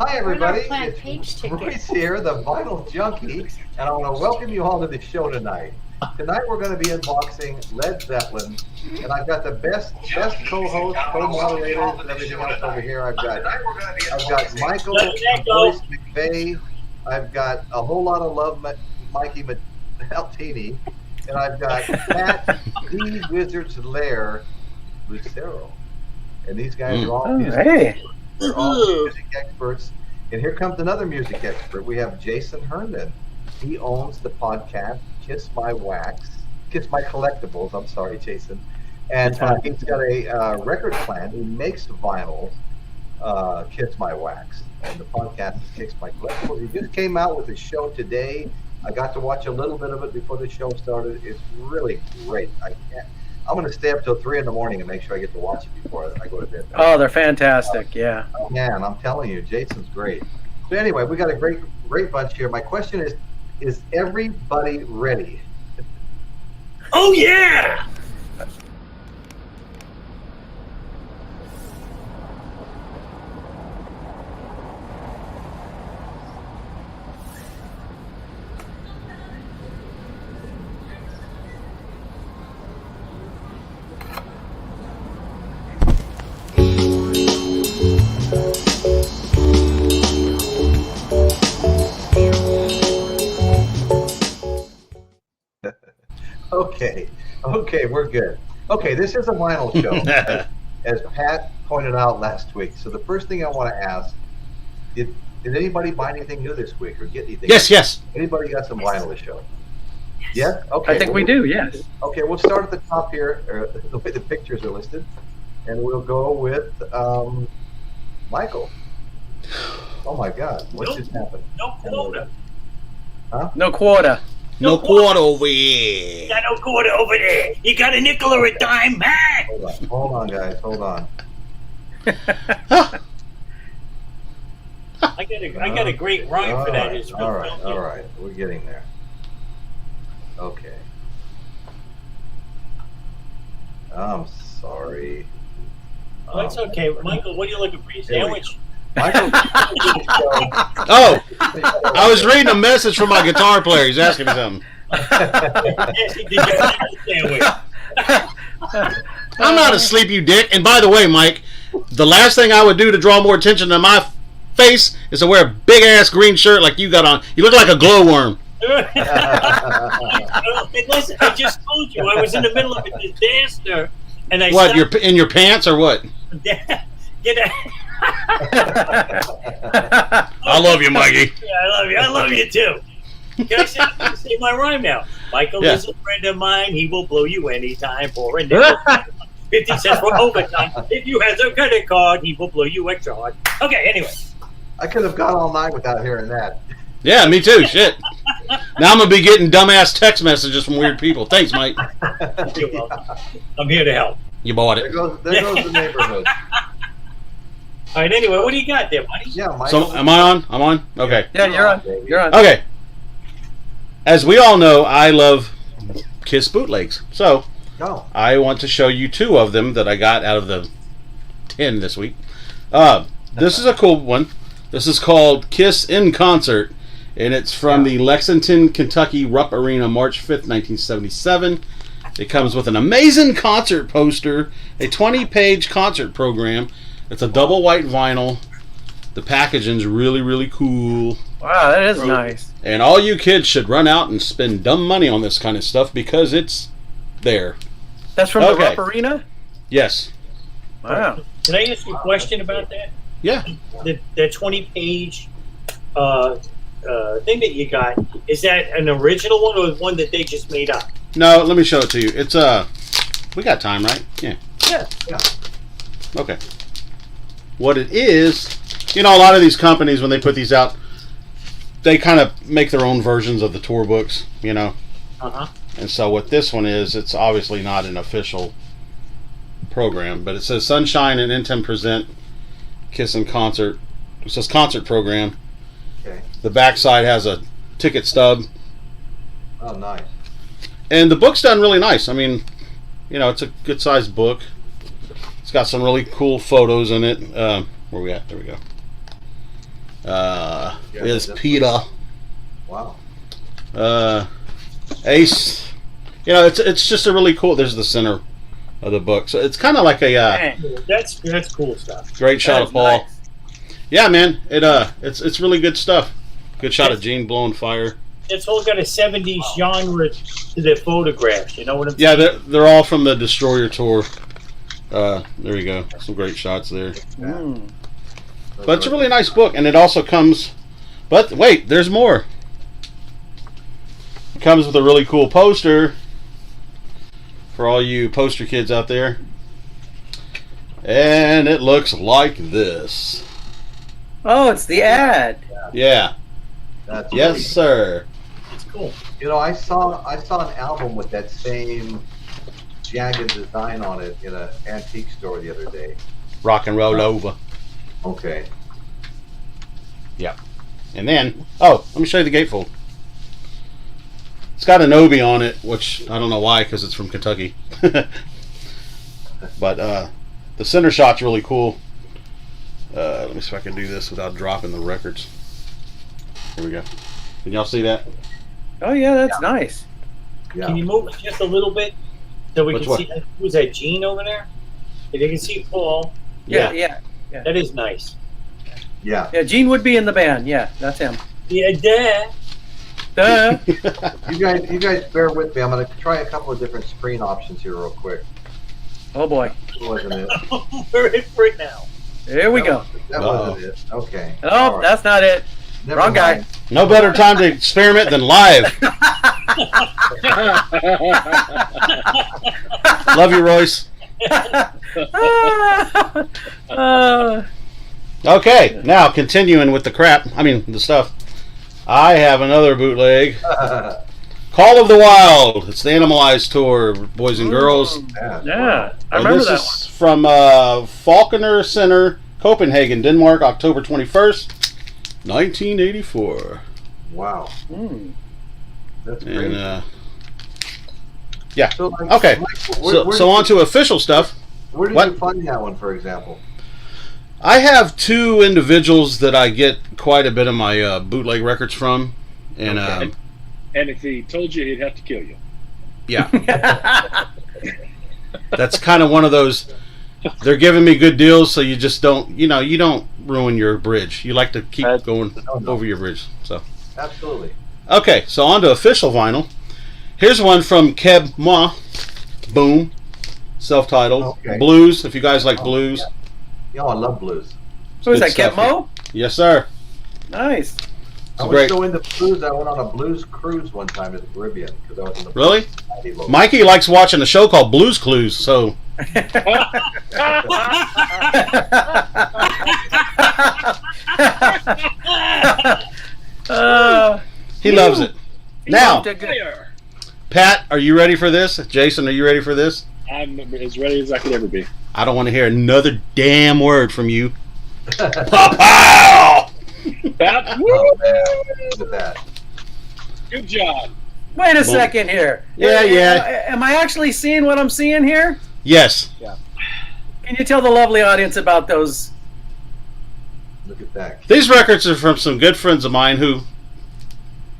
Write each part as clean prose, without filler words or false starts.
Hi everybody, Plant page it's ticket. Royce here, the Vinyl Junkie, and I want to welcome you all to the show tonight. Tonight we're going to be unboxing Led Zeppelin, and I've got the best co-host, co-moderators, and everything else over here. I've got Michael Boyce McVeigh, I've got a whole lot of love, Mikey Maltini, and I've got Pat the Wizard's Lair Lucero, and these guys are all they're all music experts. And here comes another music expert. We have Jason Herndon. He owns the podcast Kiss My Collectibles. I'm sorry, Jason. And he's got a record plant. He makes vinyl, Kiss My Wax. And the podcast is Kiss My Collectibles. He just came out with a show today. I got to watch a little bit of it before the show started. It's really great. I'm going to stay up till 3 in the morning and make sure I get to watch it before I go to bed. Oh, they're fantastic, yeah. Oh, man, I'm telling you, Jason's great. So anyway, we got a great bunch here. My question is everybody ready? Oh, yeah! Okay, we're good. Okay, this is a vinyl show, as Pat pointed out last week. So the first thing I want to ask, did anybody buy anything new this week or get anything? Yes. Anybody got some vinyl to show? Yes? Okay. I think we do, yes. Okay, we'll start at the top here, the way the pictures are listed, and we'll go with Michael. Oh my God, what just happened? No quota. Huh? No quota. No quarter over here. You got no quarter over there. You got a nickel or a dime, man. Hold on, guys. Hold on. I got a great rhyme for that. It's all right. We're getting there. Okay. I'm sorry. Oh, it's okay. Michael, what are you looking for? Your sandwich? Michael. Oh, I was reading a message from my guitar player. He's asking me something. I'm not asleep, you dick. And by the way, Mike, the last thing I would do to draw more attention to my face is to wear a big ass green shirt like you got on. You look like a glowworm. Listen, I just told you I was in the middle of a disaster, and I what? You're in your pants or what? Get a I love you, Mikey. Yeah, I love you too. Can I say my rhyme now? Michael is a friend of mine. He will blow you anytime for a nickel. 50 cents for overtime. If you have a credit card, he will blow you extra hard. Okay, anyway. I could have gone all night without hearing that. Yeah, me too. Shit. Now I'm going to be getting dumbass text messages from weird people. Thanks, Mike. You're welcome. I'm here to help. You bought it. There goes the neighborhood. All right, anyway, what do you got there, buddy? Yeah, Michael. So, am I on? I'm on? Okay. Yeah, you're on. You're on. Okay. As we all know, I love Kiss bootlegs. So, I want to show you 2 of them that I got out of the 10 this week. This is a cool one. This is called Kiss in Concert, and it's from the Lexington, Kentucky Rupp Arena, March 5th, 1977. It comes with an amazing concert poster, a 20-page concert program. It's a double white vinyl. The packaging's really, really cool. Wow, that is nice. And all you kids should run out and spend dumb money on this kind of stuff because it's there. That's from the Rupp Arena? Yes. Wow. Can I ask you a question about that? Yeah. The 20-page thing that you got, is that an original one or one that they just made up? No, let me show it to you. It's we got time, right? Yeah. Yeah. Okay. What it is, you know, a lot of these companies, when they put these out, they kind of make their own versions of the tour books, you know. And so what this one is, it's obviously not an official program, but it says Sunshine and Intim present Kiss in Concert. It says concert program. Okay. The backside has a ticket stub. Oh, nice. And the book's done really nice. I mean, you know, it's a good sized book. It's got some really cool photos in it. Where we at? There we go. Is Peter. Wow. Ace. You know, it's just a really cool. There's the center of the book, so it's kind of like a that's cool stuff. great shot of Paul. Nice. Yeah, man. It's really good stuff. Good shot of Gene blowing fire. It's all got a 70s genre to their photographs. You know what I'm Yeah, saying? they're all from the Destroyer tour. There you go. Some great shots there. But it's a really nice book, and it also comes. But wait, there's more. It comes with a really cool poster for all you poster kids out there, and it looks like this. Oh, it's the ad. Yeah. That's Yes, really- sir. It's cool. You know, I saw an album with that same jagged design on it in an antique store the other day. Rock and roll over. Okay. Yeah. And then, let me show you the gatefold. It's got an Obi on it, which I don't know why, because it's from Kentucky. But the center shot's really cool. Let me see if I can do this without dropping the records. Here we go. Can y'all see that? Oh yeah, that's nice. Yeah. Can you move it just a little bit so we Which can one? see? Who's that, Gene over there? If you can see Paul, Yeah. that is nice. Yeah. Yeah, Gene would be in the band. Yeah, that's him. Yeah, there. Duh. You guys bear with me. I'm going to try a couple of different screen options here real quick. Oh boy. That wasn't it. We're in for it now. Here we go. That wasn't it. Okay. Oh, All right. that's not it. Never wrong guy. mind. No better time to experiment than live. Love you, Royce. Okay, now continuing with the crap. I mean, the stuff. I have another bootleg. Call of the Wild. It's the Animalized tour, boys and girls. Yeah, I And remember this that is from Falconer Center, Copenhagen, Denmark, October 21st, 1984. Wow. one. That's great. And yeah. So, like, Okay. where So on to official stuff. Where did what? you find that one, for example? I have two individuals that I get quite a bit of my bootleg records from, and Okay. And if he told you, he'd have to kill you. yeah, that's kind of one of those. They're giving me good deals, so you just don't, you don't ruin your bridge. You like to keep going over your bridge. So Absolutely. okay, so on to official vinyl. Here's one from Keb Moi, boom, self-titled Okay. blues. If you guys like blues, You know, I love blues. Who is good that, Kep stuff. Mo? Yes, sir. Nice. I was great. so into blues, I went on a blues cruise one time to the Caribbean because I was in the Really? Blues Society Mikey likes watching a show called Blues Clues, so he loves it. Now, loved it good. Fire! Pat, are you ready for this? Jason, are you ready for this? I'm as ready as I could ever be. I don't want to hear another damn word from you. Pow! That, Oh, man. Look at that. good job. Wait a second here. Yeah. Am I actually seeing what I'm seeing here? Yes. Can you tell the lovely audience about those? Look at that. These records are from some good friends of mine who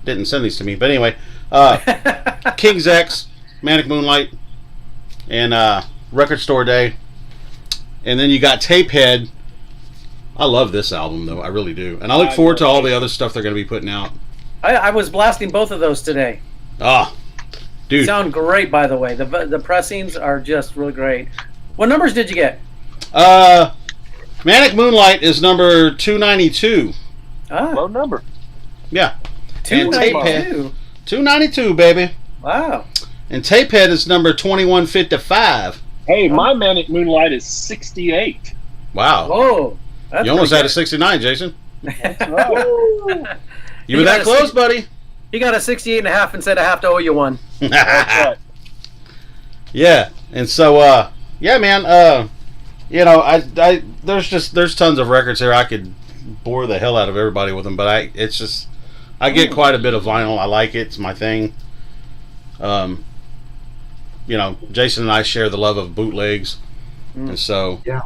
didn't send these to me. But anyway, King's X, Manic Moonlight, and Record Store Day. And then you got Tapehead. I love this album, though. I really do. And I look forward to all the other stuff they're going to be putting out. I was blasting both of those today. Ah, dude. Sound great, by the way. The pressings are just really great. What numbers did you get? Manic Moonlight is number 292. Ah, number. Yeah. 292. 292, baby. Wow. And Tapehead is number 2155. Hey, my Manic Moonlight is 68. Wow. Whoa. That's You almost had a pretty 69, Jason. That's right. You were got that a close, six- buddy. You got a 68 and a half and said I have to owe you one. That's right. Yeah. And so, yeah, man, there's tons of records here. I could bore the hell out of everybody with them, but I get quite a bit of vinyl. I like it. It's my thing. Jason and I share the love of bootlegs. And so, Yeah.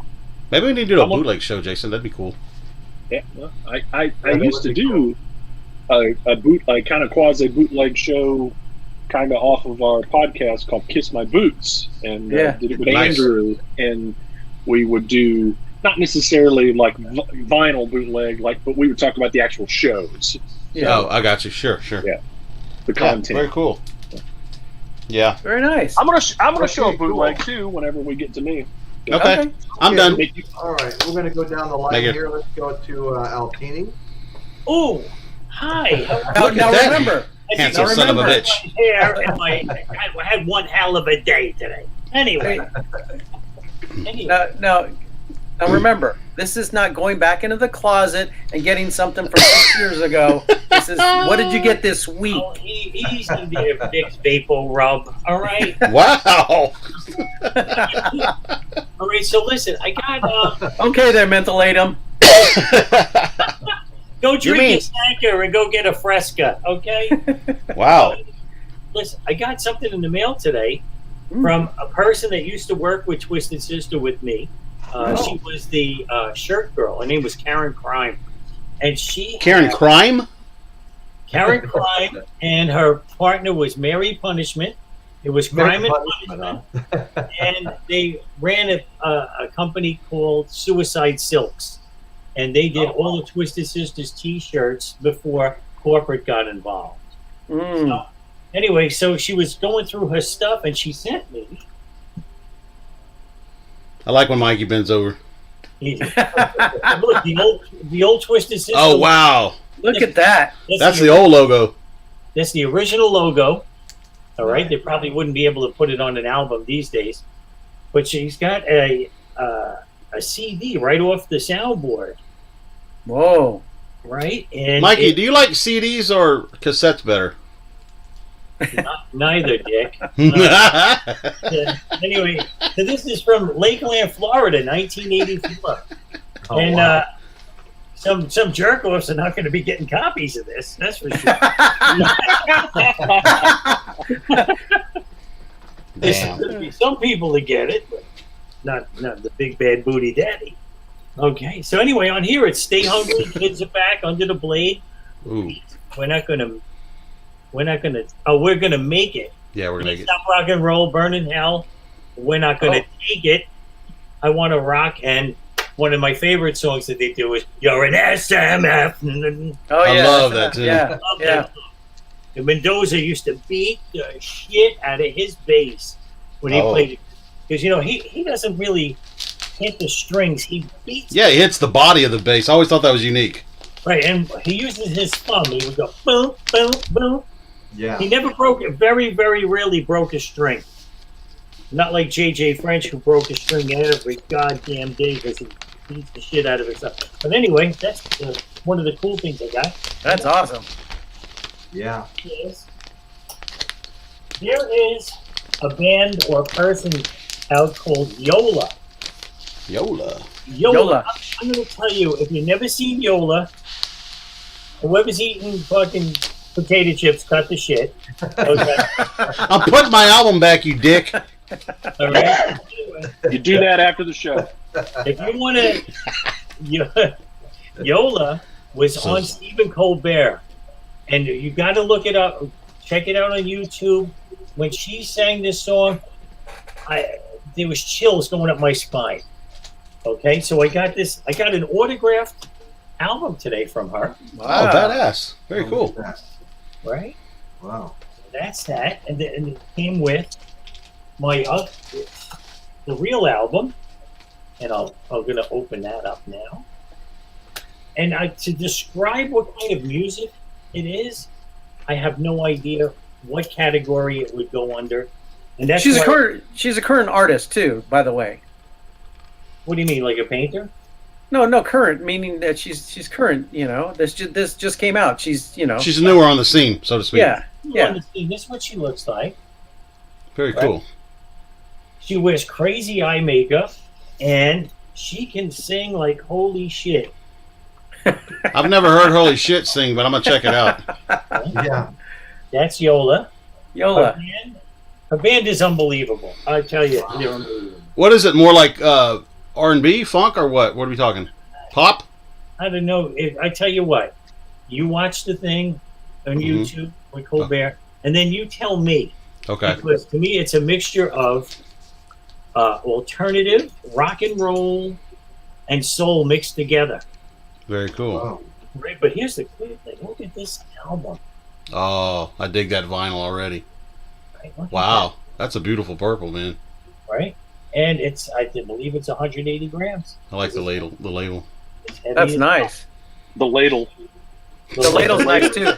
maybe we need to do a bootleg show, Jason. That'd be cool. Yeah, well, I used to do a kind of quasi bootleg show, kind of off of our podcast called Kiss My Boots, and did it with Nice. Andrew, and we would do not necessarily like vinyl bootleg, but we would talk about the actual shows. Yeah. Oh, I got you. Sure. Yeah. The content. Very cool. Yeah. Very nice. I'm gonna show a Okay, cool. bootleg too whenever we get to me. Okay. I'm Okay. done. All right, we're going to go down the line Thank you. here. Let's go to Altini. Oh, hi. Now, Look at that. remember. Handsome son of a bitch. I had one hell of a day today. Anyway. Now remember, this is not going back into the closet and getting something from 6 years ago. This is, what did you get this week? Oh, he's in there, Vicks Vapor Rub. All right. Wow. All right. So listen, I got. Okay, there, mentholatum. Go drink mean- a Sanker and go get a Fresca. Okay. Wow. Listen, I got something in the mail today from a person that used to work with Twisted Sister with me. She was the shirt girl. Her name was Karen Crime, and Karen Crime? Karen Crime, and her partner was Mary Punishment. It was Crime and Punishment, and they ran a company called Suicide Silks, and they did all the Twisted Sisters T-shirts before corporate got involved. So, anyway, so she was going through her stuff, and she sent me. I like when Mikey bends over. Look, the old Twisted Sister. Oh, wow. Look at that. That's the old logo. That's the original logo. All right, they probably wouldn't be able to put it on an album these days, but she's got a CD right off the soundboard. Whoa. Right, and Mikey, do you like CDs or cassettes better? Neither, Dick. Anyway, so this is from Lakeland, Florida, 1984, and some jerk-offs are not going to be getting copies of this. That's for sure. There's going to be some people that get it, but not the big bad booty daddy. Okay, so anyway, on here it's "Stay Hungry, Kids Are Back," "Under the Blade." Ooh. We're gonna make it. Yeah, we're gonna make it. Stop rock and roll, burning hell. We're not gonna take it. I want to rock, and one of my favorite songs that they do is "You're an SMF." Oh, I yeah. love that, too. Yeah. Love that song. And Mendoza used to beat the shit out of his bass when he played it, because he doesn't really hit the strings. He beats. Yeah, he hits the body of the bass. I always thought that was unique. Right, and he uses his thumb. He would go boom, boom, boom. Yeah. He never broke it. Very, very rarely broke a string. Not like J.J. French, who broke a string every goddamn day because he beats the shit out of himself. But anyway, that's one of the cool things I got. That's awesome. Yeah. There is a band or person out called Yola. Yola. Yola. I'm going to tell you, if you've never seen Yola, whoever's eating fucking potato chips, cut the shit. Okay. I'm putting my album back, you dick. All right. Anyway, You do that after the show. if you want to, Yola was on Stephen Colbert, and you got to look it up. Check it out on YouTube. When she sang this song, there was chills going up my spine. Okay, so I got an autographed album today from her. Wow, badass. Very cool. Right? Wow. That's that, and it came with my the real album, and I'm gonna open that up now. And to describe what kind of music it is, I have no idea what category it would go under. And that's She's a current artist too, by the way. What do you mean, like a painter? No, current, meaning that she's current. This just came out. She's She's newer on the scene, so to speak. Yeah. This is what she looks like. Very cool. She wears crazy eye makeup, and she can sing like holy shit. I've never heard Holy Shit sing, but I'm going to check it out. Yeah. That's Yola. Yola. Her band is unbelievable. I tell you, they're unbelievable. What is it, more like R&B, funk, or what? What are we talking? Pop? I don't know. I tell you what, you watch the thing on YouTube with Colbert, and then you tell me. Okay. Because to me, it's a mixture of alternative, rock and roll, and soul mixed together. Very cool. Wow. Right, but here's the cool thing. Look at this album. Oh, I dig that vinyl already. Right? Look at Wow, that's a beautiful purple, man. that, right? And I believe it's 180 grams. I like the label. The label. It's heavy That's as nice. The ladle. The ladle's nice too.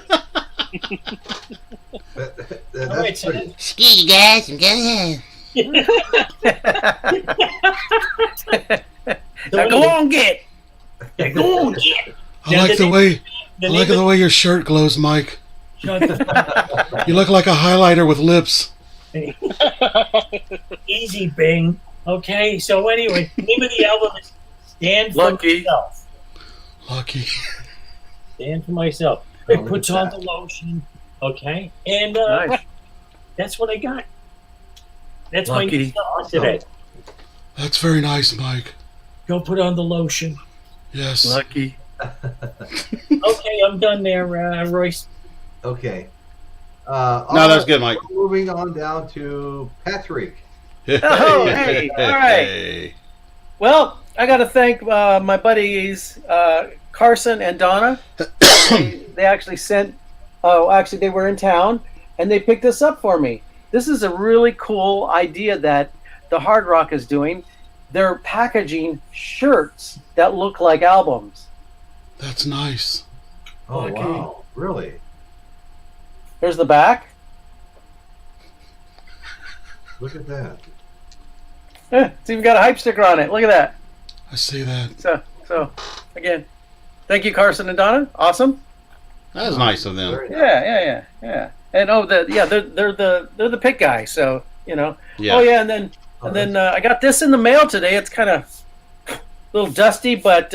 All right, so Excuse you guys, I'm getting Now go on, get. Go on, get. I like the way your shirt glows, Mike. Shut the fuck up. You look like a highlighter with lips. Easy, Bing. Okay, so anyway, the name of the album is Stand for Lucky. Myself. Lucky. Stand for myself. Oh, It look puts at on that. the lotion. Okay, and Nice. that's what I got. That's my Lucky. new song today. That's very nice, Mike. Go put on the lotion. Yes. Lucky. Okay, I'm done there, Royce. Okay. No, that's good, Mike. Moving on down to Patrick. Oh, hey, all right. Hey. Well, I got to thank my buddies Carson and Donna. They actually sent. Oh, actually, they were in town and they picked this up for me. This is a really cool idea that the Hard Rock is doing. They're packaging shirts that look like albums. That's nice. Oh, Okay. wow. Really? There's the back. Look at that. It's even got a hype sticker on it. Look at that. I see that. So again, thank you, Carson and Donna. Awesome. That is nice of them. Very nice. Yeah. And they're the pick guy. So Yeah. Oh yeah, and then I got this in the mail today. It's kind of a little dusty, but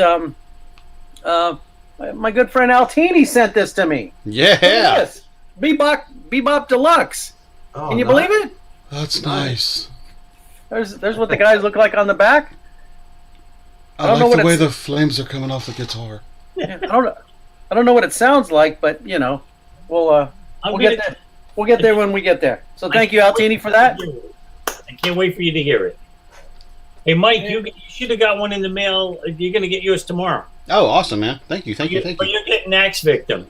my good friend Altini sent this to me. Yeah. Look at this. Bebop Deluxe. Oh, Can you nice. believe it? That's nice. There's what the guys look like on the back. I don't know like the what way it's- the flames are coming off the guitar. Yeah, I don't know what it sounds like, but we'll get there when we get there. So thank you, Altini, for that. I can't wait for you to hear it. Hey, Mike, you should have got one in the mail. You're going to get yours tomorrow. Oh, awesome, man. Thank you. But you're getting Axe Victim.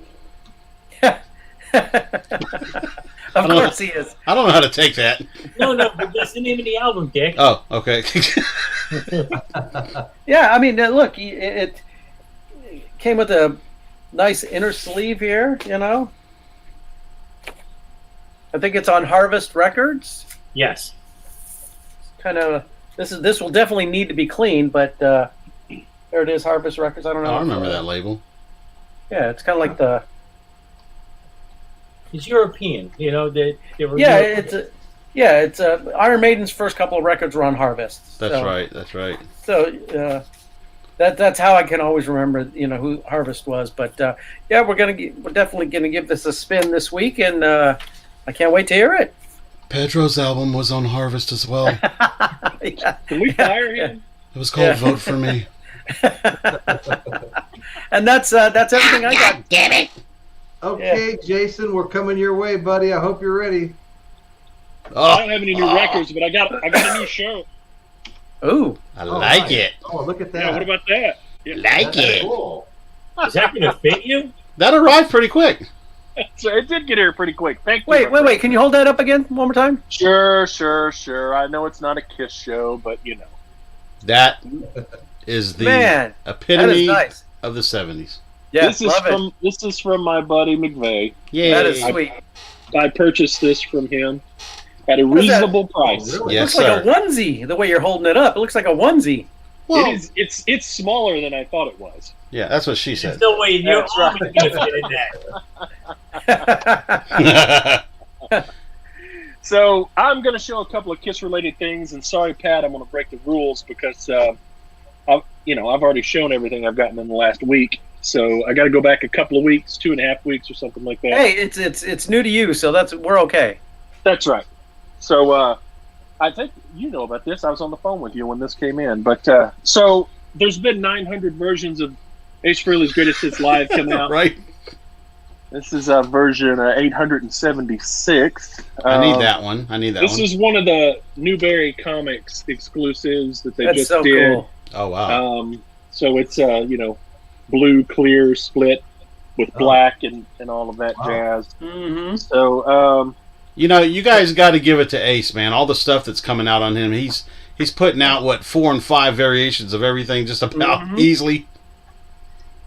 Of course he is. I don't know how to take that. No, but that's the name of the album, Dick. Oh, okay. Yeah, I mean, look, it came with a nice inner sleeve here. I think it's on Harvest Records. Yes. Kind of. This will definitely need to be cleaned, but there it is, Harvest Records. I don't know. I remember that label. Yeah, it's kind of like the. It's European, they were Yeah, European. it's Iron Maiden's first couple of records were on Harvest. That's so, right. That's right. So that's how I can always remember, who Harvest was. But yeah, we're definitely gonna give this a spin this week, and I can't wait to hear it. Pedro's album was on Harvest as well. Yeah. Can we fire him? It was called Vote for Me. And that's everything I got. damn it. Okay, Jason, we're coming your way, buddy. I hope you're ready. I Oh, don't have any new records, but I got a new shirt. Ooh, I like nice. it. Oh, look at that. Yeah, what about that? Yeah. Like That's it. cool. Is that going to fit you? That arrived pretty quick. So it did get here pretty quick. Thank you. wait. Can you hold that up again one more time? Sure. I know it's not a Kiss show, but That is the Man, that epitome is nice. of the 70s. Yeah, this is love it. this is from my buddy McVeigh. Yeah. That is sweet. I purchased this from him at a What is that? reasonable price. Oh, really? Yes, It looks like sir. a onesie. The way you're holding it up, it looks like a onesie. Well, It is. It's smaller than I thought it was. yeah, that's what she There's said. no way your That's arm right. is going to fit in that. So I'm going to show a couple of Kiss-related things, and sorry, Pat, I'm going to break the rules because I've already shown everything I've gotten in the last week. So I got to go back a couple of weeks, 2.5 weeks or something like that. Hey, it's new to you, so we're okay. That's right. So I think you know about this. I was on the phone with you when this came in. But so there's been 900 versions of Ace Frehley's Greatest Hits Live come out. Right. This is version 876. I need that one. This is one of the Newberry Comics exclusives that they That's just so did. cool. Oh wow. So it's blue clear split with black and all of that jazz. Mm-hmm. So you guys got to give it to Ace, man. All the stuff that's coming out on him, he's putting out 4 and 5 variations of everything just about easily.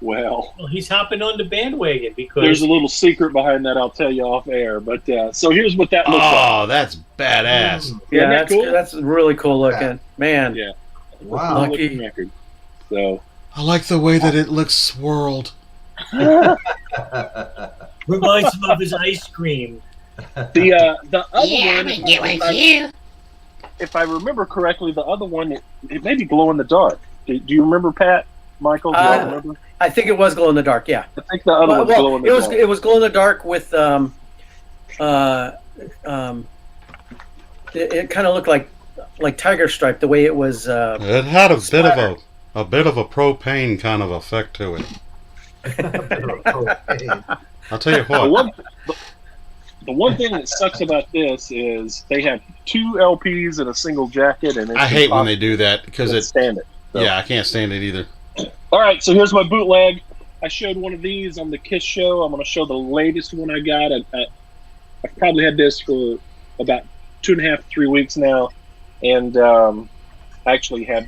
Well, he's hopping on the bandwagon because there's a little secret behind that I'll tell you off air. But so here's what that looks like. Oh, that's badass. Yeah, that cool? that's really cool looking, man. Yeah. Wow. Looking record. So I like the way that it looks swirled. reminds him of his ice cream. the other Yeah, I'm one, gonna get one for you. if I remember correctly, the other one it may be glow in the dark. Do you remember, Pat? Michael, do you remember? I think it was glow in the dark. Yeah. I think the other one's glow in the dark. It was glow in the dark with it kind of looked like tiger stripe the way it was. It had a bit of a propane kind of effect to it. I'll tell you what. The one thing that sucks about this is they have 2 LPs in a single jacket, and I hate when they do that because can't it. stand it. So. Yeah, I can't stand it either. All right, so here's my bootleg. I showed one of these on the Kiss show. I'm going to show the latest one I got. I've probably had this for about 2.5, 3 weeks now, and I actually have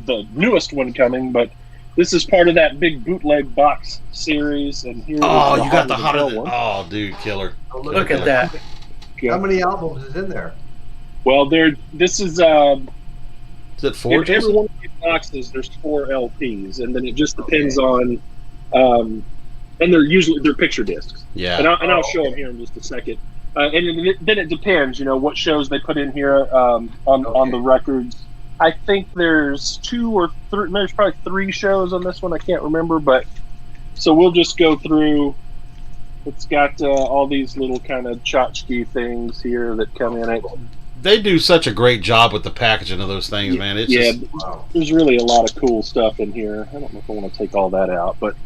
the newest one coming, but this is part of that big bootleg box series. And here, you got the hotter than. Oh, dude, killer! Look at that. How many albums is in there? Well, this is. Is it 4? In every one of these boxes, there's 4 LPs, and then it just depends on. And they're picture discs. Yeah. And I'll show them here in just a second. And then it depends, what shows they put in here on the records. I think there's 2 or 3. There's probably 3 shows on this one. I can't remember, but so we'll just go through. It's got all these little kind of tchotchke things here that come in it. They do such a great job with the packaging of those things, man. It's just, there's really a lot of cool stuff in here. I don't know if I want to take all that out, but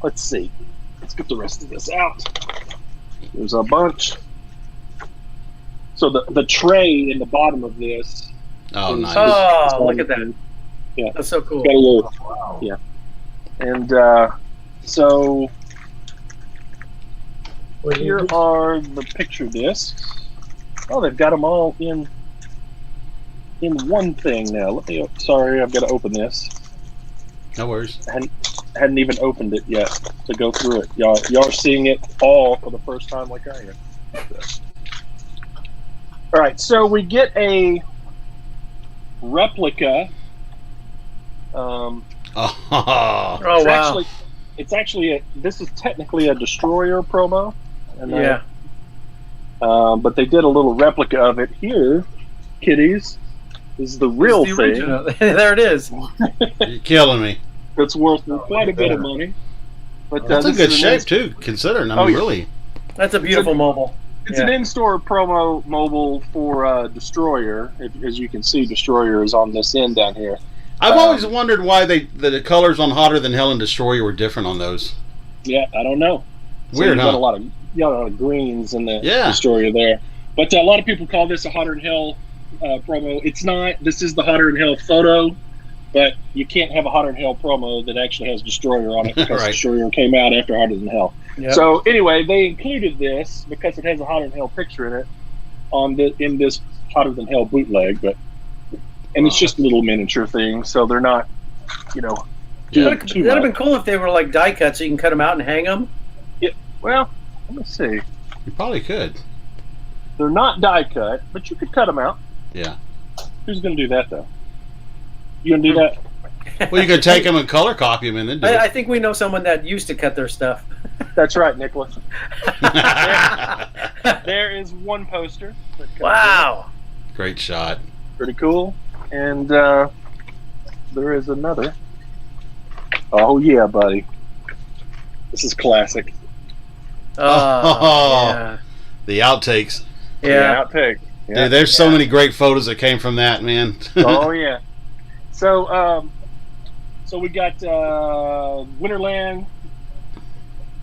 let's see. Let's get the rest of this out. There's a bunch. So the tray in the bottom of this. Oh, nice. Oh, look at that. Yeah, that's so cool. Got a little, yeah, and so here are the picture discs. Oh, they've got them all in one thing now. Sorry, I've got to open this. No worries. Hadn't even opened it yet to go through it. Y'all are seeing it all for the first time like I am. All right, so we get a replica. Oh wow! It's actually this is technically a Destroyer promo. And yeah. But they did a little replica of it here, kiddies. This is the real thing. There it is. You're killing me. It's worth quite a bit of money. But that's in good shape too, considering. I mean, really. That's a beautiful mobile. It's an in-store promo mobile for Destroyer. As you can see, Destroyer is on this end down here. I've always wondered why the colors on Hotter Than Hell and Destroyer were different on those. Yeah, I don't know. Weird, so huh? A lot of greens in the Destroyer there. But a lot of people call this a Hotter Than Hell promo. It's not. This is the Hotter Than Hell photo, but you can't have a Hotter Than Hell promo that actually has Destroyer on it because Destroyer came out after Hotter Than Hell. Yep. So anyway, they included this because it has a Hotter Than Hell picture in it in this Hotter Than Hell bootleg, and it's just a little miniature thing, so they're not, That'd have been cool if they were like die cuts, so you can cut them out and hang them. Yeah. Well, let me see. You probably could. They're not die cut, but you could cut them out. Yeah. Who's going to do that though? You going to do that? Well, you could take them and color copy them and then do it. I think we know someone that used to cut their stuff. That's right, Nicholas. There is one poster. Wow. Great shot. Pretty cool. And there is another. Oh, yeah, buddy. This is classic. Yeah. The outtakes. Yeah. The outtake. Yeah. Dude, there's so many great photos that came from that, man. Oh, yeah. So So we got Winterland.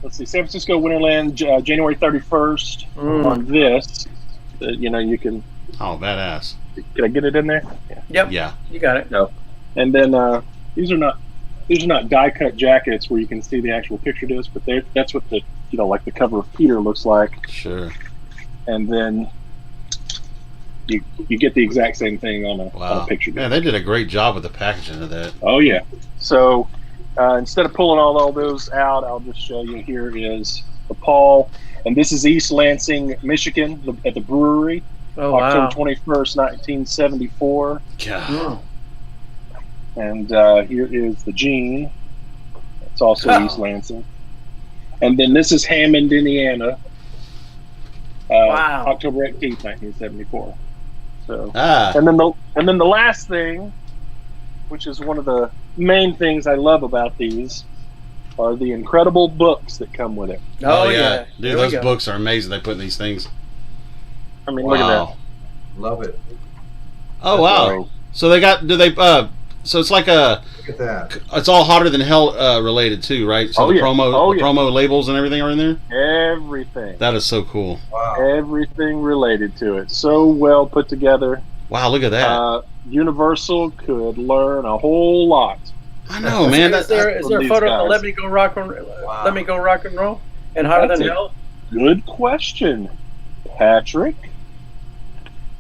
Let's see, San Francisco Winterland, January 31st on this. You can. Oh, badass. Can I get it in there? Yeah. Yep. Yeah. You got it. No. And then these are not die cut jackets where you can see the actual picture disc, but that's what the like the cover of Peter looks like. Sure. And then you get the exact same thing on a picture disc. Yeah, they did a great job with the packaging of that. Oh yeah. So instead of pulling all those out, I'll just show you. Here is the Paul, and this is East Lansing, Michigan, at the brewery. Oh, October 21st, 1974. God. And here is the Gene. It's also East Lansing. And then this is Hammond, Indiana. October 18th, 1974. So, and then the last thing, which is one of the main things I love about these, are the incredible books that come with it. Oh yeah, dude, those books are amazing. They put in these things. I mean, look at that. Love it. Oh wow! So they got? Do they? So it's like a. Look at that. It's all Hotter Than Hell related too, right? So the promo labels and everything are in there. Everything. That is so cool. Wow. Everything related to it. So well put together. Wow! Look at that. Universal could learn a whole lot. I know, man. Is there a photo of Let Me Go Rock and Roll and Hotter Than Hell? Good question, Patrick.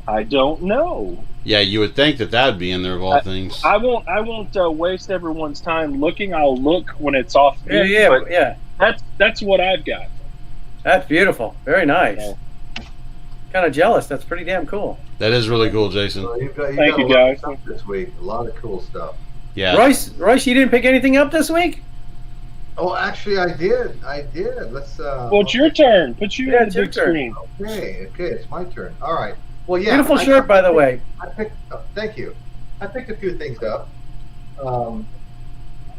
I don't know. Yeah, you would think that would be in there of all things. I won't waste everyone's time looking. I'll look when it's off. Yeah. That's what I've got. That's beautiful. Very nice. Kind of jealous. That's pretty damn cool. That is really cool, Jason. So Thank you, guys. This week, a lot of cool stuff. Yeah. Royce, you didn't pick anything up this week? Oh, actually, I did. Let's. Well, it's your turn. Put you on the big screen. Okay, it's my turn. All right. Well, yeah. Beautiful shirt, by the way. Thank you. I picked a few things up.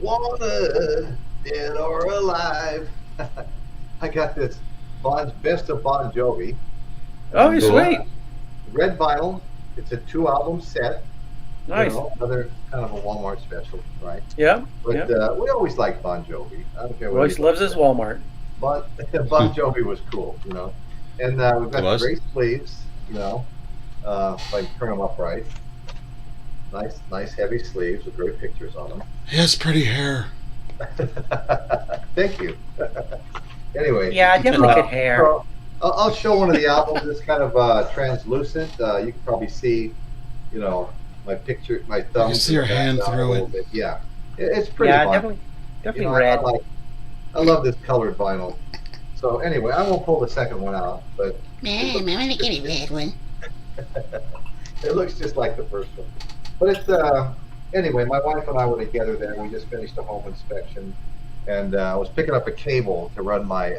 Wanted, dead or alive. I got this Best of Bon Jovi. Oh, you're sweet. Red vinyl. It's a 2-album set. Nice. Another kind of a Walmart special, right? Yeah. But we always liked Bon Jovi. I don't care what. Royce loves his Walmart. But Bon Jovi was cool, And we've got great sleeves, if I can turn them upright. Nice heavy sleeves with great pictures on them. He has pretty hair. Thank you. Anyway. Yeah, I definitely get hair. So I'll show one of the albums. It's kind of translucent. You can probably see, my picture, my thumb. You see your hand through it. Bit. Yeah, it's pretty. Yeah, definitely red. I love this colored vinyl. So anyway, I won't pull the second one out, but I want to give me that one. It looks just like the first one. But it's anyway. My wife and I were together there. We just finished a home inspection, and I was picking up a cable to run my,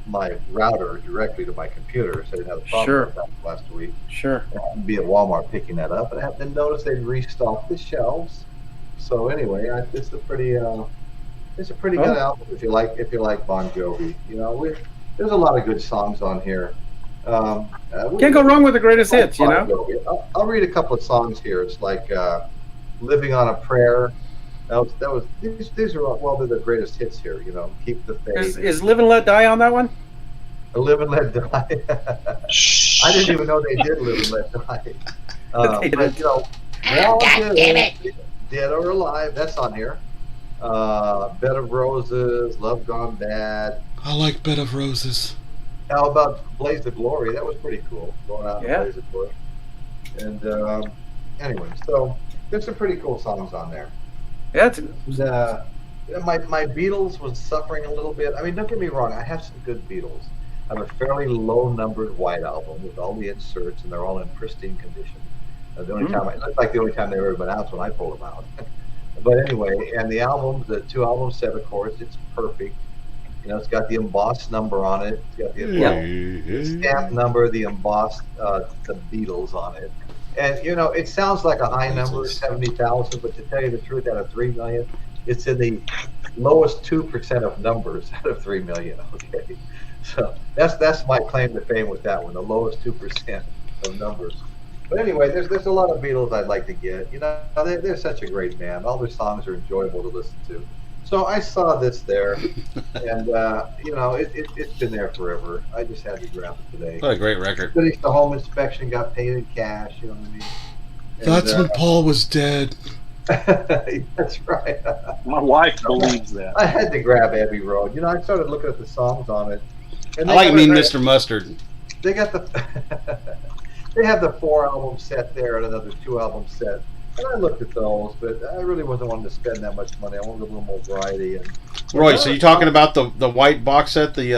my router directly to my computer, so I didn't have a problem with that last week. Sure. I happened to be at Walmart picking that up, and I happened to notice they'd restocked the shelves. So anyway, it's a pretty good album if you like Bon Jovi. There's a lot of good songs on here. Can't go wrong with the greatest hits, I'll read a couple of songs here. It's like "Living on a Prayer." These are they're the greatest hits here. Keep the faith. Is "Live and Let Die" on that one? "Live and Let Die." I didn't even know they did "Live and Let Die." They did. God damn it. Dead or Alive, that's on here. Bed of Roses, Love Gone Bad. I like Bed of Roses. How about Blaze of Glory? That was pretty cool. Going out in Blaze of Glory. And anyway, so there's some pretty cool songs on there. Yeah. My Beatles was suffering a little bit. I mean, don't get me wrong. I have some good Beatles. I have a fairly low-numbered white album with all the inserts, and they're all in pristine condition. The only time it looks like the only time they've ever been out is when I pulled them out. But anyway, and the album, the 2-album set, of course, it's perfect. It's got the embossed number on it. It's got the stamp number, the embossed the Beatles on it. And it sounds like a high number, 70,000, but to tell you the truth, out of 3 million, it's in the lowest 2% of numbers out of 3 million. Okay, so that's my claim to fame with that one, the lowest 2% of numbers. But anyway, there's a lot of Beatles I'd like to get. You know, they're such a great band. All their songs are enjoyable to listen to. So I saw this there, and you know, it's been there forever. I just had to grab it today. What a great record. Finished the home inspection, got paid in cash. You know what I mean? And, That's when Paul was dead. that's right. My wife believes that. I had to grab Abbey Road. You know, I started looking at the songs on it. And I like Mean Mr. Mustard. They got the they have the 4-album set there and another 2-album set. And I looked at those, but I really wasn't wanting to spend that much money. I wanted a little more variety. And Roy, so you're talking about the white box set, the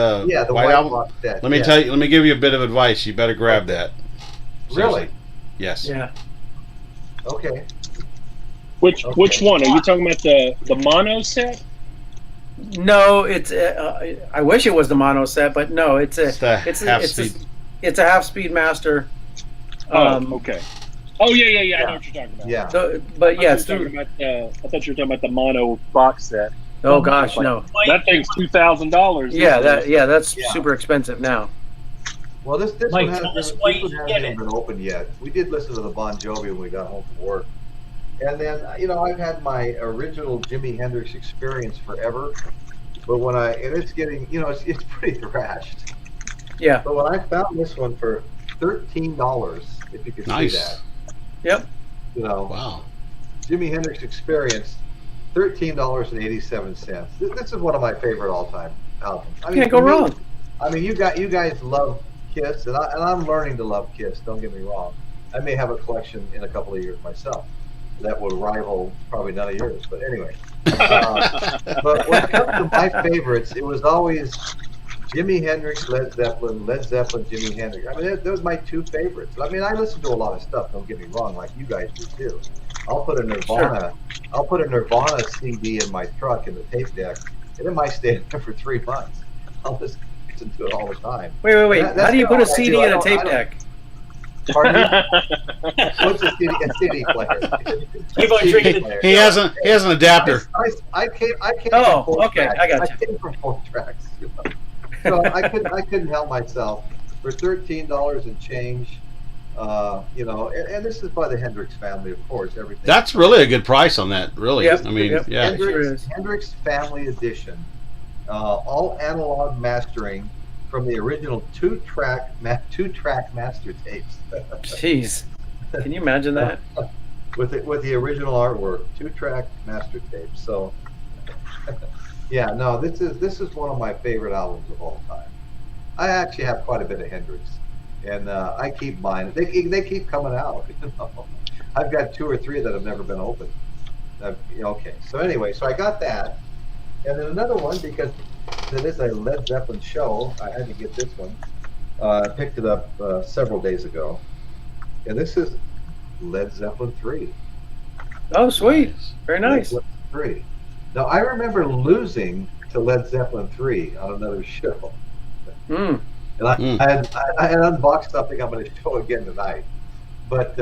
white album? Box set. Let me tell you. Let me give you a bit of advice. You better grab that. Really? Yes. Yeah. Okay. Which one? Are you talking about the mono set? No, it's. I wish it was the mono set, but no, it's a. It's half speed. It's a half-speed master. Okay. Oh yeah. I know what you're talking about. Yeah. So, but yeah, I thought you were talking about the mono box set. oh gosh, no. That thing's $2,000. Yeah, that's super expensive now. Well, this Mike, one tell us hasn't, why this you one get hasn't it. even been opened yet. We did listen to the Bon Jovi when we got home from work. And then, you know, I've had my original Jimi Hendrix experience forever. But when and it's getting, you know, it's pretty thrashed. Yeah. But when I found this one for $13, if you could see that. Yep. You know, Wow. Jimi Hendrix Experience, $13.87. This is one of my favorite all-time albums. I mean, Can't go for me, wrong. I mean, you guys love Kiss, and I'm learning to love Kiss. Don't get me wrong. I may have a collection in a couple of years myself that will rival probably none of yours. But anyway, but when it comes to my favorites, it was always Jimi Hendrix, Led Zeppelin, Jimi Hendrix. I mean, those are my two favorites. I mean, I listen to a lot of stuff. Don't get me wrong, like you guys do too. I'll put a Nirvana CD in my truck in the tape deck, and it might stay in there for 3 months. I'll just listen to it all the time. Wait. That's How do you put a all I CD do. in a tape deck? Pardon me? What's a CD player? Keep on drinking. He has an adapter. I came Oh, from 4 okay, tracks. I got you. I came from 4 tracks. You know? So I couldn't help myself. For $13 and change, you know, and this is by the Hendrix family, of course. Everything. That's really a good price on that. Really. Yep, I mean, yep. yeah. Hendrix Family Edition, all analog mastering from the original two-track master tapes. Jeez, can you imagine that? with the original artwork, 2-track master tapes. So, yeah, no, this is one of my favorite albums of all time. I actually have quite a bit of Hendrix, and I keep buying it. They keep coming out. You know? I've got 2 or 3 that have never been opened. Okay, so anyway, so I got that, and then another one because it is a Led Zeppelin show. I had to get this one. I picked it up several days ago, and this is Led Zeppelin 3. Oh, sweet. Very nice. Led Zeppelin 3. Now, I remember losing to Led Zeppelin 3 on another show. Mm. And I had unboxed something I'm going to show again tonight. But,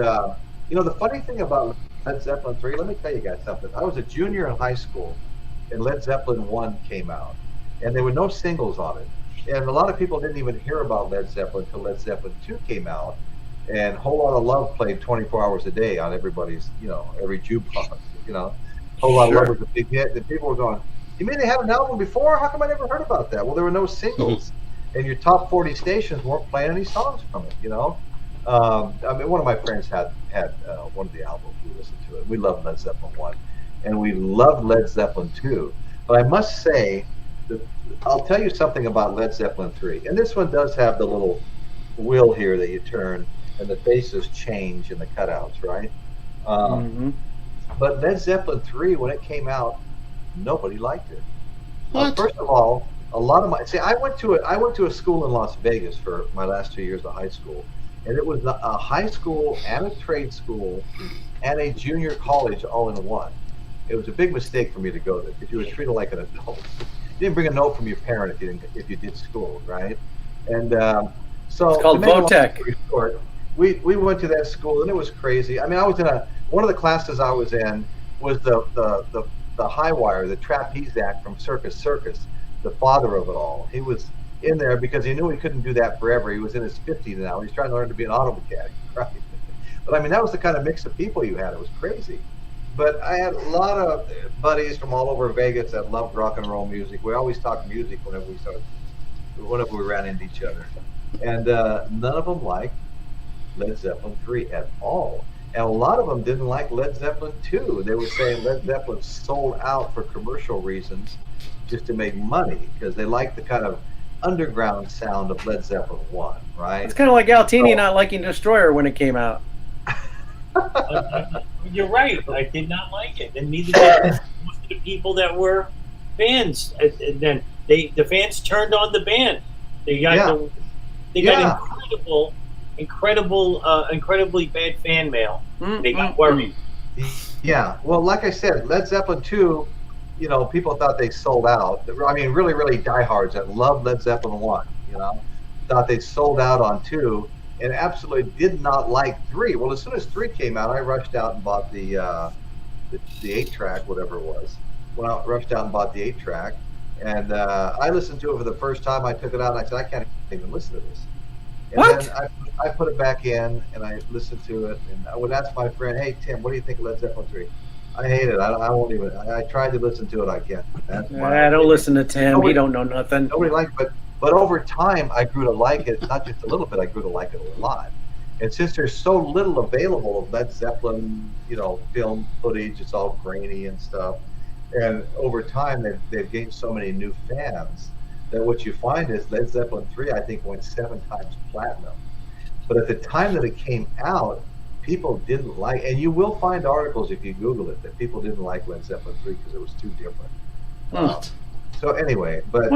you know, the funny thing about Led Zeppelin 3, let me tell you guys something. I was a junior in high school, and Led Zeppelin 1 came out. And there were no singles on it. And a lot of people didn't even hear about Led Zeppelin until Led Zeppelin 2 came out. And Whole Lot of Love played 24 hours a day on everybody's, you know, every jukebox, you know. Whole Lot of Love was a big hit. And people were going, you mean they had an album before? How come I never heard about that? Well, there were no singles. And your top 40 stations weren't playing any songs from it, you know. I mean, one of my friends had one of the albums. We listened to it. We loved Led Zeppelin 1. And we loved Led Zeppelin 2. But I must say, I'll tell you something about Led Zeppelin 3. And this one does have the little wheel here that you turn, and the faces change in the cutouts, right? But Led Zeppelin 3, when it came out, nobody liked it. First of all, a lot of I went to a school in Las Vegas for my last 2 years of high school, and it was a high school and a trade school and a junior college all in one. It was a big mistake for me to go there because you were treated like an adult. You didn't bring a note from your parent if you did school, right? And so it's called Votech. We went to that school and it was crazy. I mean, I was in one of the classes I was in was the high wire, the trapeze act from Circus, the father of it all. He was in there because he knew he couldn't do that forever. He was in his 50s now. He's trying to learn to be an auto mechanic, right? But I mean, that was the kind of mix of people you had. It was crazy. But I had a lot of buddies from all over Vegas that loved rock and roll music. We always talked music whenever we ran into each other. And none of them liked Led Zeppelin 3 at all. And a lot of them didn't like Led Zeppelin 2. They were saying Led Zeppelin sold out for commercial reasons just to make money because they liked the kind of underground sound of Led Zeppelin 1, right? It's kind of like Altini not liking Destroyer when it came out. You're right. I did not like it, and neither did most of the people that were fans. And then the fans turned on the band. They got incredibly bad fan mail. They got worried. Yeah. Well, like I said, Led Zeppelin 2, people thought they sold out. I mean, really, really diehards that loved Led Zeppelin 1, thought they sold out on 2 and absolutely did not like 3. Well, as soon as 3 came out, I rushed out and bought the 8-track, whatever it was. Well, rushed out and bought the 8-track. And I listened to it for the first time. I took it out and I said, I can't even listen to this. And then I put it back in and I listened to it. And I would ask my friend, hey, Tim, what do you think of Led Zeppelin 3? I hate it. I won't even. I tried to listen to it. I can't. I don't listen to Tim. He don't know nothing. Nobody liked it. But over time, I grew to like it. Not just a little bit. I grew to like it a lot. And since there's so little available of Led Zeppelin, film footage, it's all grainy and stuff. And over time, they've gained so many new fans that what you find is Led Zeppelin 3, I think, went 7 times platinum. But at the time that it came out, people didn't like, and you will find articles if you Google it, that people didn't like Led Zeppelin 3 because it was too different. So anyway, but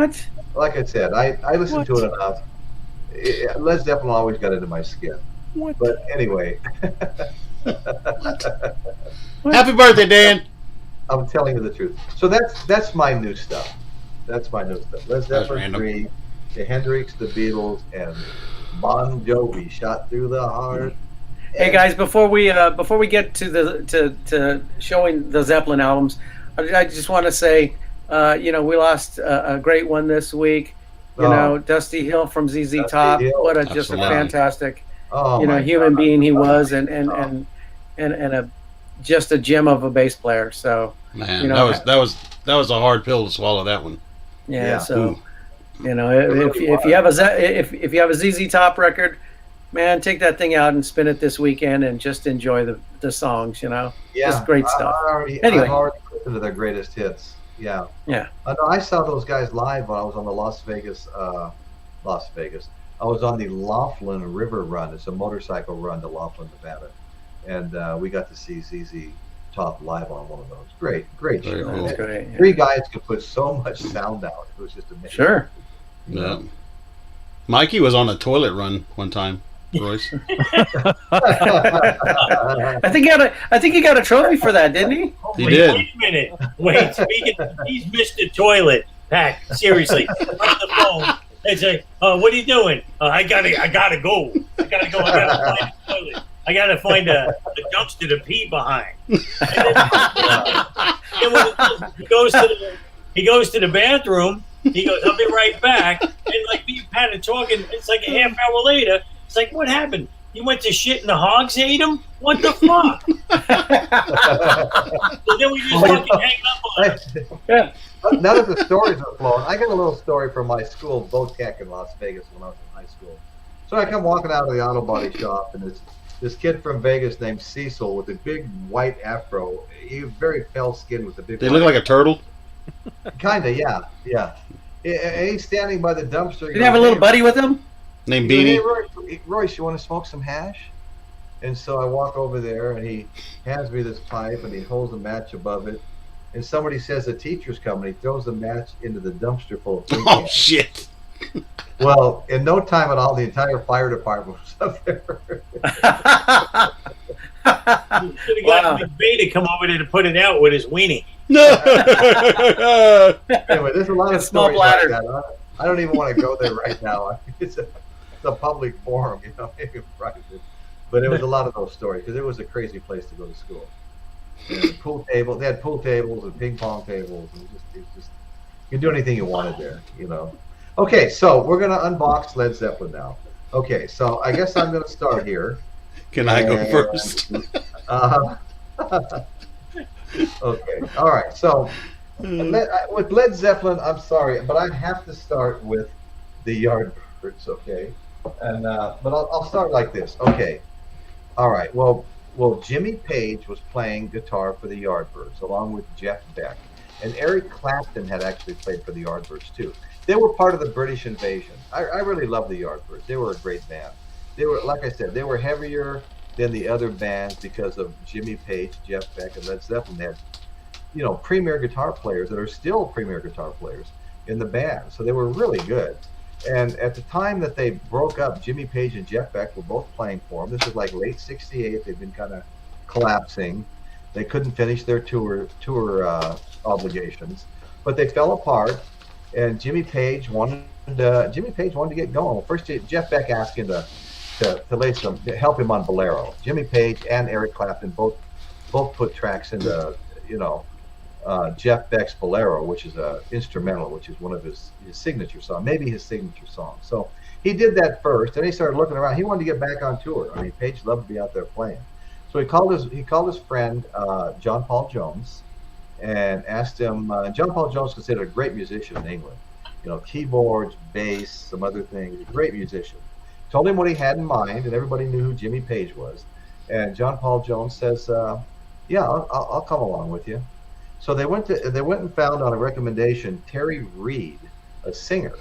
like I said, I listened to it enough. Led Zeppelin always got into my skin. But anyway. Happy birthday, Dan. I'm telling you the truth. So that's my new stuff. That's my new stuff. Led Zeppelin 3, the Hendrix, the Beatles, and Bon Jovi, Shot Through the Heart. Hey guys, before we get to to showing the Zeppelin albums, I just want to say, we lost a great one this week. Dusty Hill from ZZ Top. What a just a fantastic, human being he was, and just a gem of a bass player. So man, that was a hard pill to swallow, that one. Yeah. So if you have a ZZ Top record, man, take that thing out and spin it this weekend and just enjoy the songs. Just great stuff. I've already listened to their greatest hits. Yeah. I saw those guys live when I was on the Las Vegas. I was on the Laughlin River Run. It's a motorcycle run to Laughlin, Nevada. And we got to see ZZ Top live on one of those. Great show. Cool. That's great. Yeah. 3 guys could put so much sound out. It was just amazing. Sure. Yeah. Mikey was on a toilet run one time, Royce. I think he got a trophy for that, didn't he? He did. Wait a minute. Wait, he's Mr. Toilet. Pat, seriously. On the phone and say, what are you doing? I gotta go. I gotta go. I gotta find a toilet. I gotta find a dumpster to pee behind. And then when he goes to the bathroom. He goes, I'll be right back. And like me and Pat are talking, it's like a half hour later. It's like, what happened? You went to shit and the hogs ate him? What the fuck? So then we just fucking hang up on it. Yeah. Now that the stories are flowing, I got a little story from my school, BOTEC in Las Vegas when I was in high school. So I come walking out of the auto body shop, and this kid from Vegas named Cecil with a big white afro. He was very pale skinned with a big. They look like a turtle. Kinda, yeah. And he's standing by the dumpster. Did he have a little buddy with him? Named Beanie. Hey, Royce, you want to smoke some hash? And so I walk over there, and he hands me this pipe, and he holds a match above it. And somebody says the teacher's coming. He throws the match into the dumpster full of tin cans. Shit. Well, in no time at all, the entire fire department was up there. You should have got McVeigh to come over there to put it out with his weenie. No. Anyway, there's a lot of small stories bladder. like that. I don't even want to go there right now. It's a public forum, maybe private. But it was a lot of those stories because it was a crazy place to go to school. And pool table, they had pool tables and ping pong tables, and it was just you could do anything you wanted there, Okay, so we're gonna unbox Led Zeppelin now. Okay, so I guess I'm gonna start here. Can I go first? Uh, okay. All right. So with Led Zeppelin, I'm sorry, but I have to start with the Yardbirds. Okay. And but I'll start like this. Okay. All right. Well, Jimmy Page was playing guitar for the Yardbirds along with Jeff Beck, and Eric Clapton had actually played for the Yardbirds too. They were part of the British invasion. I really love the Yardbirds. They were a great band. They were, like I said, they were heavier than the other bands because of Jimmy Page, Jeff Beck, and Led Zeppelin. They had, premier guitar players that are still premier guitar players in the band. So they were really good. And at the time that they broke up, Jimmy Page and Jeff Beck were both playing for them. This was like late '68. They'd been kind of collapsing. They couldn't finish their tour obligations, but they fell apart. And Jimmy Page wanted to get going. First, Jeff Beck asked him to help him on Bolero. Jimmy Page and Eric Clapton both put tracks into Jeff Beck's Bolero, which is a instrumental, which is one of his signature songs, maybe his signature song. So he did that first, and he started looking around. He wanted to get back on tour. I mean, Page loved to be out there playing. So he called his friend John Paul Jones and asked him. John Paul Jones considered a great musician in England. Keyboards, bass, some other things. A great musician. Told him what he had in mind, and everybody knew who Jimmy Page was. And John Paul Jones says, "Yeah, I'll come along with you." So they went and found on a recommendation Terry Reid, a singer,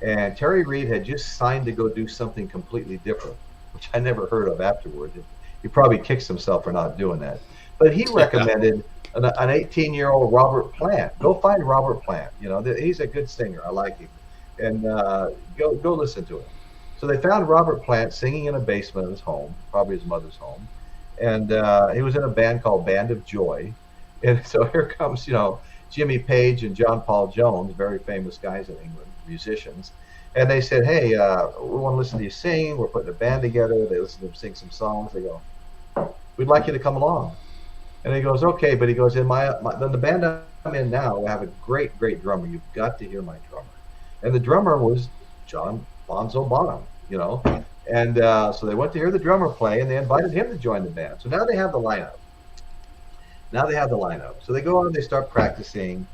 and Terry Reid had just signed to go do something completely different, which I never heard of afterward. He probably kicks himself for not doing that. But he recommended an 18-year-old Robert Plant. Go find Robert Plant. He's a good singer. I like him, and go listen to him. So they found Robert Plant singing in a basement of his home, probably his mother's home, and he was in a band called Band of Joy. And so here comes, Jimmy Page and John Paul Jones, very famous guys in England, musicians. And they said, "Hey, we want to listen to you sing. We're putting a band together." They listen to him sing some songs. They go, "We'd like you to come along." And he goes, "Okay," but he goes, "In the band I'm in now, I have a great drummer. You've got to hear my drummer." And the drummer was John BONZO Bonham, And so they went to hear the drummer play, and they invited him to join the band. So now they have the lineup. So they go on, they start practicing,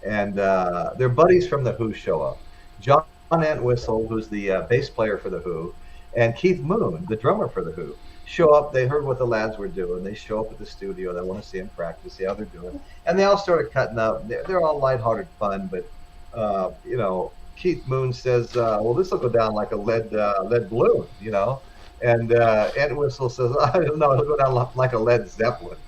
and their buddies from the Who show up. John Entwistle, who's the bass player for the Who, and Keith Moon, the drummer for the Who, show up. They heard what the lads were doing. They show up at the studio. They want to see them practice, see how they're doing. And they all started cutting up. They're all lighthearted fun, but, Keith Moon says, "Well, this will go down like a lead balloon," And Entwistle says, "I don't know, it'll go down like a Led Zeppelin,"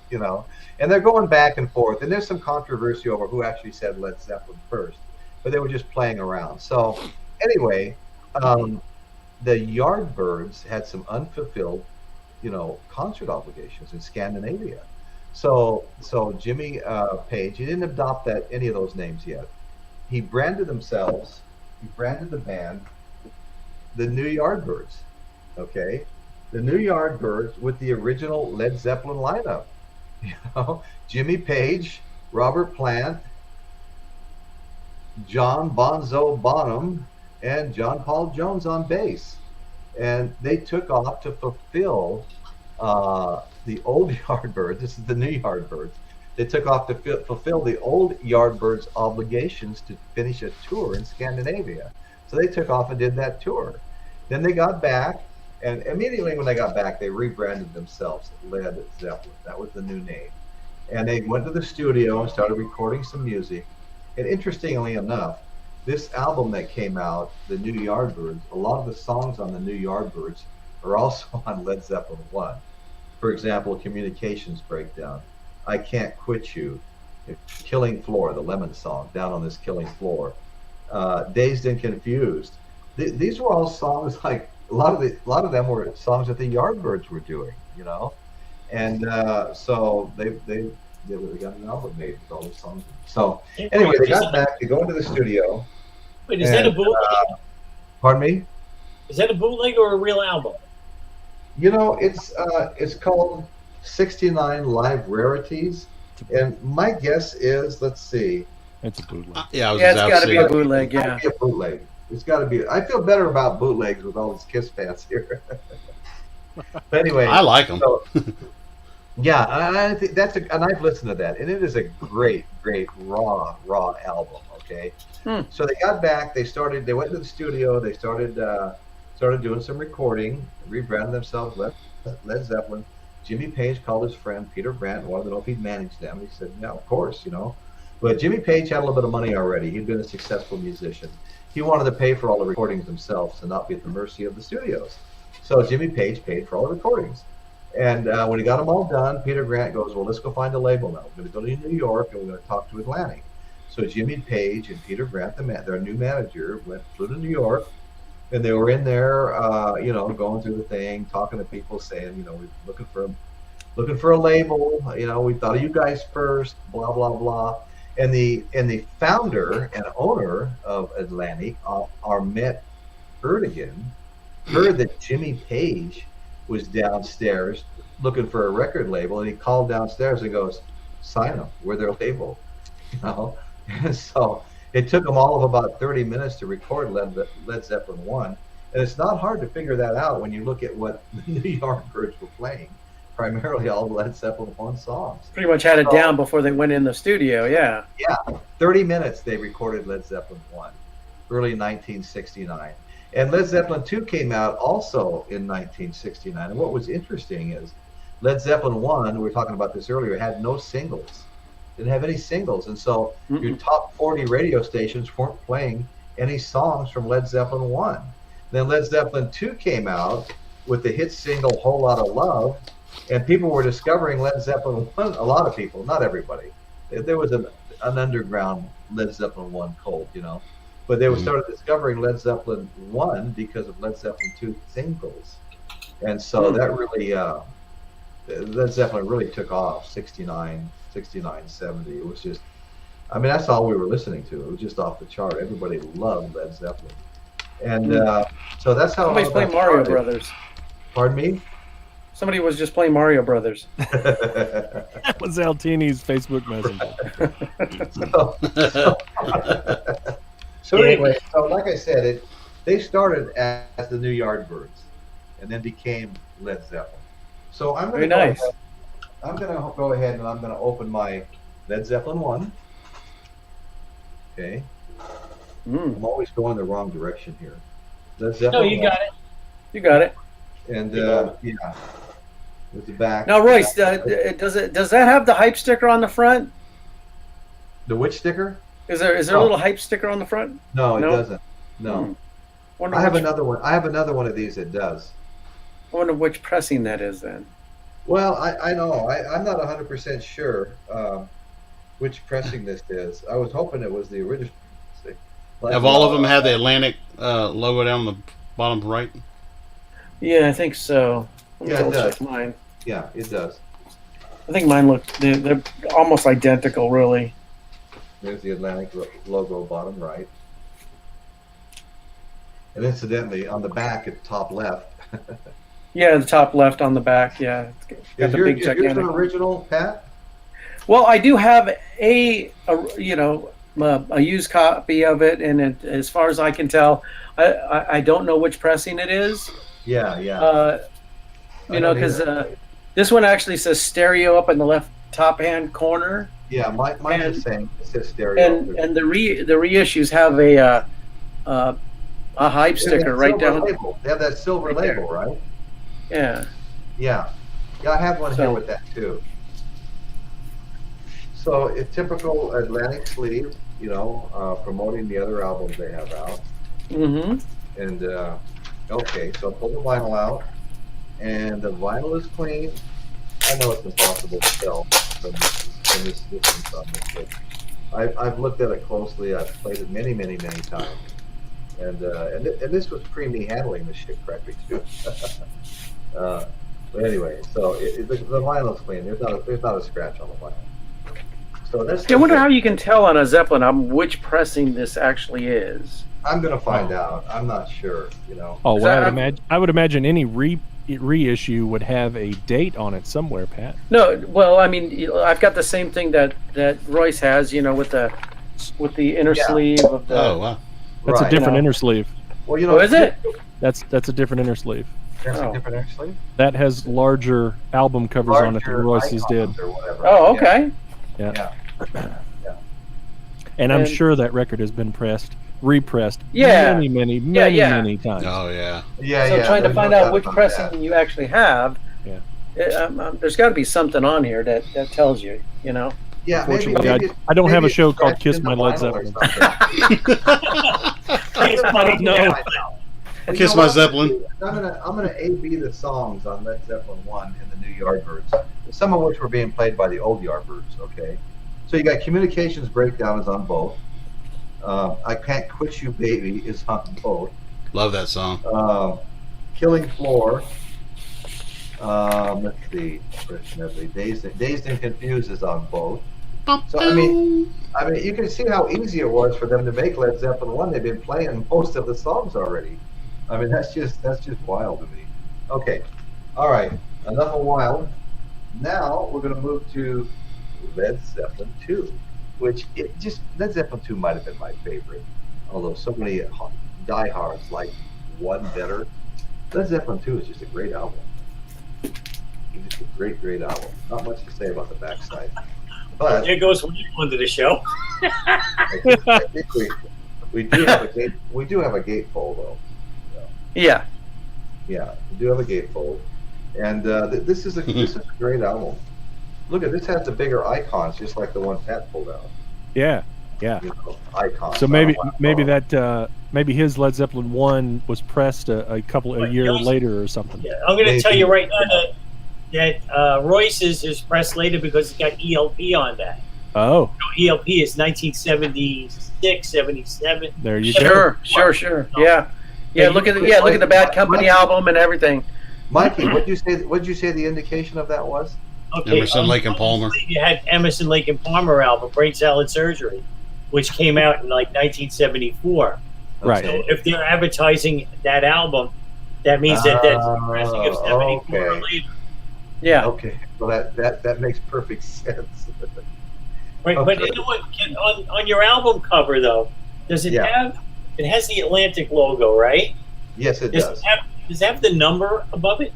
And they're going back and forth, and there's some controversy over who actually said Led Zeppelin first, but they were just playing around. So anyway, the Yardbirds had some unfulfilled, concert obligations in Scandinavia. So Jimmy Page, he didn't adopt any of those names yet. He branded the band the New Yardbirds. Okay, the New Yardbirds with the original Led Zeppelin lineup. Jimmy Page, Robert Plant, John BONZO Bonham, and John Paul Jones on bass. And they took off to fulfill the old Yardbirds. This is the New Yardbirds. They took off to fulfill the old Yardbirds' obligations to finish a tour in Scandinavia. So they took off and did that tour. Then they got back, and immediately when they got back, they rebranded themselves Led Zeppelin. That was the new name. And they went to the studio and started recording some music. And interestingly enough, this album that came out, the New Yardbirds, a lot of the songs on the New Yardbirds are also on Led Zeppelin 1. For example, Communications Breakdown, I Can't Quit You, Killing Floor, the Lemon song, Down on This Killing Floor, Dazed and Confused. These were all songs, like a lot of them were songs that the Yardbirds were doing, and so they got an album made with all those songs. So anyway, they got back, they go into the studio. Wait, is that a bootleg? Pardon me? Is that a bootleg or a real album? It's called 69 Live Rarities, and my guess is, let's see. It's a bootleg. It's got to be a bootleg. Yeah, a bootleg. It's got to be. I feel better about bootlegs with all these Kiss fans here. But anyway, I like them. So, yeah, I think and I've listened to that, and it is a great raw album. Okay, so they got back. They went to the studio. They started doing some recording, rebranded themselves Led Zeppelin. Jimmy Page called his friend Peter Grant and wanted to know if he'd manage them. He said, "Yeah, of course, But Jimmy Page had a little bit of money already. He'd been a successful musician. He wanted to pay for all the recordings themselves and not be at the mercy of the studios. So Jimmy Page paid for all the recordings. And when he got them all done, Peter Grant goes, well, let's go find a label now. We're going to go to New York and we're going to talk to Atlantic. So Jimmy Page and Peter Grant, their new manager, flew to New York. And they were in there, going through the thing, talking to people, saying, we're looking for a label. We thought of you guys first, blah, blah, blah. And the founder and owner of Atlantic, Armet Erdogan, heard that Jimmy Page was downstairs looking for a record label, and he called downstairs and goes, sign them, we're their label. And so it took them all of about 30 minutes to record Led Zeppelin 1. And it's not hard to figure that out when you look at what the New Yardbirds were playing. Primarily all Led Zeppelin 1 songs. Pretty much had it down before they went in the studio, yeah. Yeah, 30 minutes they recorded Led Zeppelin 1, early 1969. And Led Zeppelin 2 came out also in 1969. And what was interesting is Led Zeppelin 1, we were talking about this earlier, had no singles. Didn't have any singles. And so your top 40 radio stations weren't playing any songs from Led Zeppelin 1. Then Led Zeppelin 2 came out with the hit single Whole Lotta Love. And people were discovering Led Zeppelin 1, a lot of people, not everybody. There was an underground Led Zeppelin 1 cult, But they started discovering Led Zeppelin 1 because of Led Zeppelin 2 singles. And so that really, Led Zeppelin really took off, 69, 70. It was just, that's all we were listening to. It was just off the chart. Everybody loved Led Zeppelin. And so that's how somebody's playing Mario Brothers. Pardon me? Somebody was just playing Mario Brothers. That was Altini's Facebook Messenger. So anyway, so like I said, they started as the New Yardbirds, and then became Led Zeppelin. So I'm going to go ahead and I'm going to open my Led Zeppelin 1. Okay. I'm always going the wrong direction here. Led Zeppelin. No, you got it. You got it. And with the back. Now, Royce, does that have the hype sticker on the front? The which sticker? Is there a little hype sticker on the front? No, it doesn't. No. I have another one. I have another one of these that does. I wonder which pressing that is then. Well, I know. I'm not 100% sure which pressing this is. I was hoping it was the original. Have all of them had the Atlantic logo down the bottom right? Yeah, I think so. Yeah, it does. Mine. Yeah, it does. I think mine they're almost identical, really. There's the Atlantic logo, bottom right. And incidentally, on the back at the top left. Yeah, the top left on the back. Yeah, Is yours an original, Pat? Well, I do have a used copy of it, and as far as I can tell, I don't know which pressing it is. Yeah. Because this one actually says stereo up in the left top hand corner. Yeah, mine is the same. It says stereo. And the reissues have a hype sticker right down. Label. They have that silver label, right? Yeah. Yeah, I have one here with that too. So a typical Atlantic sleeve, promoting the other albums they have out. Mm-hmm. And okay, so pull the vinyl out, and the vinyl is clean. I know it's impossible to tell from this distance on this, but I've looked at it closely. I've played it many, many, many times, and this was pre-me handling this shit correctly too. But anyway, so the vinyl is clean. There's not a scratch on the vinyl. So that's. I wonder how you can tell on a Zeppelin album which pressing this actually is. I'm gonna find out. I'm not sure. Oh, well, I would imagine any reissue would have a date on it somewhere, Pat. No, well, I've got the same thing that Royce has, with the inner sleeve of the. Oh, wow. That's a different inner sleeve. Well, is it? That's a different inner sleeve. That's Oh. different, actually. That has larger album covers on it than Larger Royce's did. icons or whatever. Oh, Yeah. okay. Yeah. Yeah. And I'm And- sure that record has been repressed Yeah. many Yeah. times. Oh yeah. Yeah, So yeah. trying to there's find no out doubt which about pressing that. you actually have. Yeah. There's got to be something on here that tells you. You know. Yeah, maybe, Unfortunately, maybe I don't have a maybe show it's called scratched Kiss in My the Led vinyl or Zeppelin. something. I don't know. Well, Kiss you know My what? Zeppelin. I'm gonna A/B the songs on Led Zeppelin 1 and the new Yardbirds, some of which were being played by the old Yardbirds. Okay, so you got Communications Breakdown is on both. I Can't Quit You Baby is on both. Love that song. Killing Floor. Let's see. Dazed and Confused is on both. So I mean, you can see how easy it was for them to make Led Zeppelin 1. They've been playing most of the songs already. I mean, that's just wild to me. Okay, all right, enough of wild. Now we're going to move to Led Zeppelin 2, which Led Zeppelin 2 might have been my favorite, although so many diehards like one better. Led Zeppelin 2 is just a great album. It's just a great album. Not much to say about the backside. But There goes one into the show. I think we do have a gatefold though. Yeah. Yeah, we do have a gatefold, and this is a great album. Look at this, has the bigger icons, just like the one Pat pulled out. Yeah. You know, icons. So maybe his Led Zeppelin 1 was pressed a year later or something. Yeah, I'm going to tell you right now that Royce's is pressed later because it's got ELP on that. Oh, ELP is 1976, 77. there you go. Sure. Yeah. Look at the Bad Company album and everything. Mikey, what'd you say the indication of that was? Okay, Emerson, Lake and Palmer. You had Emerson, Lake and Palmer album, Brain Salad Surgery, which came out in like 1974. Right. So if they're advertising that album, that means that's the pressing of 74 okay. later. Yeah. Okay, well that makes perfect sense. Right, but you know what? On your album cover though, does it have? It has the Atlantic logo, right? Yes, it Does it have the number above it?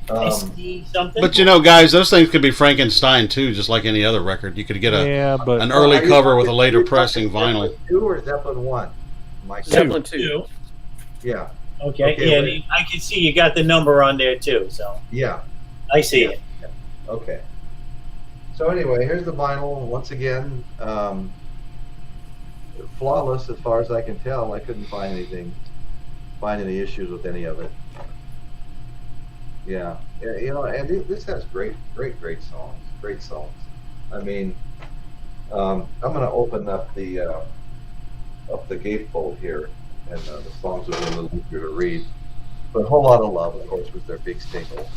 SD something. But guys, those things could be Frankenstein too, just like any other record. You could get an early cover with a later pressing vinyl. Zeppelin 2 or Zeppelin 1? Mike? Zeppelin 2. Yeah. Okay. Yeah, I can see you got the number on there too. So yeah, I see it. Okay. So anyway, here's the vinyl once again. Flawless as far as I can tell. I couldn't find any issues with any of it. Yeah, and this has great songs. Great songs. I mean, I'm gonna open up the gatefold here, and the songs will be a little easier to read. But A Whole Lot of Love, of course, was their big single.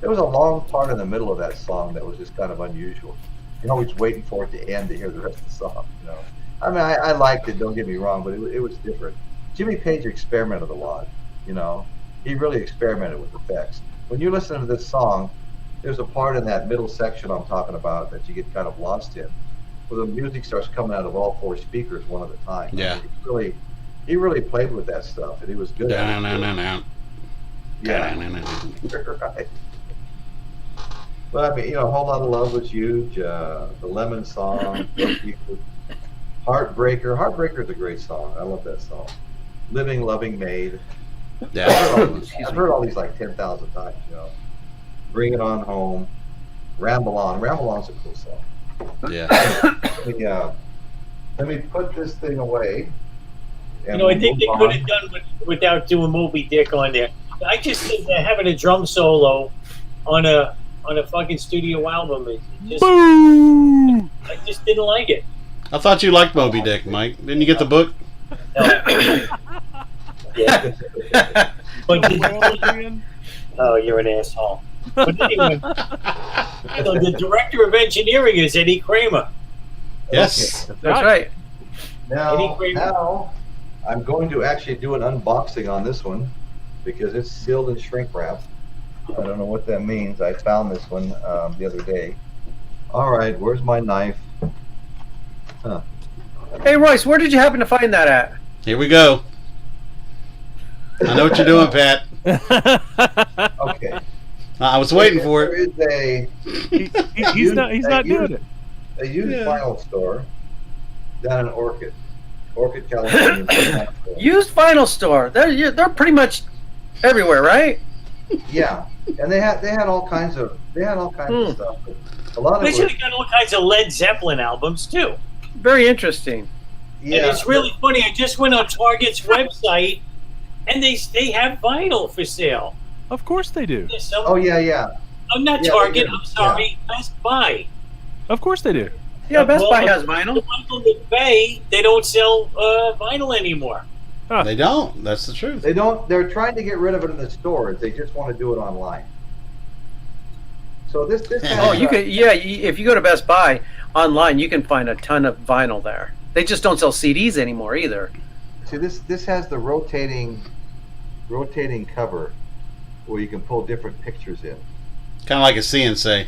There was a long part in the middle of that song that was just kind of unusual. You're always waiting for it to end to hear the rest of the song. I mean, I liked it. Don't get me wrong, but it was different. Jimmy Page experimented a lot. He really experimented with effects. When you listen to this song, there's a part in that middle section I'm talking about that you get kind of lost in, where the music starts coming out of all four speakers one at a time. Yeah. He really played with that stuff, and he was good at it. Yeah. Right. But I mean, A Whole Lot of Love was huge. The Lemon Song, Heartbreaker. Heartbreaker is a great song. I love that song. Living, Loving, Made. Yeah. I've heard all these like 10,000 times. Bring It On Home. Ramble On. Ramble On's a cool song. Yeah. Let me put this thing away. I think they could have done without doing Moby Dick on there. I just think that having a drum solo on a fucking studio album I just didn't like it. I thought you liked Moby Dick, Mike. Didn't you get the book? Yeah. But oh, you're an asshole. But anyway, the director of engineering is Eddie Kramer. Yes. Okay. That's right. Now, I'm going to actually do an unboxing on this one because it's sealed in shrink wrap. I don't know what that means. I found this one the other day. All right, where's my knife? Hey, Royce, where did you happen to find that at? Here we go. I know what you're doing, Pat. Okay. I was waiting for it. There is He's not doing it. a used vinyl store down in Orchid, California. Used vinyl store. They're pretty much everywhere, right? Yeah, and they had all kinds of stuff. But a lot of They it should was, have got all kinds of Led Zeppelin albums too. Very interesting. yeah, And it's really funny. I just went on Target's website, and they have vinyl for sale. Of course they do. There's some- Oh yeah. I'm not Yeah, Target. they do. I'm sorry, Best Buy. Of course they do. Yeah, Best Well, Buy has vinyl. Michael McVeigh, they don't sell vinyl anymore. They don't. That's the truth. They don't. They're trying to get rid of it in the stores. They just want to do it online. So this. Oh, you could. Yeah, if you go to Best Buy online, you can find a ton of vinyl there. They just don't sell CDs anymore either. See, this has the rotating cover where you can pull different pictures in. Kind of like a CNC.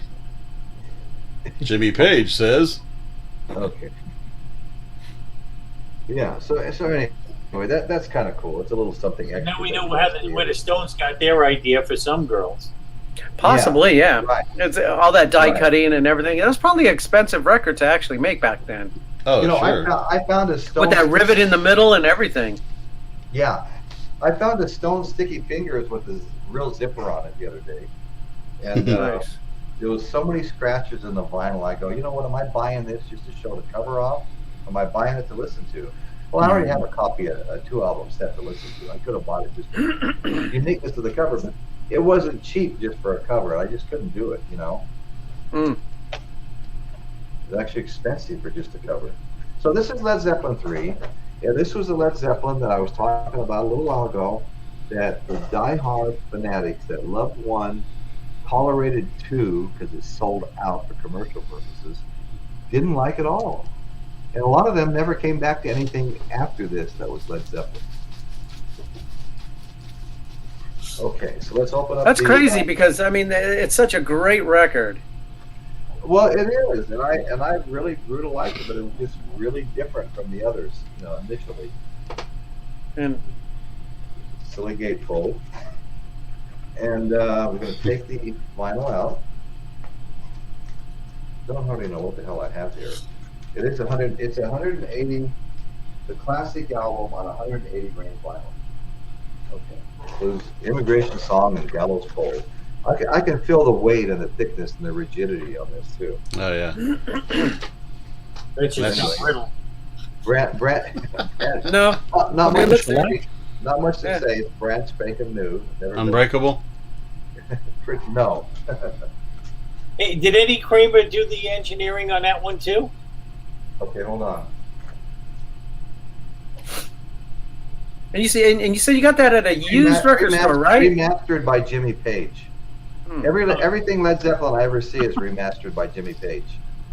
Jimmy Page says. Okay. Yeah. So anyway, that's kind of cool. It's a little something extra. Now we know where the Stones got their idea for Some Girls. Possibly, yeah. Right. It's all that die Right. cutting and everything. That was probably an expensive record to actually make back then, Oh, sure. I found a stone with that rivet in the middle and everything. Yeah, I found a Stone Sticky Fingers with a real zipper on it the other day, and Nice. there was so many scratches in the vinyl. I go, you know what? Am I buying this just to show the cover off? Am I buying it to listen to? Well, I already have a copy of a 2-album set to listen to. I could have bought it just for the uniqueness of the cover, but it wasn't cheap just for a cover. I just couldn't do it, you know. Mm. It was actually expensive for just a cover. So this is Led Zeppelin 3. Yeah, this was the Led Zeppelin that I was talking about a little while ago, that the die-hard fanatics that loved 1, tolerated 2 because it sold out for commercial purposes, didn't like at all. And a lot of them never came back to anything after this that was Led Zeppelin. Okay, so let's open up. That's the, crazy because I mean it's such a great record. Well, it is, and I really grew to like it, but it was just really different from the others, initially. And Silly gatefold. And we're going to take the vinyl out. Don't hardly know what the hell I have here. It is 100. It's 180. The classic album on 180 grain vinyl. Okay. Blues, Immigration Song, and Gallows Pole. I can feel the weight and the thickness and the rigidity on this too. Oh, yeah. Which is That's not brittle. Brand, no, not Okay, much let's to see. say. Not much to Yeah. say. It's brand spanking new. Never been- Unbreakable. No. Hey, did Eddie Kramer do the engineering on that one too? Okay, hold on. and you see, and you said you got that at a used record store, right? Remastered by Jimmy Page. Hmm. Everything Led Zeppelin I ever see is remastered by Jimmy Page.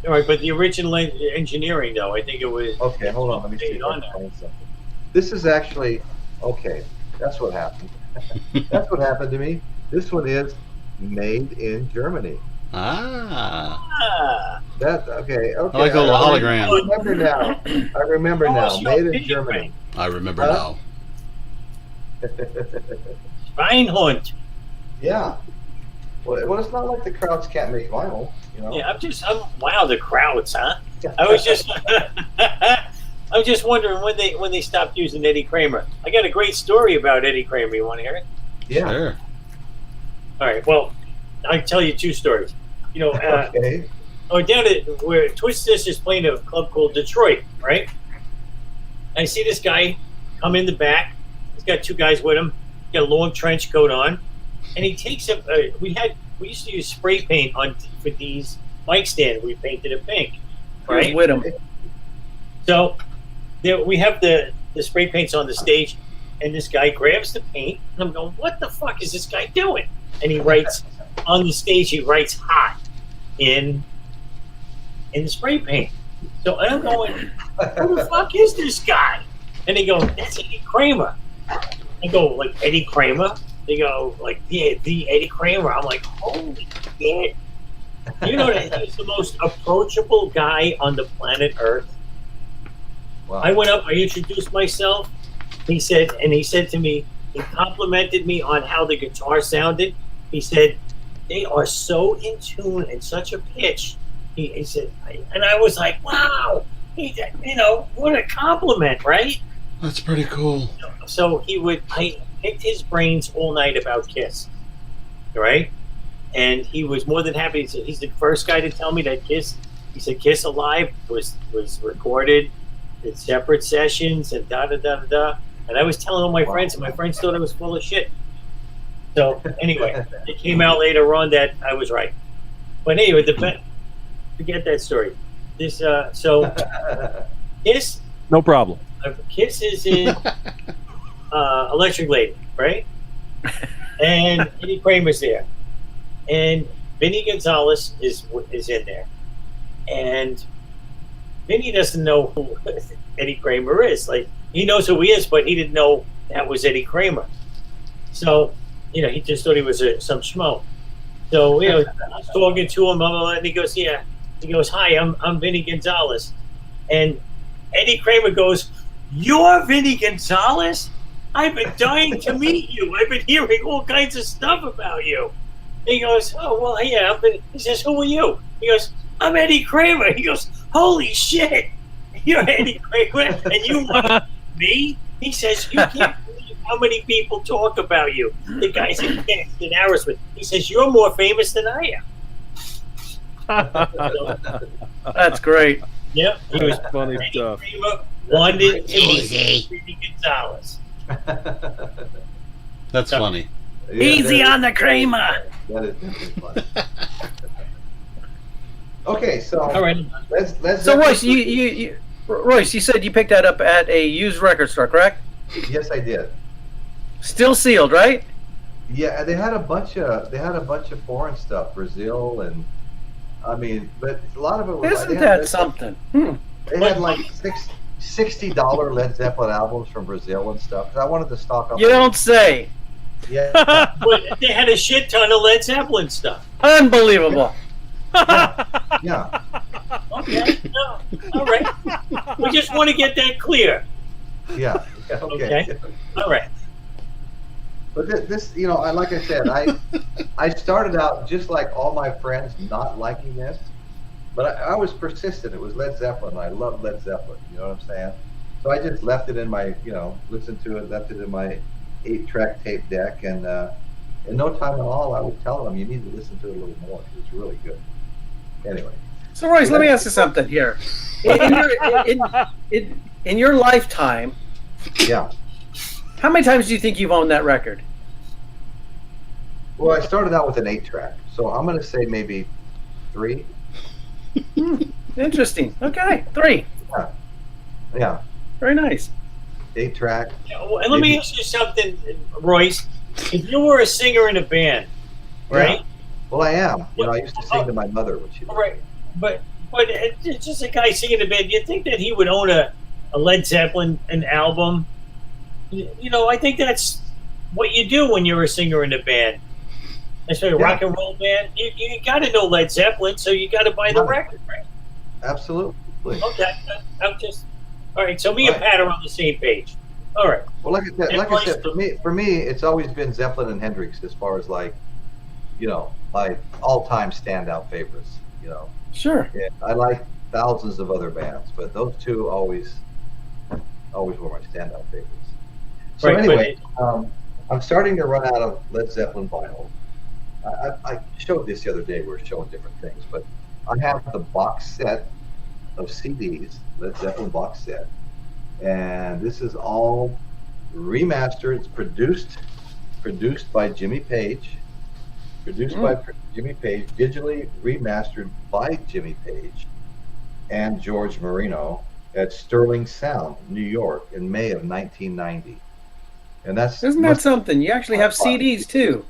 All right, but the original engineering, though, I think it was. Okay, hold on. Let me see if I can find something. This is actually okay. That's what happened. That's what happened to me. This one is made in Germany. Ah. Ah, That okay. Okay. I like the little I hologram. remember now. I remember Oh, now. sure, Made in picture Germany. I remember Huh? now. Schweinhund. Yeah. Well, it's not like the crowds can't make vinyl, Yeah, wow, the crowds, huh? I was just, I'm just wondering when they stopped using Eddie Kramer. I got a great story about Eddie Kramer. You want to hear it? Yeah. Sure. All right. Well, I can tell you 2 stories. Okay. I went down to where Twisted Sister's playing a club called Detroit, right? I see this guy come in the back. He's got 2 guys with him. He's got a long trench coat on, and he takes up. We used to use spray paint for these mic stands. We painted it pink, right? With him. So there we have the spray paints on the stage, and this guy grabs the paint, and I'm going, "What the fuck is this guy doing?" And he writes on the stage. He writes "hot" in the spray paint. So I'm going, "Who the fuck is this guy?" And they go, "That's Eddie Kramer." I go, "Like Eddie Kramer?" They go, "Like the Eddie Kramer." I'm like, "Holy shit!" You know that he's the most approachable guy on the planet Earth. Wow. I went up, I introduced myself. He said to me, He complimented me on how the guitar sounded. He said, they are so in tune and such a pitch. He said, and I was like, wow, what a compliment, right? That's pretty cool. So I picked his brains all night about Kiss, right? And he was more than happy. He's the first guy to tell me that Kiss, he said Kiss Alive was recorded in separate sessions and da-da-da-da-da. And I was telling all my friends, and my friends thought I was full of shit. So anyway, it came out later on that I was right. But anyway, forget that story. So Kiss, No problem. Kiss is in Electric Lady, right? And Eddie Kramer's there, and Vinny Gonzalez is in there, and Vinny doesn't know who Eddie Kramer is. Like, he knows who he is, but he didn't know that was Eddie Kramer. So, he just thought he was some schmo. So, I was talking to him, and he goes, yeah. He goes, hi, I'm Vinny Gonzalez. And Eddie Kramer goes, you're Vinny Gonzalez? I've been dying to meet you. I've been hearing all kinds of stuff about you. He goes, oh, well, yeah. He says, who are you? He goes, I'm Eddie Kramer. He goes, holy shit. You're Eddie Kramer, and you want me? He says, you can't believe how many people talk about you. The guys in Aerosmith. He says, you're more famous than I am. That's great. Yeah, he was Funny Eddie stuff. Kramer wanted to Easy. meet Vinny Gonzalez. That's funny. Yeah, Easy on the Kramer. That is definitely funny. Okay, so All right. let's. So Royce, you said you picked that up at a used record store, correct? Yes, I did. Still sealed, right? Yeah, they had a bunch of foreign stuff, Brazil, and but a lot of it was. Isn't that something? They had like $60 Led Zeppelin albums from Brazil and stuff. 'Cause I wanted to stock up. You don't say. Yeah. But they had a shit ton of Led Zeppelin stuff. Unbelievable. Yeah. Okay. No. All right. We just want to get that clear. Yeah. Okay. All right. But this, like I said, I started out just like all my friends not liking this, but I was persistent. It was Led Zeppelin. I love Led Zeppelin. You know what I'm saying? So I just left it in my, listened to it, left it in my 8-track tape deck, and in no time at all, I would tell them, you need to listen to it a little more. It was really good. Anyway. So Royce, let me ask you something here. In your lifetime, Yeah. how many times do you think you've owned that record? Well, I started out with an 8-track, so I'm going to say maybe 3. Interesting. Okay, 3. Yeah. Very nice. 8-track. And let me ask you something, Royce. If you were a singer in a band, right? Yeah. Well, I am. I used to sing to my mother when she was. Right. But it's just a guy singing in a band. You think that he would own a Led Zeppelin an album? I think that's what you do when you're a singer in a band. Especially a rock and roll band. You got to know Led Zeppelin, so you got to buy the record, right? Absolutely. Okay. All right. So me and Pat are on the same page. All right. Well, like I said, for me, it's always been Zeppelin and Hendrix as far as my all-time standout favorites. Sure. Yeah, I like thousands of other bands, but those two always were my standout favorites. So Right, anyway, I'm starting to run out of Led Zeppelin vinyl. I showed this the other day. We were showing different things, but I have the box set of CDs, Led Zeppelin box set, and this is all remastered. It's produced by Jimmy Page, digitally remastered by Jimmy Page and George Marino at Sterling Sound, New York, in May of 1990. And Isn't that something? You actually have CDs too.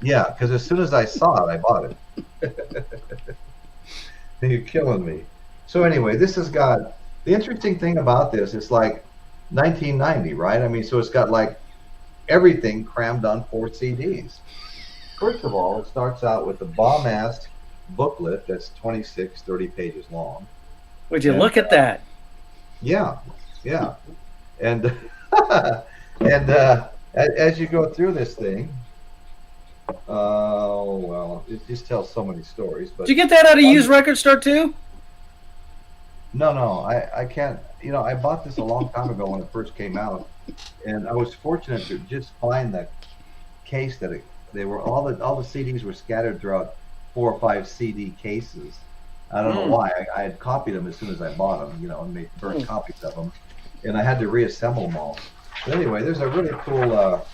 Yeah, because as soon as I saw it, I bought it. You're killing me. So anyway, this has got, the interesting thing about this, it's like 1990, right? So it's got like everything crammed on 4 CDs. First of all, it starts out with the bomb-ass booklet that's 30 pages long. Would you look at that? Yeah. And as you go through this thing, well, it just tells so many stories. But Did you get that at a used record store too? No, I can't. You know, I bought this a long time ago when it first came out, and I was fortunate to just find that case that they were all the CDs were scattered throughout 4 or 5 CD cases. I don't know why. I had copied them as soon as I bought them, you know, and made burnt copies of them, and I had to reassemble them all. But anyway, there's a really cool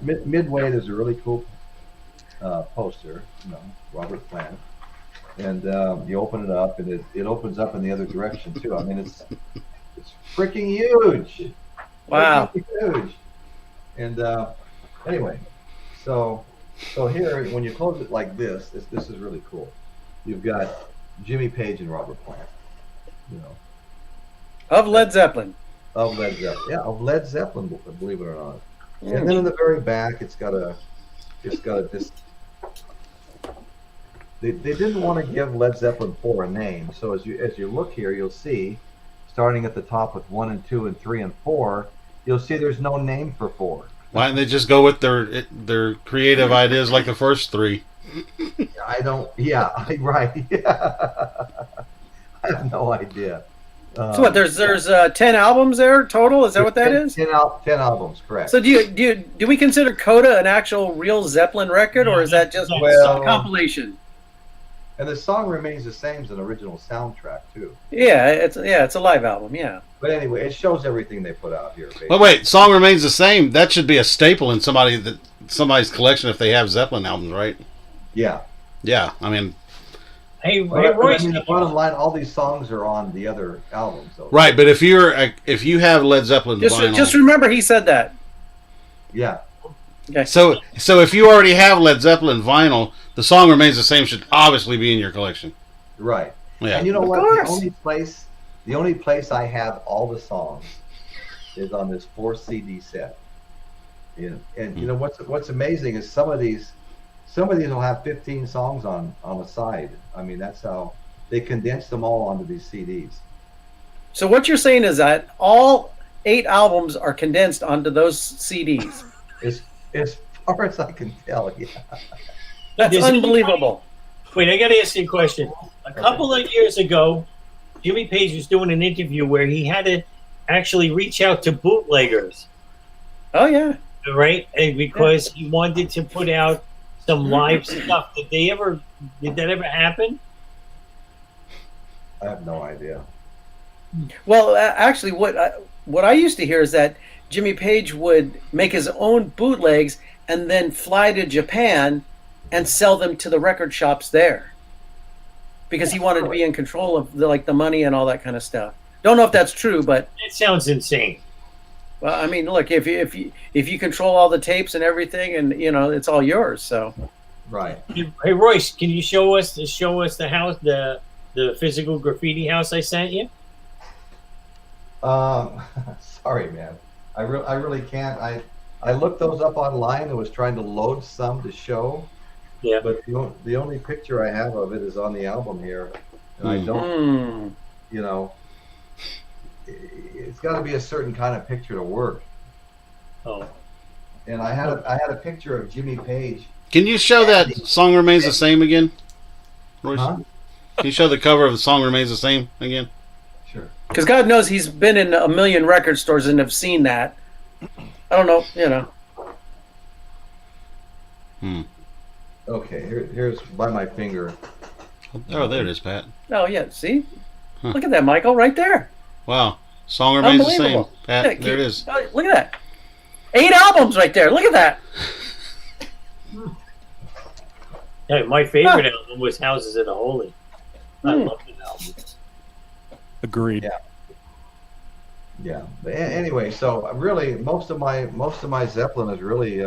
midway. There's a really cool poster, you know, Robert Plant. And you open it up, and it opens up in the other direction too. I mean, it's freaking huge. Wow. Freaking huge. And anyway, so here, when you close it like this is really cool. You've got Jimmy Page and Robert Plant. You know, Of Led Zeppelin. of Led Zeppelin. Yeah, of Led Zeppelin, believe it or not. And then in the very back, it's got this. They didn't want to give Led Zeppelin 4 a name, so as you look here, you'll see, starting at the top with 1 and 2 and 3 and 4, you'll see there's no name for 4. Why don't they just go with their creative ideas like the first 3? I don't. Yeah, right. Yeah. I have no idea. So what? There's 10 albums there total. Is that what that is? 10 albums, correct. So do we consider Coda an actual real Zeppelin record, or is that just Well- a compilation? And the song remains the same as an original soundtrack too. Yeah, it's a live album. Yeah. But anyway, it shows everything they put out here. Basically. But wait, song remains the same. That should be a staple in somebody's collection if they have Zeppelin albums, right? Yeah. Yeah, I mean, Hey, But, Royce, I mean, the bottom line, all these songs are on the other albums. Though. right. But if you have Led Zeppelin vinyl, Just remember he said that. Yeah. Okay. so if you already have Led Zeppelin vinyl, the song remains the same should obviously be in your collection. Right. Yeah. And you know Of what? course. The only place I have all the songs is on this 4 CD set. And you know what's amazing is some of these will have 15 songs on the side. I mean, that's how they condense them all onto these CDs. So what you're saying is that all 8 albums are condensed onto those CDs. As far as I can tell, yeah. That's Does unbelievable. wait, I got to ask you a question. A couple of years ago, Jimmy Page was doing an interview where he had to actually reach out to bootleggers, Oh yeah. right? And because he wanted to put out some live stuff. Did that ever happen? I have no idea. Well, actually, what I used to hear is that Jimmy Page would make his own bootlegs and then fly to Japan and sell them to the record shops there, because he wanted to be in control of the money and all that kind of stuff. Don't know if that's true, but It sounds insane. well, I mean, look, if you control all the tapes and everything, and it's all yours. So Right. Hey Royce, can you show us the house, the physical graffiti house I sent you? Sorry, man. I really can't. I looked those up online and was trying to load some to show. Yeah. But the only picture I have of it is on the album here, and I don't. You know, it's got to be a certain kind of picture to work. Oh. And I had a picture of Jimmy Page. Can you show that song remains the same again, Royce? Huh? Can you show the cover of the song remains the same again? Sure. because God knows he's been in a million record stores and have seen that. I don't know, Okay, here's by my finger. Oh, there it is, Pat. Oh yeah, see? Huh. Look at that, Michael, right there. Wow. Song remains the same. Unbelievable. Pat, Yeah, there it is. Oh, look at that. 8 albums right there. Look at that. Hey, my favorite album was Houses of the Holy. I love that album. Agreed. Yeah. Yeah. But anyway, so really, most of my Zeppelin is really,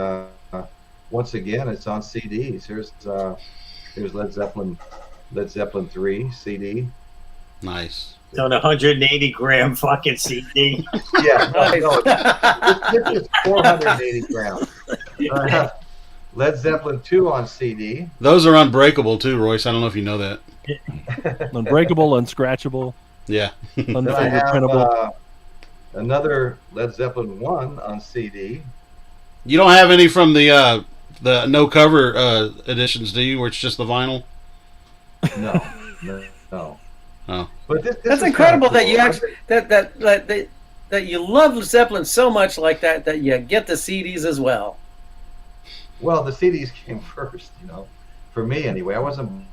once again, it's on CDs. Here's Led Zeppelin 3 CD. Nice. It's on a 180 gram fucking CD. Yeah, Nice. no, this is 480 grams. Led Zeppelin 2 on CD. Those are unbreakable too, Royce. I don't know if you know that. Unbreakable, unscratchable, Yeah. Then I have unfingerprintable. another Led Zeppelin 1 on CD. You don't have any from the no cover editions, do you? Where it's just the vinyl? No. Oh. But this That's is incredible kinda that you cool. actually that you love Zeppelin so much like that you get the CDs as well. Well, the CDs came first, for me anyway. I wasn't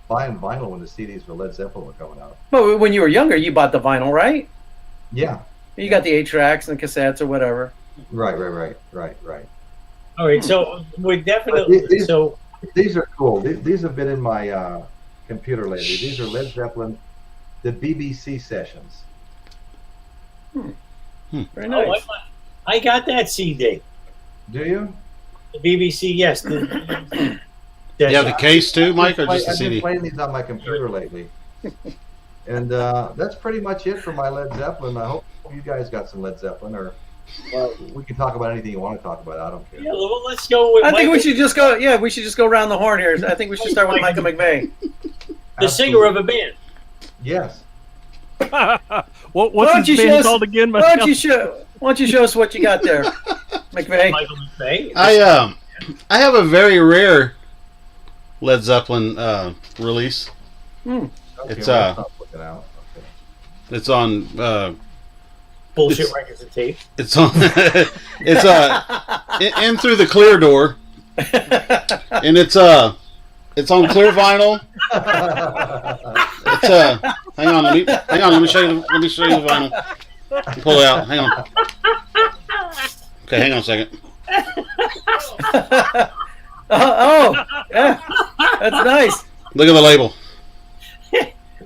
buying vinyl when the CDs for Led Zeppelin were coming out. But when you were younger, you bought the vinyl, right? Yeah. You got the 8-tracks and cassettes or whatever. Right. All right, so we're definitely These are cool. These have been in my computer lately. These are Led Zeppelin, the BBC sessions. Very nice. I got that CD. Do you? The BBC, yes. Yeah, the case too, Mike, or just the I've been CD? playing these on my computer lately. And that's pretty much it for my Led Zeppelin. I hope you guys got some Led Zeppelin, or we can talk about anything you want to talk about. I don't care. Yeah, well, let's go with I think Michael, we should just go. Yeah, we should just go around the horn here. I think we should start with Michael McVeigh. the singer of a band. Yes. What's his band called again? Why don't you show us what you got there, McVeigh? Michael McVeigh. I have a very rare Led Zeppelin release. Okay, It's well, let's not look it out. Okay. it's on Bullshit records and tape. it's on it's in through the clear door, and it's on clear vinyl. It's hang on, let me show you the vinyl. Pull it out. Hang on. Okay, hang on a second. Yeah, that's nice. Look at the label.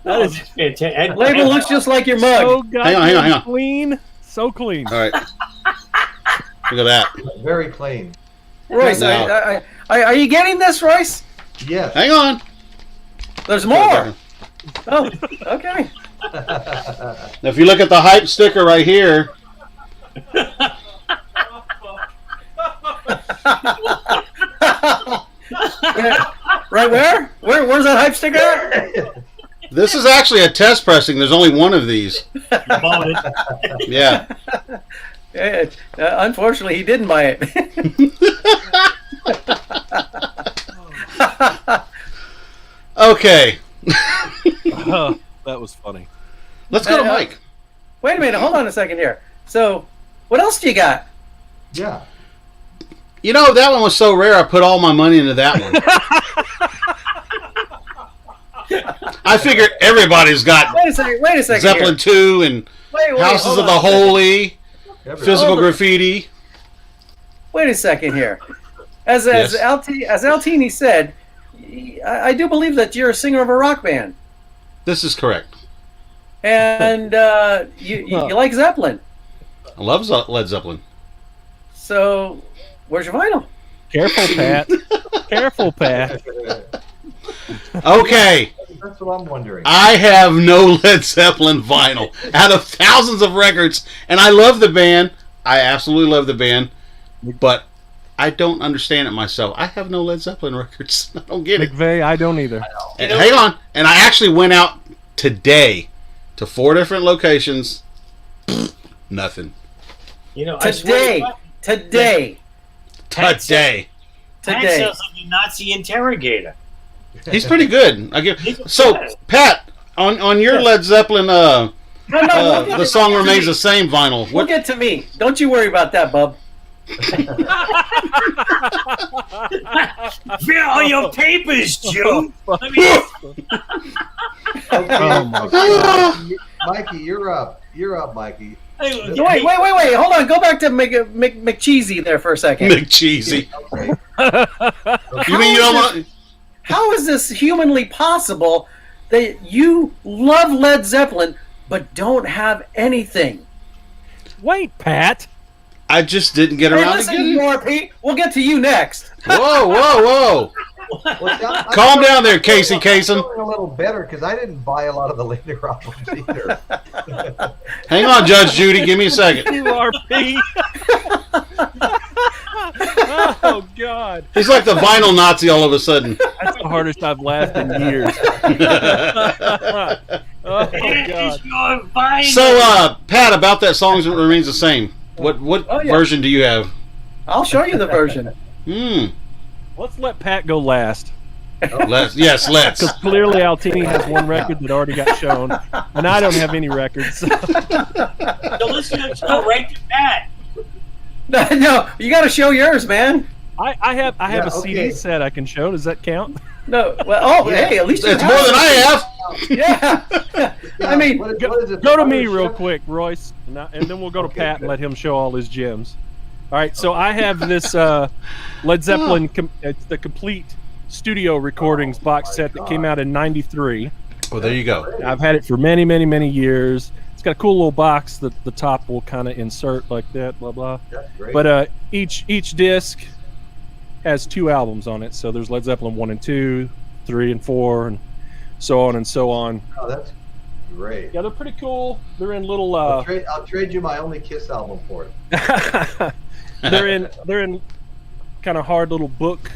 That is fantastic. Label looks just like your mug. So Hang on. clean. So clean. All right. Look at that. Very clean. Royce, Now. are you getting this, Royce? Yes. Hang on. There's more. Oh, okay. Now, if you look at the hype sticker right here, Right where? Where's that hype sticker at? this is actually a test pressing. There's only one of these. Bought it. Yeah. Yeah, unfortunately, he didn't buy it. Okay. That was funny. Let's go to Mike. Wait a minute. Hold on a second here. So, what else do you got? Yeah. You know, that one was so rare, I put all my money into that one. I figured everybody's got Wait a second. Zeppelin here. 2 and Wait, Houses hold of the on. Holy, Everybody. Physical Graffiti. Wait a second here. As Yes. Altini said, I do believe that you're a singer of a rock band, This is correct. and you like Zeppelin. I love Led Zeppelin. So, where's your vinyl? Careful, Pat. Careful, Pat. Okay. That's what I'm wondering. I have no Led Zeppelin vinyl out of thousands of records, and I love the band. I absolutely love the band, but I don't understand it myself. I have no Led Zeppelin records. I don't get it. McVeigh, I don't either. And hang on. And I actually went out today to 4 different locations. Nothing. You know, I swear Today, to God, Today. Pat sounds today. like a Nazi interrogator. He's pretty good. He's a So, badass. Pat, on your Led Zeppelin, No, we'll get the to- song we'll get remains to the same vinyl. We'll What? get to me. Don't you worry about that, bub. Where are your papers, Joe? Let me Okay. Mikey, you're up. You're up, Mikey. Wait. Hold on. Go back to McCheesy there for a second. McCheesy. Okay. You mean you don't want? How is this humanly possible that you love Led Zeppelin but don't have anything? Wait, Pat. I just didn't get Hey, around to listen, getting it. URP, we'll get to you next. Whoa. Calm down there, Casey Kasem. I'm feeling a little better because I didn't buy a lot of the later albums either. Hang on, Judge Judy. Give me a second. URP. Oh, God. He's like the vinyl Nazi all of a sudden. That's the hardest I've laughed in years. Oh, Here's God. your vinyl. So, Pat, about that song that remains the same. What Oh, yeah. version do you have? I'll show you the version. Let's let Pat go last. Let's. Because clearly Altini has one record that already got shown, and I don't have any records. So let's go right to Pat. No, you got to show yours, man. I have a CD set I can show. Does that count? No. Well, hey, at least It's more than I have. Yeah. I mean, what is it? Go to me real quick, Royce, and then we'll go to Pat and let him show all his gems. All right, so I have this Led Zeppelin, it's the complete studio recordings box set that came out in '93. Well, there you go. I've had it for many, many, many years. It's got a cool little box that the top will kind of insert like that, blah blah. That's great. But each disc has 2 albums on it. So there's Led Zeppelin 1 and 2, 3 and 4, and so on and so on. Oh, that's great. Yeah, they're pretty cool. They're in little. I'll trade you my only Kiss album for it. they're in kind of hard little book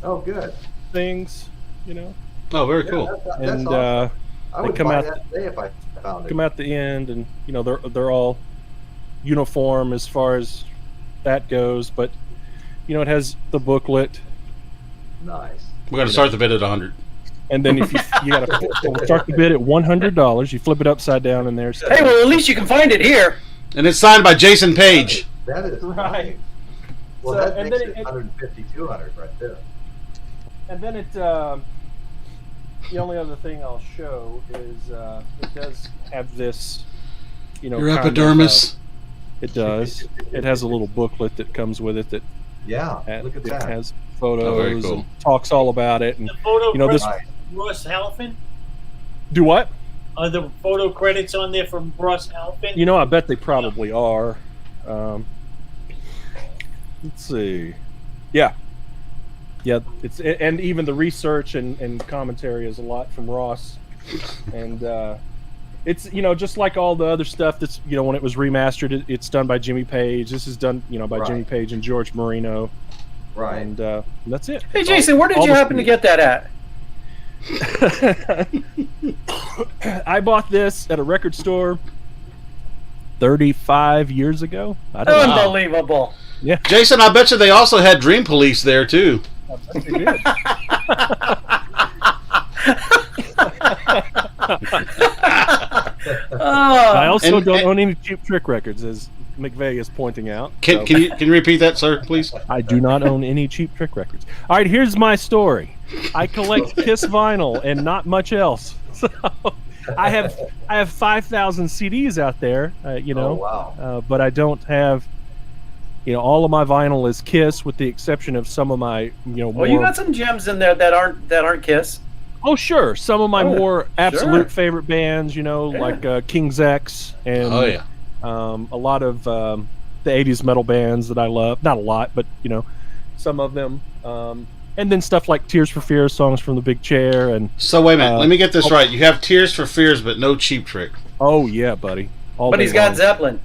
Oh, good. things, you know. Oh, very cool. That's And awesome. I would come buy out- that today if I found it. come out the end, and you know they're all uniform as far as that goes, but you know it has the booklet, Nice. We're gonna start the bid at 100. and then if you got to start the bid at $100, you flip it upside down, and there's hey, well, at least you can find it here. And it's signed by Jason Page. That is Right. nice. Well, So, that and makes then it it- 150, 200 right there. And then the only other thing I'll show is it does have this, you know, Your kind of, epidermis. it does. It has a little booklet that comes with it that Yeah, look at that. has Oh, very photos cool. and talks all about it. And The photo you know, this- credits from Ross Halfin? do what? Are the photo credits on there from Ross Halfin? You know, I bet they probably are. Let's see. Yeah. It's and even the research and commentary is a lot from Ross, and it's just like all the other stuff that's when it was remastered, it's done by Jimmy Page. This is done by Right. Jimmy Page and George Marino, Right. and that's it. Hey, Jason, where did you happen to get that at? I bought this at a record store 35 years ago. I don't know. Unbelievable. Jason, I bet you they also had Dream Police there too. I bet they did. I also And- don't own any Cheap Trick records, as McVeigh is pointing out. Can so you repeat that, sir, please? I do not own any Cheap Trick records. All right, here's my story. I collect Kiss vinyl and not much else. So I have 5,000 CDs out there, Oh, wow. but I don't have. All of my vinyl is Kiss, with the exception of some of my, more. Well, you got some gems in there that aren't Kiss. Oh, sure. Some of my Oh, more absolute sure. favorite bands, like King's X and Oh yeah. a lot of the 80s metal bands that I love. Not a lot, but, some of them. And then stuff like Tears for Fears, songs from the Big Chair. And So wait a minute. Let me get this right. You have Tears for Fears, but no Cheap Trick. oh, yeah, buddy. All But day he's got long. Zeppelin.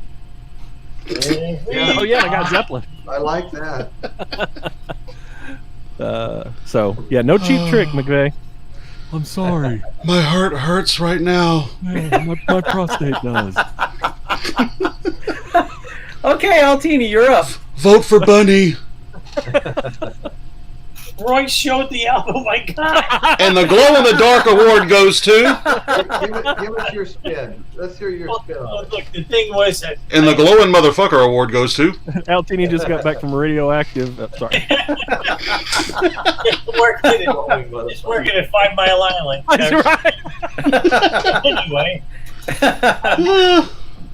Yeah, Oh, yeah, I got Zeppelin. I like that. So, yeah, no Cheap Trick, McVeigh. I'm sorry. My heart hurts right now. my prostate does. Okay, Altini, you're up. Vote for Bunny. Roy showed the album I got. And the Glow in the Dark award goes to. Give us your spin. Let's hear your spin on it. Look, the thing was that And the Glowing Motherfucker award goes to. Altini just got back from Radioactive. Sorry. it's working at 5 Mile Island. That's right. Anyway,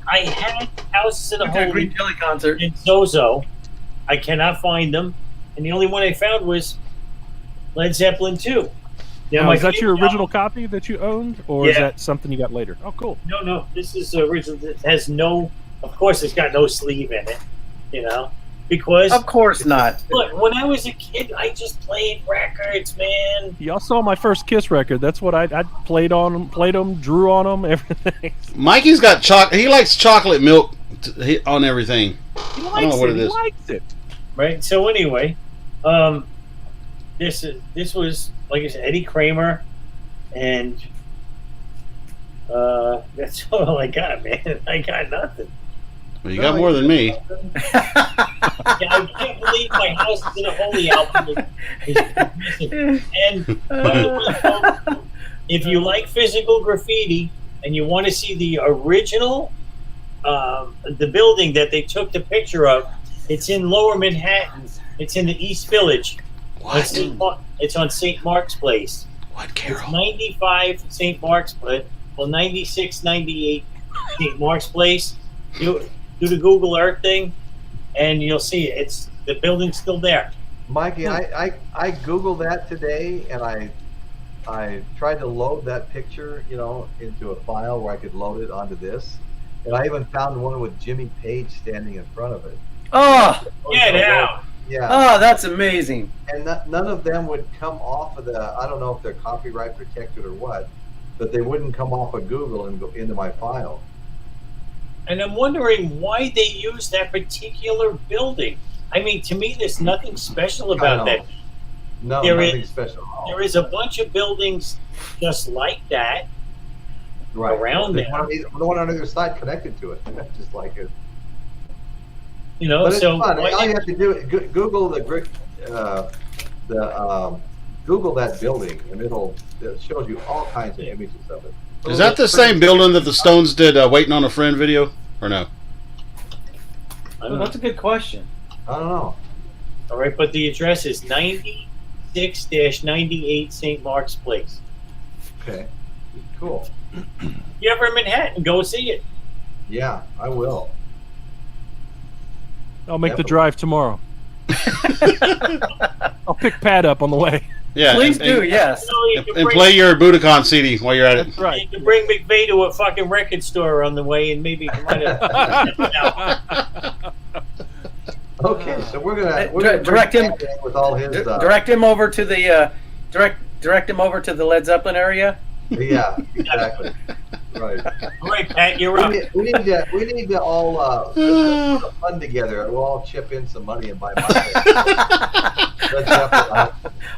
I had Houses in the Went to a Holy Green Jelly concert. in Zozo. I cannot find them, and the only one I found was Led Zeppelin 2. Now, my is that your favorite original copy that you owned, or is Yeah. that something you got later? Oh, cool. No, this is the original. It has no, of course, it's got no sleeve in it, because Of course not. look, when I was a kid, I just played records, man. Y'all saw my first Kiss record. That's what I played on them, drew on them, everything. Mikey's got he likes chocolate milk on everything. He I don't likes know what it. it He is. likes it. Right. So anyway, this was, like I said, Eddie Kramer, and that's all I got, man. I got nothing. Well, you got more than me. I can't believe my house is in a Holy album. And by the way, folks, if you like physical graffiti and you want to see the original, the building that they took the picture of, it's in Lower Manhattan. It's in the East Village. What? It's on St. Mark's Place. What, Carol? It's 95 St. Mark's Place. Well, 96, 98 St. Mark's Place. Do the Google Earth thing, and you'll see it. It's the building's still there. Mikey, I Googled that today, and I tried to load that picture, into a file where I could load it onto this, and I even found one with Jimmy Page standing in front of it. Oh, Get out! Yeah. oh, that's amazing. And none of them would come off of I don't know if they're copyright protected or what, but they wouldn't come off of Google and go into my file. And I'm wondering why they use that particular building. I mean, to me, there's nothing special about that. No, There nothing is- special. at all. There is a bunch of buildings just like that Right. around There's there. one on either side connected to it, just like it. You know, But it's so fun. why All you they- have to do is Google Google that building, and it shows you all kinds of images of it. Is that the same building that the Stones did Waiting on a Friend video? Or no? I Oh, don't know. that's a good question. I don't know. All right, but the address is 96-98 St. Mark's Place. Okay, cool. If you're ever in Manhattan, go see it. Yeah, I will. I'll make the Definitely. drive tomorrow. I'll pick Pat up on the way. Yeah. Please and, do, yes. You know, you can And bring- play your Budokan CD while you're at it. That's right. You can bring McVeigh to a fucking record store on the way, and maybe you might have. Okay, so we're gonna direct bring him- Pat in with all his. Direct him over to the direct him over to the Led Zeppelin area. Yeah, exactly. Right. All right, Pat, you're up. We need to all put a fund together. We'll all chip in some money and buy my Led Zeppelin.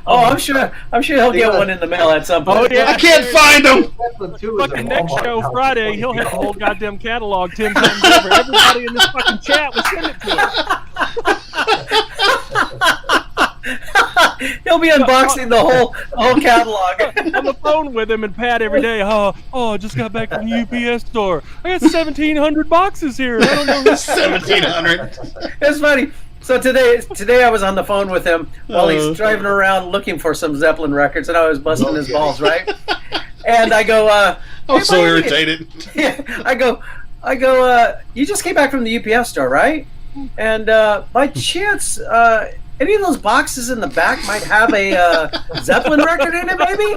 Oh, I'm sure he'll get one in the mail at some point. Oh, yeah. I can't find them! Zeppelin 2 is Fucking in next Walmart show now. Friday, he'll have the whole goddamn catalog 10 times over. Everybody in this fucking chat will send it to him. He'll be unboxing the whole catalog. On the phone with him and Pat every day. Oh, I just got back from the UPS store. I got 1,700 boxes here. I don't know who's 1,700. It's funny. So today I was on the phone with him while he's driving around looking for some Zeppelin records, and I was busting his balls, right? And I go, I'm so buddy." irritated. Yeah, I go, you just came back from the UPS store, right? And by chance, any of those boxes in the back might have a Zeppelin record in it, maybe?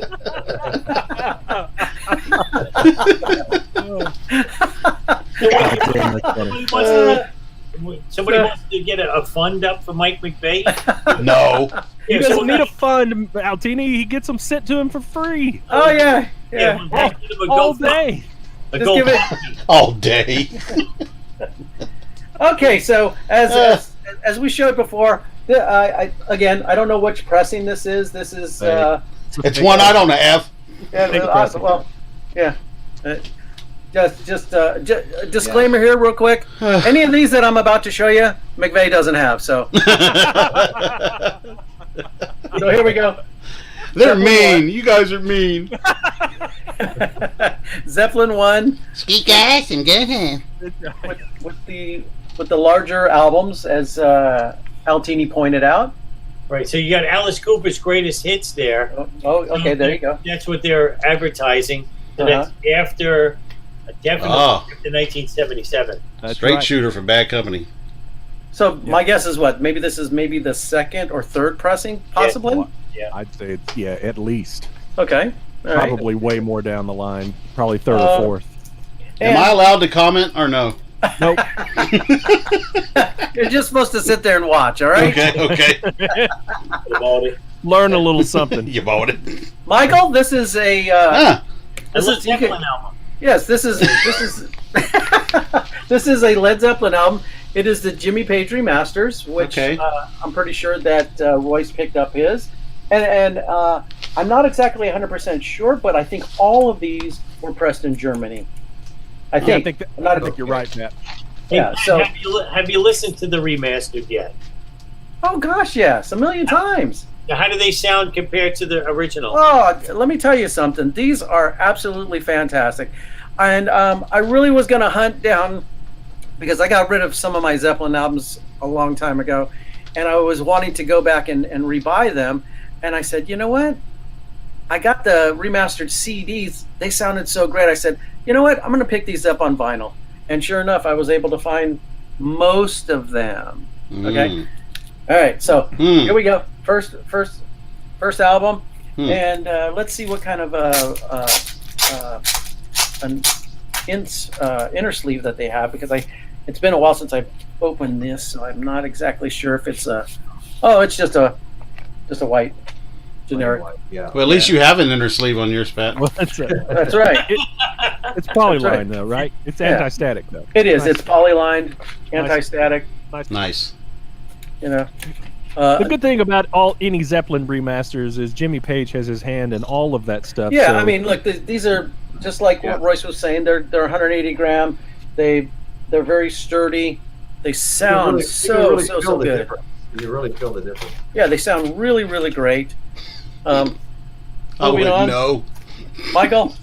Somebody wants to get a fund up for Mike McVeigh. No. He Yeah, so doesn't we need a got- fund, Altini. He gets them sent to him for free Oh yeah, Yeah, yeah. we'll give him a all GoFundMe. day. A Just give it- GoFundMe. All day. Okay, so as we showed before, I don't know which pressing this is. This is It's one I don't have. yeah, Fake awesome. pressing. Well, yeah. Just disclaimer here, real quick. Any of these that I'm about to show you, McVeigh doesn't have. So here we go. They're mean. You guys are mean. Zeppelin 1 Ski guys and go home. with the larger albums, as Altini pointed out. Right, so you got Alice Cooper's greatest hits there. Oh, okay, there you go. That's what they're advertising. So that's after, definitely Oh. after 1977. That's Straight right. shooter from Bad Company. So my guess is what? Maybe this is the second or third pressing, possibly. I'd say it's, at least. Okay, all right. Probably way more down the line. Probably third or fourth. Am I allowed to comment or no? Nope. You're just supposed to sit there and watch. All right, Okay. About it. Learn a little something. You bought it. Michael. This is a. Huh. The This Led is you can, Zeppelin album. yes. This is this is a Led Zeppelin album. It is the Jimmy Page remasters, which Okay. I'm pretty sure that Royce picked up his, and I'm not exactly 100% sure, but I think all of these were pressed in Germany. I I think. think, I'm not I think you're right, Matt. Yeah. Hey, So, have you listened to the remastered yet? oh gosh, yes, a million times. Now, how do they sound compared to the original? Oh, let me tell you something. These are absolutely fantastic, and I really was going to hunt down because I got rid of some of my Zeppelin albums a long time ago, and I was wanting to go back and rebuy them. And I said, you know what? I got the remastered CDs. They sounded so great. I said, you know what? I'm going to pick these up on vinyl. And sure enough, I was able to find most of them. Okay. All right. So here we go. First album, and let's see what kind of an inner sleeve that they have, because it's been a while since I've opened this, so I'm not exactly sure if it's it's just a white generic. Yeah. Well, at least you have an inner sleeve on yours, Pat. Well, that's That's right. it's polyline right. though, right? It's Yeah. anti-static though. It is. Nice. It's polylined, anti-static. Nice. You know. The good thing about any Zeppelin remasters is Jimmy Page has his hand in all of that stuff. Yeah, so- I mean, look, these are just like what Royce was saying. They're 180 gram. They're very sturdy. They sound so good. You really feel the difference. Yeah, they sound really, really great. I Moving would on. know. Michael,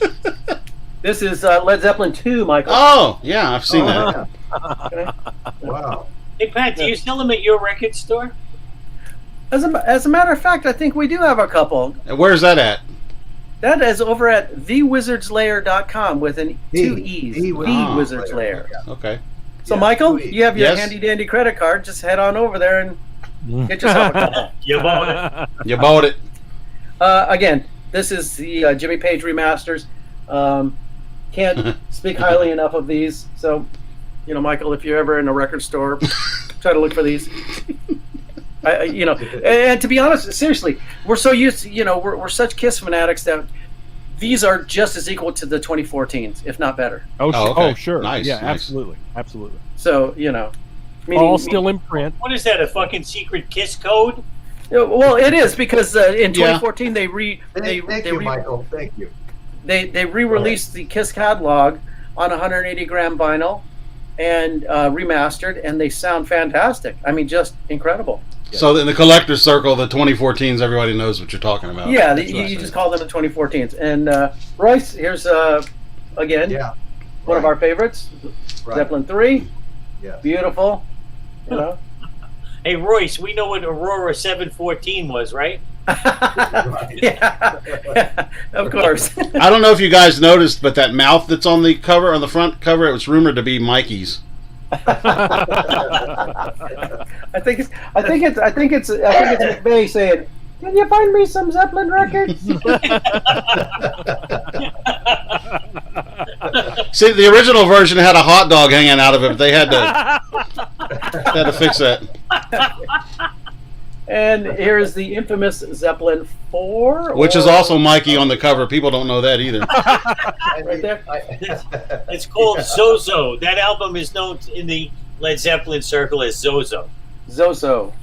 this is Led Zeppelin 2, Michael. Oh, yeah, I've seen that. Yeah. Okay. Wow. Hey, Pat, do you sell them at your record store? As a matter of fact, I think we do have a couple. And where's that at? That is over at thewizardslair.com with two E's. The The Wizard's Wizard's Lair. Lair. Okay. So, Yeah, Michael, 2 E's. you have your Yes. handy dandy credit card. Just head on over there and get yourself a couple. You bought it. You bought it. Again, this is the Jimmy Page remasters. Can't speak highly enough of these. So, Michael, if you're ever in a record store, try to look for these. And to be honest, seriously, we're so used to, we're such Kiss fanatics that these are just as equal to the 2014s, if not better. okay. Sure. Nice, Yeah, nice. absolutely. So, All still in print. What is that, a fucking secret Kiss code? Well, it is because in 2014 they Thank you, Michael. Thank you. They re-released the Kiss catalog on 180 gram vinyl and remastered, and they sound fantastic. I mean, just incredible. So in the collector's circle, the 2014s, everybody knows what you're talking about. Yeah, That's you right. just call them the 2014s. And Royce, here's again one of our favorites, Right. Zeppelin 3. Yes. Beautiful. Hey, Royce, we know what Aurora 714 was, right? Yeah, of course. I don't know if you guys noticed, but that mouth that's on the cover, on the front cover, it was rumored to be Mikey's. I think it's McVeigh saying, "Can you find me some Zeppelin records?" See, the original version had a hot dog hanging out of it, but they had to fix that. And here's the infamous Zeppelin 4, Which is also Mikey on the cover. People don't know that either. right there. It's called Zozo. That album is known in the Led Zeppelin circle as Zozo. Zoso.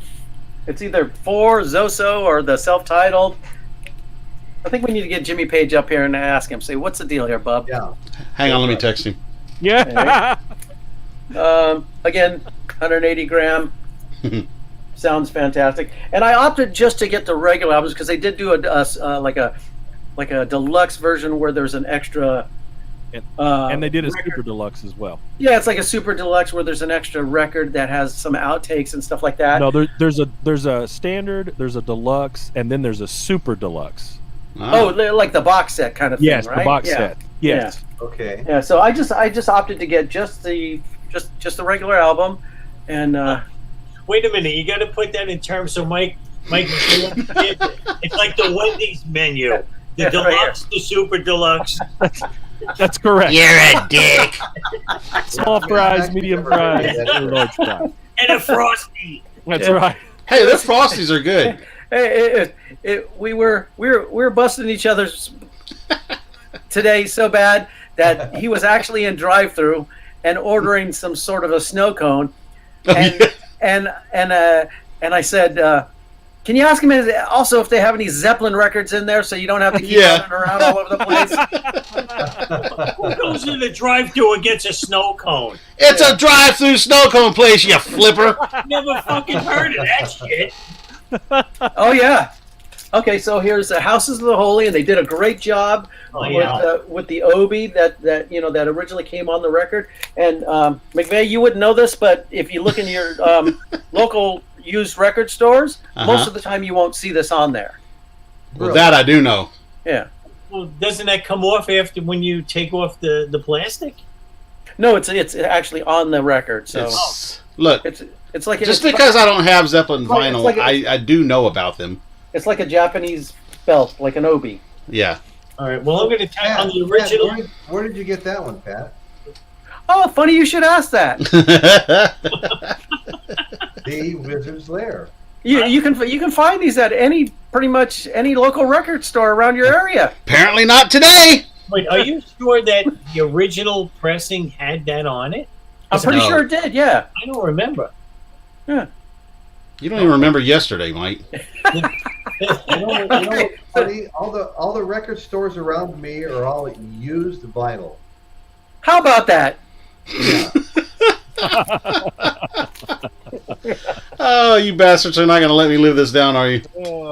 It's either 4, Zoso, or the self-titled. I think we need to get Jimmy Page up here and ask him, say, what's the deal here, bub? Yeah. Hang on, let me text him. Yeah. Again, 180 gram. Sounds fantastic. And I opted just to get the regular albums because they did do like a deluxe version where there's an extra. And they did a record. super deluxe as well. Yeah, it's like a super deluxe where there's an extra record that has some outtakes and stuff like that. No, there's a standard, there's a deluxe, and then there's a super deluxe. Oh, like the box set kind of thing, Yes, right? the box set. Yes. Okay. Yeah, so I just opted to get just the regular album, and Wait a minute, you got to put that in terms so Mike it's like the Wendy's menu. The Yeah, right deluxe, the super deluxe. That's correct. You're a dick. Small fries, medium fries, or large fries. And a Frosty. That's right. Hey, those Frosties are good. hey, we were busting each other's today so bad that he was actually in drive-through and ordering some sort of a snow cone, and I said, Can you ask him also if they have any Zeppelin records in there, so you don't have to keep running around all over the place? Who goes in the drive-thru and gets a snow cone? It's a drive-through snow cone place, you flipper. Never fucking heard of that shit. Oh yeah. Okay, so here's Houses of the Holy, and they did a great job with the obi that originally came on the record. And McVeigh, you wouldn't know this, but if you look in your local used record stores, most of the time you won't see this on there. Well, that I do know. Yeah. Well, doesn't that come off after when you take off the plastic? No, it's actually on the record. So look, it's like just because I don't have Zeppelin vinyl, I do know about them. It's like a Japanese belt, like an obi. Yeah. All right. Well, I'm going to tell on the original. Pat, where did you get that one, Pat? Oh, funny you should ask that. The Wizard's Lair. You can find these at pretty much any local record store around your area. Apparently not today. Wait, are you sure that the original pressing had that on it? I'm pretty sure it did. Yeah. I don't remember. Yeah. You don't even remember yesterday, Mike. Buddy, all the record stores around me are all used vinyl. How about that? Yeah. Oh, you bastards are not going to let me live this down, are you?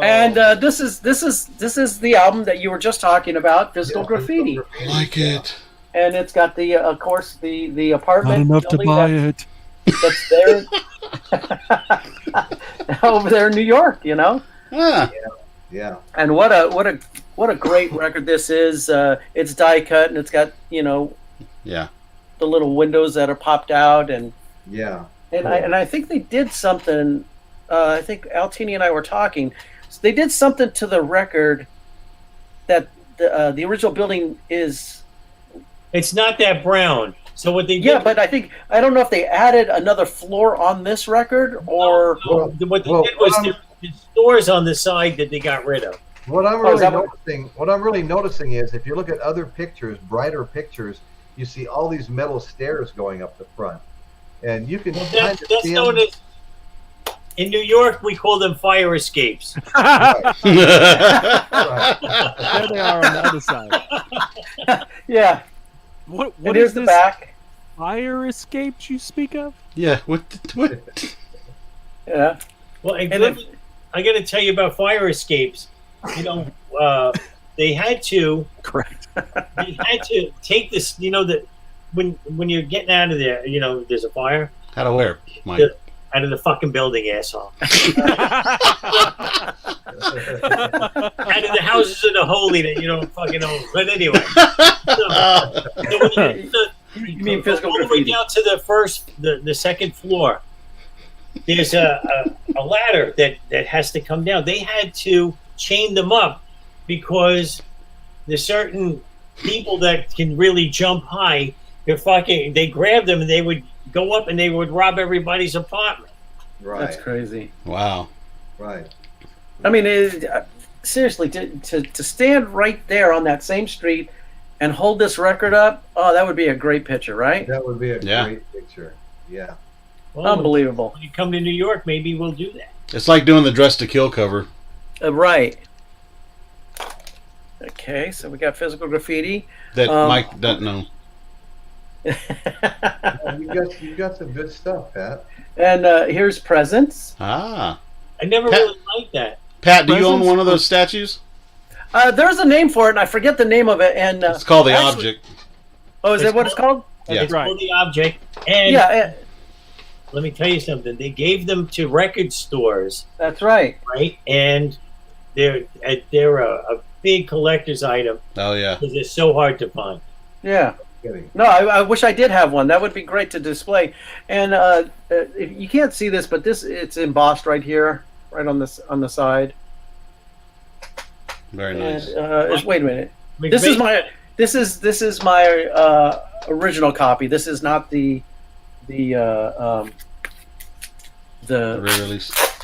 And this is the album that you were just talking about, Physical Graffiti. I like it. And it's got the of course the apartment. Not enough to buy it. That's there over there in New York, you know. Yeah. And what a great record this is. It's die cut and it's got the little windows that are popped out and I think they did something. I think Altini and I were talking. So they did something to the record that the original building is. It's not that brown. So what they did? Yeah, but I don't know if they added another floor on this record or what they did was the stores on the side that they got rid of. What I'm really noticing is if you look at other pictures, brighter pictures, you see all these metal stairs going up the front, and you can that's known as in New York we call them fire escapes. Right. There they are on the other side. Yeah. What is this the back? Fire escapes you speak of? Yeah. What? Yeah. Well, I got to tell you about fire escapes. You know, they had to. Correct. They had to take this. You know that when you're getting out of there, you know, there's a fire. How to wear, Mike? Out of the fucking building, asshole. Out of the houses of the holy that you don't fucking own. But anyway. You mean physical all the way down to the second floor. There's a ladder that has to come down. They had to chain them up because there's certain people that can really jump high. They grab them and they would go up and they would rob everybody's apartment. Right. That's crazy. Wow. Right. I mean, seriously, to stand right there on that same street and hold this record up, that would be a great picture, right? That would be a great picture. Yeah. Well, unbelievable. When you come to New York, maybe we'll do that. It's like doing the Dress to Kill cover. Right. Okay, so we got Physical Graffiti. That Mike doesn't know. You got some good stuff, Pat. And here's Presents. Ah. I never really liked that. Pat, do you own one of those statues? There's a name for it, and I forget the name of it. And it's called the Object. Oh, is that what it's called? Yeah. It's called the Object. And let me tell you something. They gave them to record stores. That's right. Right, and they're a big collector's item. Oh yeah. Because they're so hard to find. Yeah. No, I wish I did have one. That would be great to display. And you can't see this, but it's embossed right here, right on the side. Very nice. And, wait a minute. This is my original copy. This is not the re-release.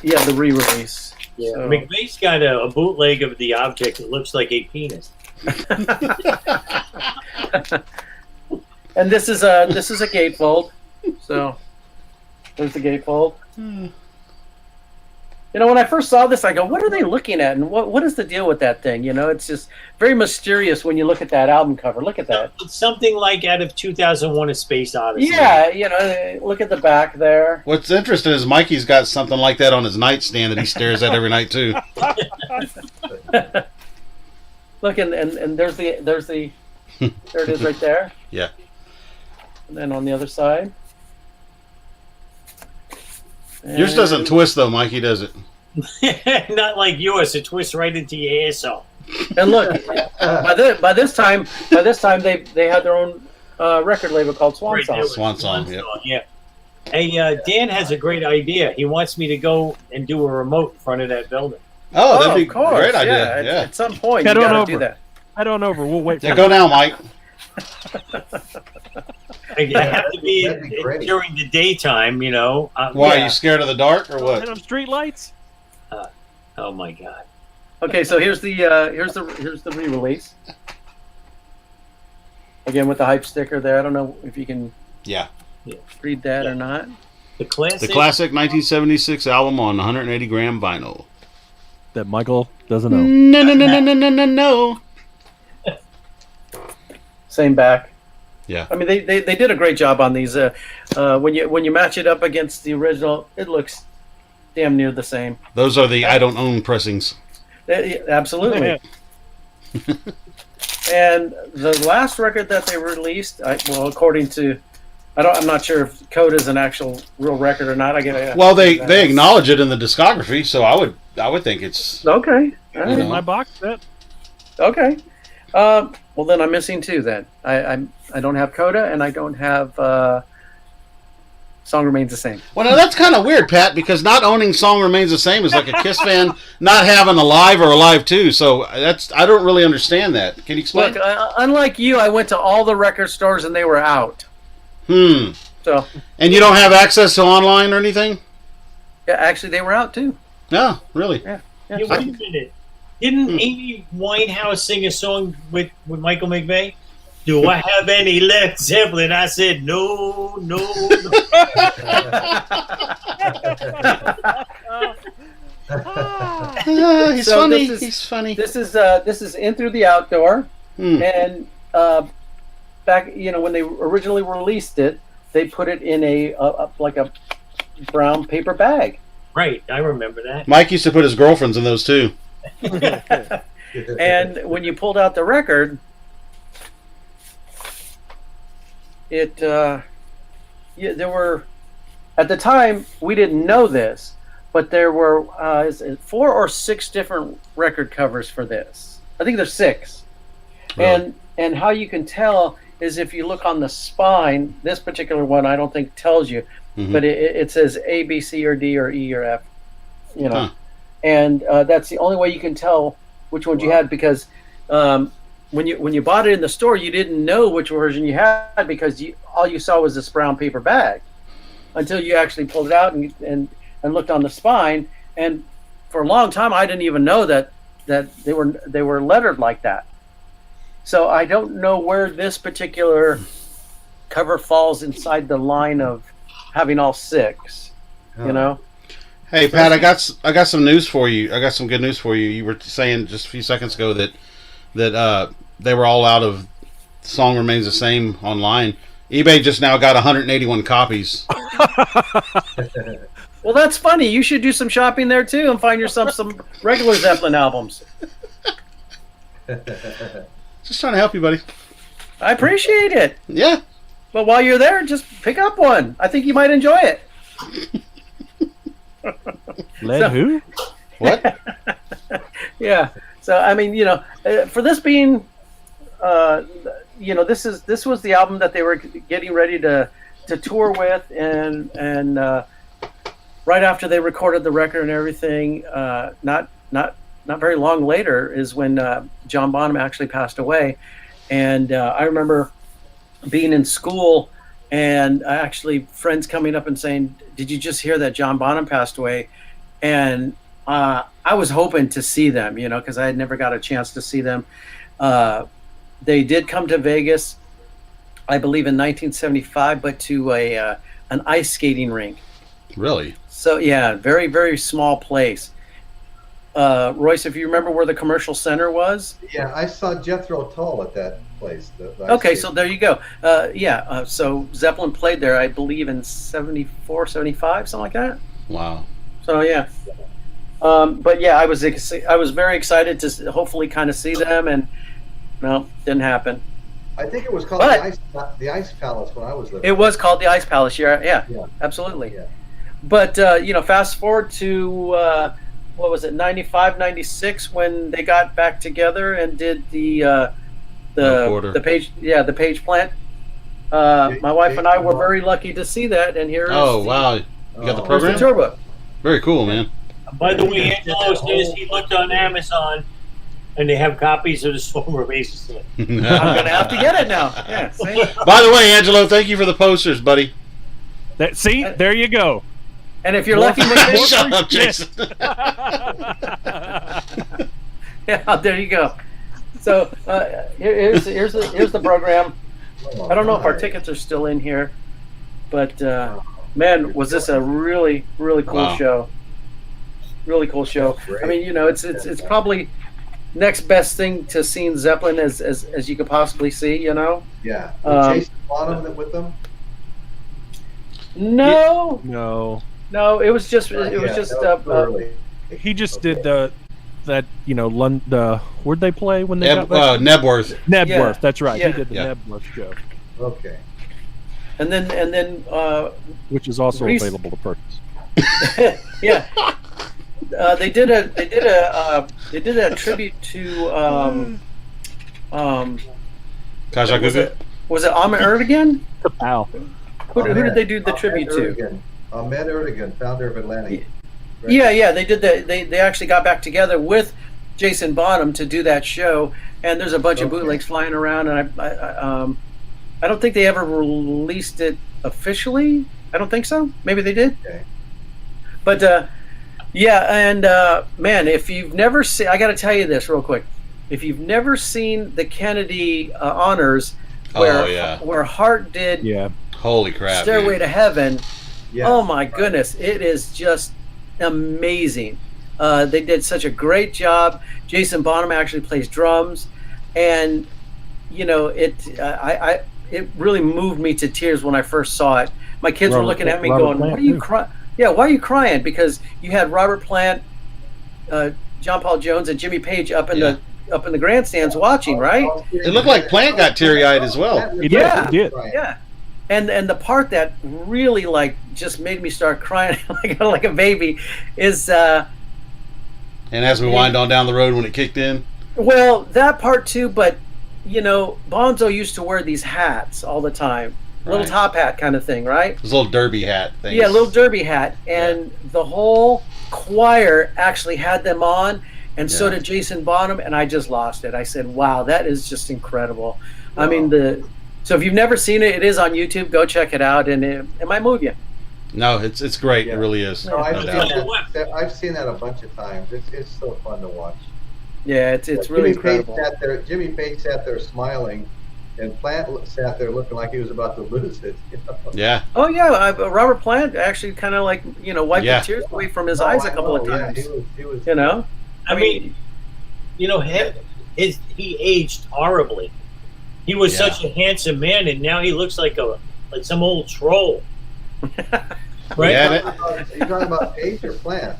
Yeah, the re-release. Yeah. So. McVeigh's got a bootleg of the Object that looks like a penis. And this is a gatefold. So there's the gatefold. when I first saw this, I go, what are they looking at? And what is the deal with that thing? It's just very mysterious when you look at that album cover. Look at that. It's something like out of 2001: A Space Odyssey. Yeah, look at the back there. What's interesting is Mikey's got something like that on his nightstand that he stares at every night too. Look, and there's the there it is right there. Yeah. And then on the other side. Yours doesn't twist though, Mikey, does it? Not like yours. It twists right into your asshole. And look, by this time they had their own record label called Swan Song. Swan Song, yeah. Hey, Dan has a great idea. He wants me to go and do a remote in front of that building. Oh, that'd be of course, a great idea. Yeah. At some point, Head you on got to over. do that. Head on over. We'll wait for Yeah, go now, Mike. I have to be That'd be great. during the daytime, Why, Yeah. are you scared of the dark or what? Head on street lights. Oh my God. Okay, so here's the re-release. Again with the hype sticker there. I don't know if you can read that or not. The classic. The classic 1976 album on 180 gram vinyl. That Michael doesn't know. No. Same back. Yeah. I mean, they did a great job on these. When you match it up against the original, it looks damn near the same. Those are the I don't own pressings. Absolutely. And the last record that they released, according to, I'm not sure if Code is an actual real record or not. Well, they acknowledge it in the discography, so I would think it's okay. All right. know. My box set. Okay. Well, then I'm missing two. Then I don't have Coda and I don't have Song Remains the Same. Well, now that's kind of weird, Pat, because not owning Song Remains the Same is like a Kiss fan not having Alive or Alive 2. So I don't really understand that. Can you explain? Look, unlike you, I went to all the record stores and they were out. So. And you don't have access to online or anything? Yeah, actually, they were out too. No, really. Yeah. Wait a minute. Didn't Amy Winehouse sing a song with Michael McVeigh? Do I have any Led Zeppelin? I said no. He's So funny. He's funny. This is In Through the Outdoor, and back when they originally released it, they put it in a brown paper bag. Right, I remember that. Mike used to put his girlfriends in those too. And when you pulled out the record, there were, at the time we didn't know this, but there were 4 or 6 different record covers for this. I think there's 6. Really? And how you can tell is if you look on the spine. This particular one I don't think tells you, but it says A, B, C, or D, or E, or F. And that's the only way you can tell which ones you had, because when you bought it in the store, you didn't know which version you had, because all you saw was this brown paper bag until you actually pulled it out and looked on the spine. And for a long time, I didn't even know that they were lettered like that. So I don't know where this particular cover falls inside the line of having all 6. Hey Pat, I got some news for you. I got some good news for you. You were saying just a few seconds ago that they were all out of Song Remains the Same online. eBay just now got 181 copies. Well, that's funny. You should do some shopping there too and find yourself some regular Zeppelin albums. Just trying to help you, buddy. I appreciate it. Yeah. But while you're there, just pick up one. I think you might enjoy it. Who? What? Yeah. So I mean, for this being, this was the album that they were getting ready to tour with, and right after they recorded the record and everything, not very long later is when John Bonham actually passed away, and I remember being in school and actually friends coming up and saying, "Did you just hear that John Bonham passed away?" And I was hoping to see them, because I had never got a chance to see them. They did come to Vegas, I believe in 1975, but to an ice skating rink. Really? So yeah, very, very small place. Royce, if you remember where the commercial center was. Yeah, I saw Jethro Tull at that place. Okay, so there you go. So Zeppelin played there, I believe, in 74, 75, something like that. Wow. So yeah. But yeah, I was very excited to hopefully kind of see them, and no, didn't happen. I think it was called the Ice Palace when I was living. It was called the Ice Palace. Yeah. Absolutely. Yeah. But fast forward to what was it, 95, 96, when they got back together and did the Page Plant. My wife and I were very lucky to see that, and here. Wow! You got the program. The tour book. Very cool, man. By the way, Angelo says he looked on Amazon, and they have copies of the Storm of Aces. I'm gonna have to get it now. Yeah. See? By the way, Angelo, thank you for the posters, buddy. There you go. And if you're lucky, shut up, Jason. Yeah, there you go. So here's the program. I don't know if our tickets are still in here, but man, was this a really, really cool show. Really cool show. I mean, it's probably next best thing to seeing Zeppelin as you could possibly see. Yeah. Jason Bonham with them? No. No, it was just he just did where'd they play when they got back? Nebworth. Nebworth, that's right. Yeah. He did the Nebworth show. Okay. And then which is also available to purchase. Yeah. They did a tribute to Kajagoogoo? was it Ahmet Erdogan? Wow. Who did they do the tribute to? Ahmet Erdogan, founder of Atlantic. Right? Yeah, they did that. They actually got back together with Jason Bonham to do that show, and there's a bunch of bootlegs flying around, and I don't think they ever released it officially. I don't think so. Maybe they did. Okay. But man, if you've never seen, I got to tell you this real quick. If you've never seen the Kennedy honors, where Hart did, holy crap, Stairway to Heaven. Yeah. Oh my goodness, it is just amazing. They did such a great job. Jason Bonham actually plays drums, and it really moved me to tears when I first saw it. My kids were looking at me going, "What are you crying? Yeah, why are you crying?" Because you had Robert Plant, John Paul Jones, and Jimmy Page up in the grandstands watching, right? It looked like Plant got teary-eyed as well. He did. Yeah. And the part that really just made me start crying like a baby is and as we wind on down the road when it kicked in. Well, that part too, but Bonzo used to wear these hats all the time. Little top hat kind of thing, right? This little derby hat thing. Yeah, little derby hat. And the whole choir actually had them on, and so did Jason Bonham, and I just lost it. I said, wow, that is just incredible. Wow. I mean, so if you've never seen it, it is on YouTube. Go check it out, and it might move you. No, it's great. It really is. No, I've seen that a bunch of times. It's so fun to watch. Yeah, it's really incredible. Jimmy Page sat there smiling, and Plant sat there looking like he was about to lose it. Yeah. Oh yeah, Robert Plant actually kind of wiped the tears away from his eyes a couple of times. He was, I mean, he aged horribly. He was such a handsome man, and now he looks like some old troll. Right? Yeah, you're talking about Page or Plant?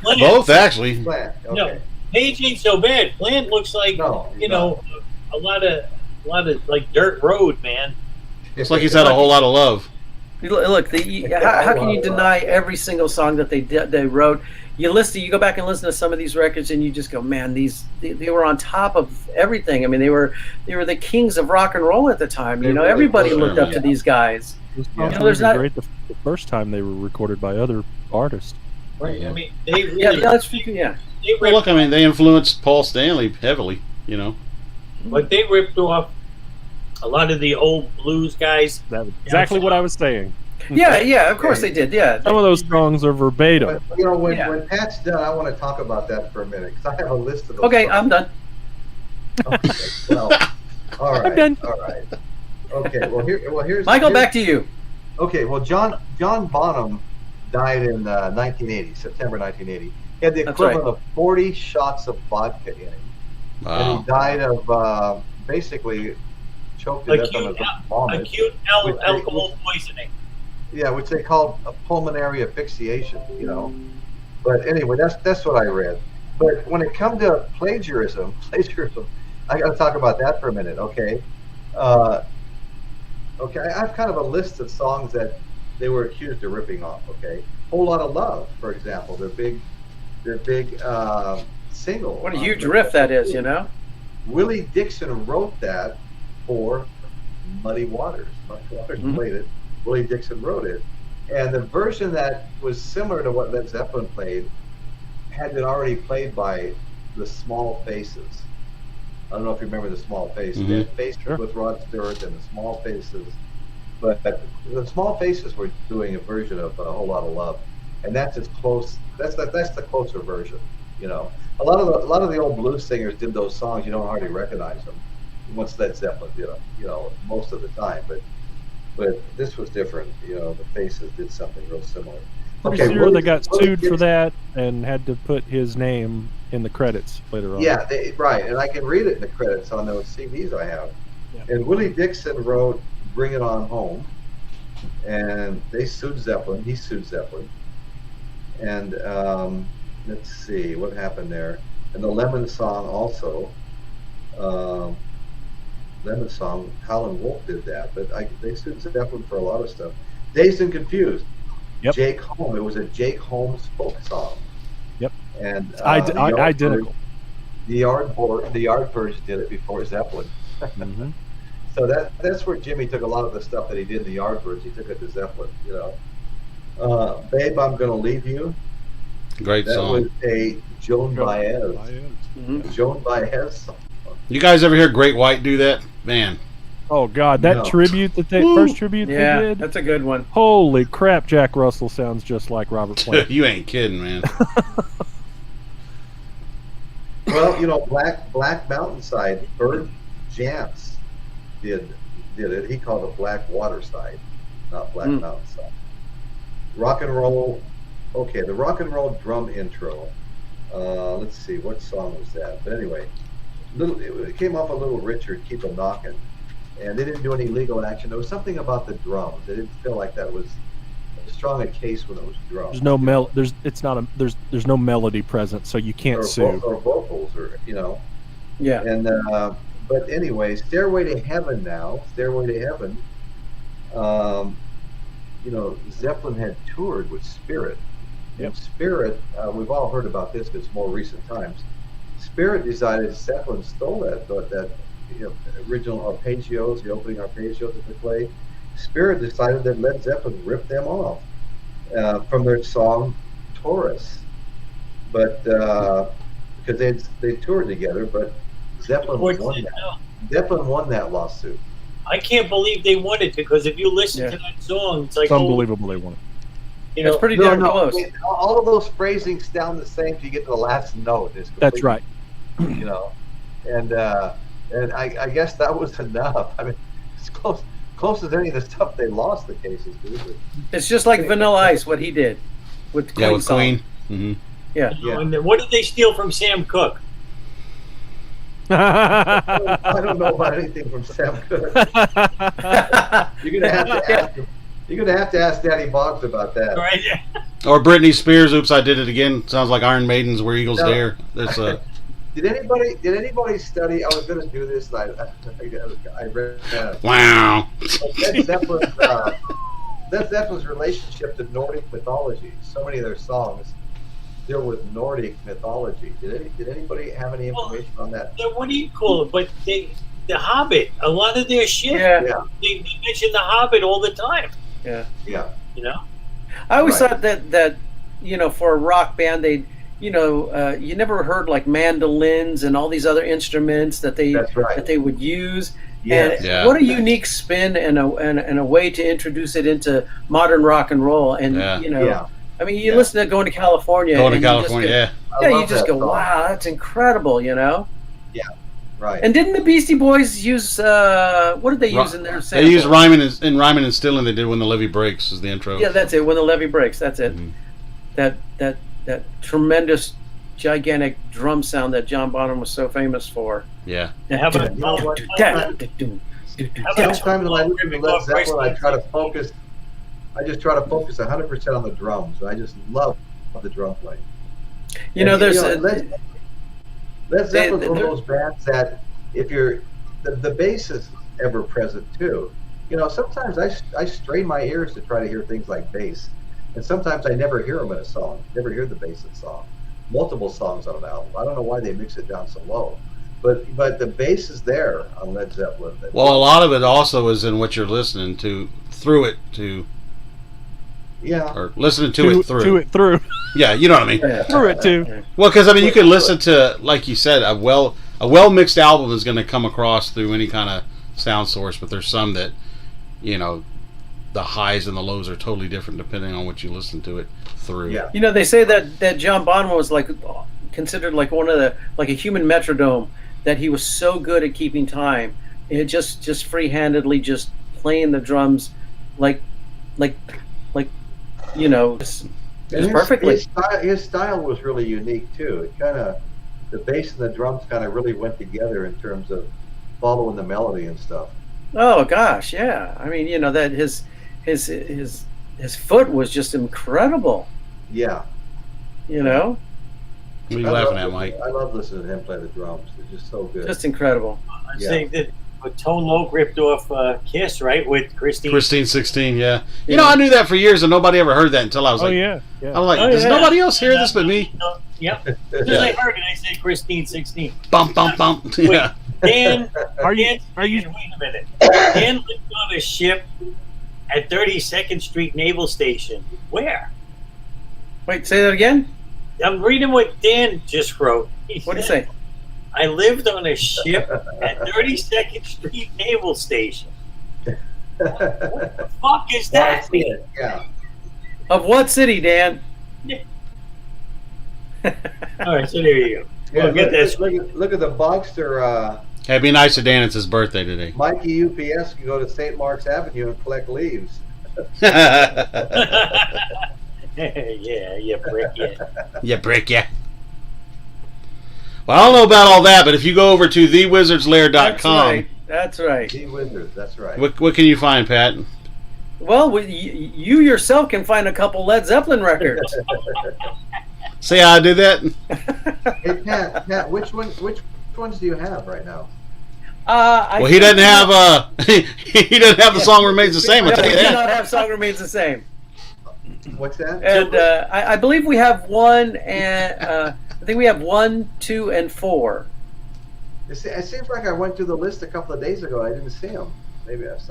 Both, actually. Plant. Okay. No, Page ain't so bad. Plant looks like a lot of like dirt road, man. Looks like he's had a whole lot of love. Look, how can you deny every single song that they wrote? You go back and listen to some of these records, and you just go, man, they were on top of everything. I mean, they were the kings of rock and roll at the time. Everybody looked up to these guys. It was great the first time they were recorded by other artists. Right. I mean, they really, Well, look, I mean, they influenced Paul Stanley heavily. But they ripped off a lot of the old blues guys. That's exactly what I was saying. Yeah, of course they did. Yeah, some of those songs are verbatim. But, when Pat's done, I want to talk about that for a minute because I have a list of those. Okay, songs. I'm done. Okay, well, all right. I'm done. All right. Okay. Well, here's Michael. Back to you. Okay. Well, John Bonham died in 1980, September 1980. He had the That's equivalent right. of 40 shots of vodka in him. And Wow. he died of basically choked to death on his vomit. Acute Which they- alcohol poisoning. Yeah, which they call a pulmonary asphyxiation, you know. But anyway, that's what I read. But when it comes to plagiarism, I got to talk about that for a minute, okay? Okay, I have kind of a list of songs that they were accused of ripping off, okay? Whole Lot of Love, for example, their big single. What a huge riff that is, you know? Willie Dixon wrote that for Muddy Waters. Muddy Waters played it. Willie Dixon wrote it. And the version that was similar to what Led Zeppelin played had been already played by the Small Faces. I don't know if you remember the Small Faces. They had Faces with Rod Stewart and the Small Faces. But the Small Faces were doing a version of A Whole Lot of Love. And that's as close, that's the closer version, you know. A lot of the old blues singers did those songs, you don't hardly recognize them. Once Led Zeppelin did them, you know, most of the time. But this was different, you know, the Faces did something real similar. Pretty sure they got sued for that and had to put his name in the credits later on. Yeah, right, and I can read it in the credits on those CDs I have. Yeah. And Willie Dixon wrote Bring It On Home, and they sued Zeppelin. He sued Zeppelin. And let's see, what happened there? And the Lemon Song also. Lemon Song, Howlin' Wolf did that, but they sued Zeppelin for a lot of stuff. Dazed and Confused. Yep. Jake Holmes. It was a Jake Holmes folk song. Yep. And identical. The Yardbirds did it before Zeppelin. Mm-hmm. So that's where Jimmy took a lot of the stuff that he did in the Yardbirds. He took it to Zeppelin, you know. Babe, I'm Gonna Leave You. Great That song. was a Joan Baez. Mm-hmm. Joan Baez song. You guys ever hear Great White do that? Man. Oh God, that No. tribute that they first tribute Yeah, they did. that's a good one. Holy crap! Jack Russell sounds just like Robert Plant. You ain't kidding, man. Well, you know, Black Mountainside, Bert Jantz did it. He called it Black Waterside, not Black Mountainside. Rock and roll. Okay, the rock and roll drum intro. Let's see, what song was that? But anyway, it came off a Little Richard, Keep 'Em Knockin', and they didn't do any legal action. There was something about the drums. They didn't feel like that was as strong a case when it was drums. There's no there's no melody present, so you can't sue. Or vocals, or you know. Yeah. And but anyway, Stairway to Heaven now. Stairway to Heaven. You know, Zeppelin had toured with Spirit. Yep. Spirit, we've all heard about this because it's more recent times. Spirit decided Zeppelin stole that you know, original arpeggios, the opening arpeggios that they played. Spirit decided that Led Zeppelin ripped them off from their song Taurus, but because they toured together, but Zeppelin won that. Zeppelin won that lawsuit. I can't believe they won it, because if you listen to that song, it's like It's unbelievable they won it. You know, It's pretty damn close. I mean, all of those phrasings sound the same till you get to the last note. That's right. You know, and I guess that was enough. I mean, it's close as any of the stuff they lost the cases to. It's just like Vanilla Ice, what he did with Queen. Yeah, with song. Queen. Mm-hmm. Yeah. And then what did they steal from Sam Cooke? I don't know about anything from Sam Cooke. You're gonna have to ask him. You're gonna have to ask Daddy Boggs about that. Right? Or Britney Spears, Oops, I Did It Again. Sounds like Iron Maiden's Where Eagles No. Dare. That's Did anybody study? I was going to do this, and I read wow. Led Zeppelin's relationship to Nordic mythology. So many of their songs deal with Nordic mythology. Did anybody have any information on that? What do you call it? But The Hobbit. A lot of their shit. Yeah. They mention The Hobbit all the time. Yeah. Yeah. You know. I always thought that you know, for a rock band, they, you know, you never heard like mandolins and all these other instruments that they would use. Yes. And Yeah. what a unique spin and a way to introduce it into modern rock and roll. And you know, I mean, you listen to Going to California. Going to and you just California, go, yeah. Yeah, you just go, wow, that's incredible. You know. Right. And didn't the Beastie Boys use what did they use in their sample? They used rhyming and stealing. They did When the Levee Breaks is the intro. Yeah, that's it. When the Levee Breaks. That's it. Mm-hmm. That tremendous, gigantic drum sound that John Bonham was so famous for. Yeah. Sometimes when I listen to Led Zeppelin, I try to focus. I just try to focus 100% on the drums. I just love the drum playing. You know, there's Led Zeppelin's one of those bands that if you're the bass is ever present too. You know, sometimes I strain my ears to try to hear things like bass, and sometimes I never hear them in a song. Never hear the bass in a song. Multiple songs on an album. I don't know why they mix it down so low, but the bass is there on Led Zeppelin. Well, a lot of it also is in what you're listening to through it to. Yeah. Or listening to it through. Yeah, you know what I mean. Through it too. Well, because I mean, you can listen to, like you said, a well mixed album is going to come across through any kind of sound source, but there's some that, you know, the highs and the lows are totally different depending on what you listen to it through. Yeah. You know, they say that John Bonham was like considered like one of the like a human metronome, that he was so good at keeping time. It just free-handedly just playing the drums like you know, just perfectly. His style was really unique too. It kind of, the bass and the drums kind of really went together in terms of following the melody and stuff. Oh gosh, yeah. I mean, you know, that his foot was just incredible. Yeah. You know. What are you laughing at, Mike? I love listening to him play the drums. They're just so good. Just incredible. I think that Tone Loc ripped off Kiss, right, with Christine 16, yeah. You know, I knew that for years, and nobody ever heard that until I was like, yeah. I was like, does nobody else hear this but me? Yep. As soon as I heard it, I said Christine 16. Bump, bump, bump. Yeah. Dan, Are you? wait a minute. Dan lived on a ship at 32nd Street Naval Station. Where? Wait, say that again. I'm reading what Dan just wrote. What did he say? I lived on a ship at 32nd Street Naval Station. What the fuck is that? Yeah. Of what city, Dan? All right, so there you go. Yeah, We'll get this. look at the Boxster. Hey, be nice to Dan. It's his birthday today. Mikey UPS can go to St. Mark's Avenue and collect leaves. Yeah, you prick, yeah. You brick, yeah. Well, I don't know about all that, but if you go over to thewizardslair.com, That's right. The Wizards, that's right. what can you find, Pat? Well, you yourself can find a couple Led Zeppelin records. See how I did that? Hey, Pat, which ones do you have right now? Well, he doesn't have he doesn't have the song remains the same. I'll tell you We do that. not have Song Remains the Same. What's that? And I believe we have one, and I think we have 1, 2, and 4. It seems like I went through the list a couple of days ago. I didn't see them. Maybe I missed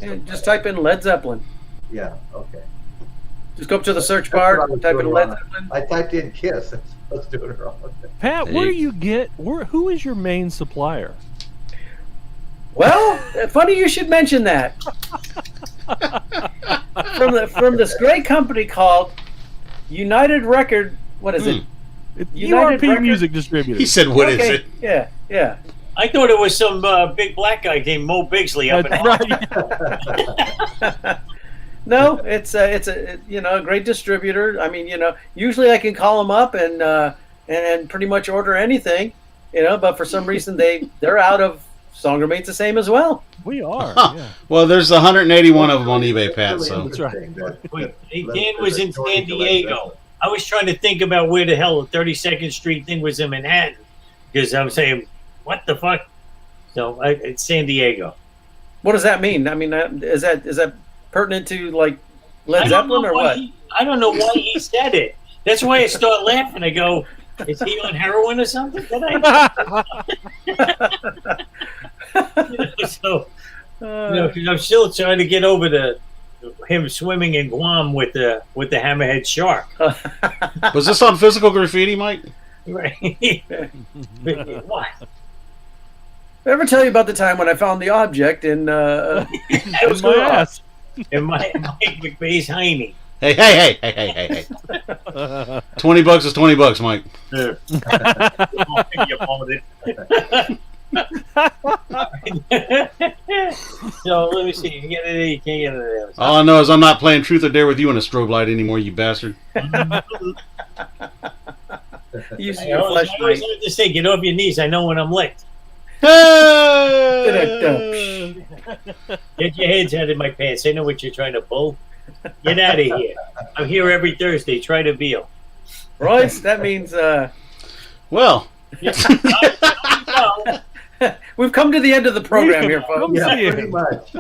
them. Just type in Led Zeppelin. Yeah. Okay. Just go up to the search That's bar, what I was type in doing Led wrong. Zeppelin. I typed in Kiss. Let's do it wrong. Pat, where do you get? Who is your main supplier? Well, funny you should mention that. From this great company called United Record. What is it? United URP Record- Music Distributor. He said, "What is it?" Yeah. I thought it was some big black guy named Mo Bigsley up in Right. No, it's a great distributor. I mean, usually I can call them up and pretty much order anything, but for some reason they're out of Song Remains the Same as well. We are. Huh. Yeah. Well, there's 181 of them on eBay, Pat. Really So That's right. interesting Wait, that- Dan was in San Diego. I was trying to think about where the hell the 32nd Street thing was in Manhattan, because I'm saying, what the fuck? So it's San Diego. What does that mean? I mean, is that pertinent to like Led Zeppelin or what? I don't know why he said it. That's why I start laughing. I go, is he on heroin or something today? So, because I'm still trying to get over him swimming in Guam with the hammerhead shark. was this on Physical Graffiti, Mike? Right? What? Ever tell you about the time when I found the object in That was My good. ass. And Mike McVeigh's hiney. Hey. $20 is $20, Mike. You bought it. So let me see. You get it? You can't get it. All I know is I'm not playing Truth or Dare with you in a strobe light anymore, you bastard. Using I your always flashlight. have to say, get off your knees. I know when I'm licked. Hey! Get your heads out of my pants. I know what you're trying to pull. Get out of here. I'm here every Thursday. Try to veal. Royce, that means Well, we've come to the end of the program here, folks. Yeah, See you. pretty much.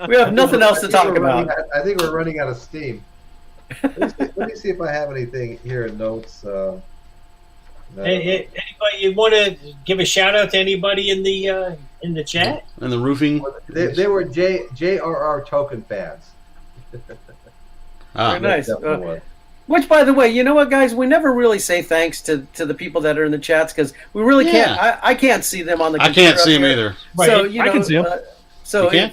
We have nothing else to talk about. I think we're running out of steam. Let me see if I have anything here in notes. No. Anybody, you want to give a shout out to anybody in the chat? and the roofing. They were JRR token fans. Ah, Very nice. Definitely was. Which, by the way, you know what, guys? We never really say thanks to the people that are in the chats because we really can't. I can't see them on the I computer. can't see up him here. either. So I can see 'em. So You can?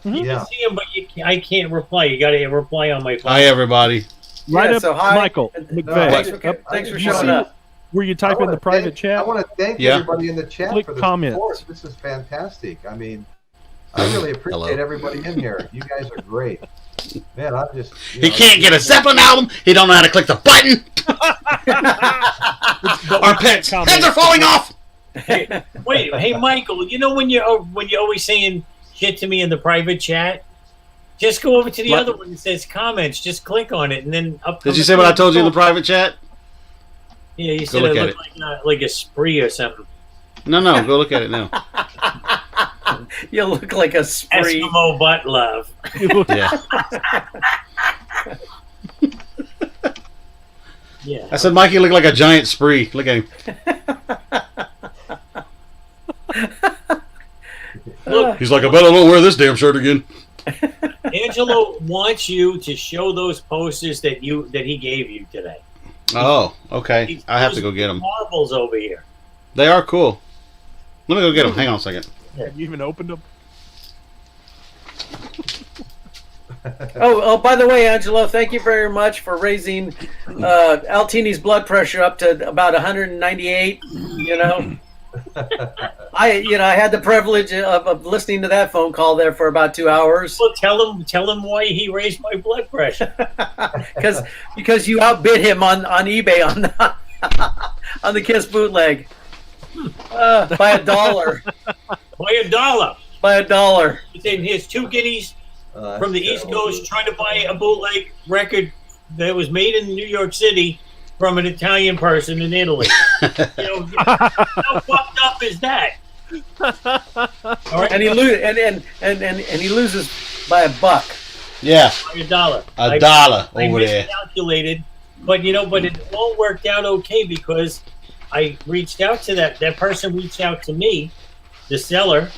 You Yeah. can see them, but I can't reply. You got to reply on my phone. Hi, everybody. Right Yeah, up, so hi. Michael And- McVeigh. thanks for, Up- thanks for you showing see up. Where you type in the private chat. I want to thank Yeah. everybody in the chat Click for the comments. support. This is fantastic. I mean, I really appreciate Hello. everybody in here. You guys are great. Man, I'm just. He can't get a Zeppelin album. He don't know how to click the button. Our pets' heads are falling off. Wait, hey Michael, you know when you're always saying shit to me in the private chat, just go over to the What? other one that says comments. Just click on it, and then up. Did you say what I told you in the private chat? Yeah, you said look it at looked like a spree or something. No, go look at it now. You look like a spree. Eskimo butt love. Yeah. Yeah. I said Mikey looked like a giant spree. Look at him. Look, He's like, I bet I won't wear this damn shirt again. Angelo wants you to show those posters that he gave you today. Oh, okay. I have to go get them. Marbles over here. They are cool. Let me go get them. Hang on a second. Have you even opened them? Oh, by the way, Angelo, thank you very much for raising Altini's blood pressure up to about 198. You know, I had the privilege of listening to that phone call there for about 2 hours. Well, tell him why he raised my blood pressure. because you outbid him on eBay on the Kiss bootleg by $1. By $1. By $1. He said, here's 2 guineas from the East Coast trying to buy a bootleg record that was made in New York City from an Italian person in Italy. How fucked up is that? All right, And he loses by $1. Yeah, by $1. $1 I over there. miscalculated, but it all worked out okay because I reached out to that person reached out to me, the seller,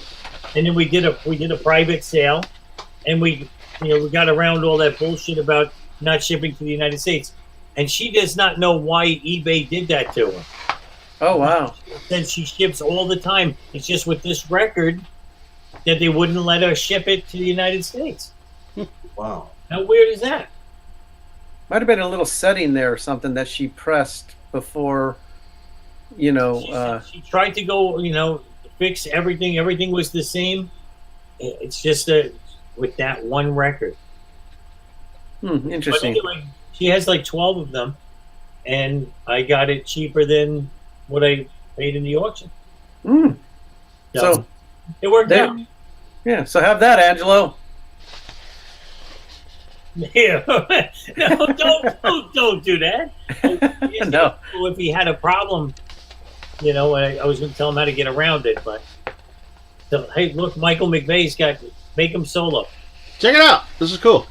and then we did a private sale, and we got around all that bullshit about not shipping to the United States, and she does not know why eBay did that to her. Oh, wow. Since she ships all the time, it's just with this record that they wouldn't let her ship it to the United States. Wow. How weird is that? Might have been a little setting there or something that she pressed before, She tried to go, fix everything. Everything was the same. It's just with that one record. Interesting. But anyway, she has like 12 of them, and I got it cheaper than what I paid in the auction. So it worked out. Yeah, so have that, Angelo. Yeah. No, don't do that. No. Well, if he had a problem, I was going to tell him how to get around it. But hey, look, Michael McVeigh's make him solo. Check it out. This is cool.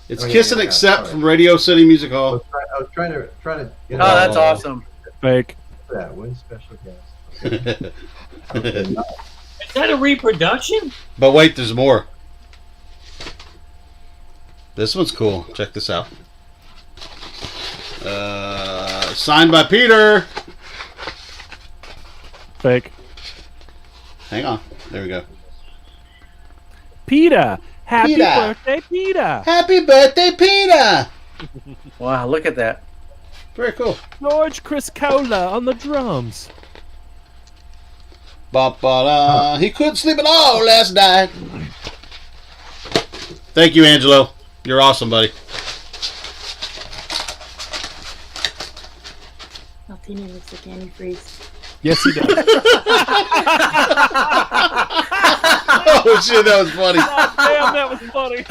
It's Oh, yeah, Kiss and yeah, Accept sorry. from Radio City Music I Hall. was trying to. Oh, that's awesome. Fake. That win special guest. Is that a reproduction? But wait, there's more. This one's cool. Check this out. Signed by Peter. Fake. Hang on. There we go. PETA. Happy PETA. birthday, PETA. Happy birthday, Peter! Wow, look at that. Very cool. George Criscola on the drums. He couldn't sleep at all last night. Thank you, Angelo. You're awesome, buddy. Altini looks like antifreeze. Yes, he does. Oh shit, that was funny. God damn, that was funny.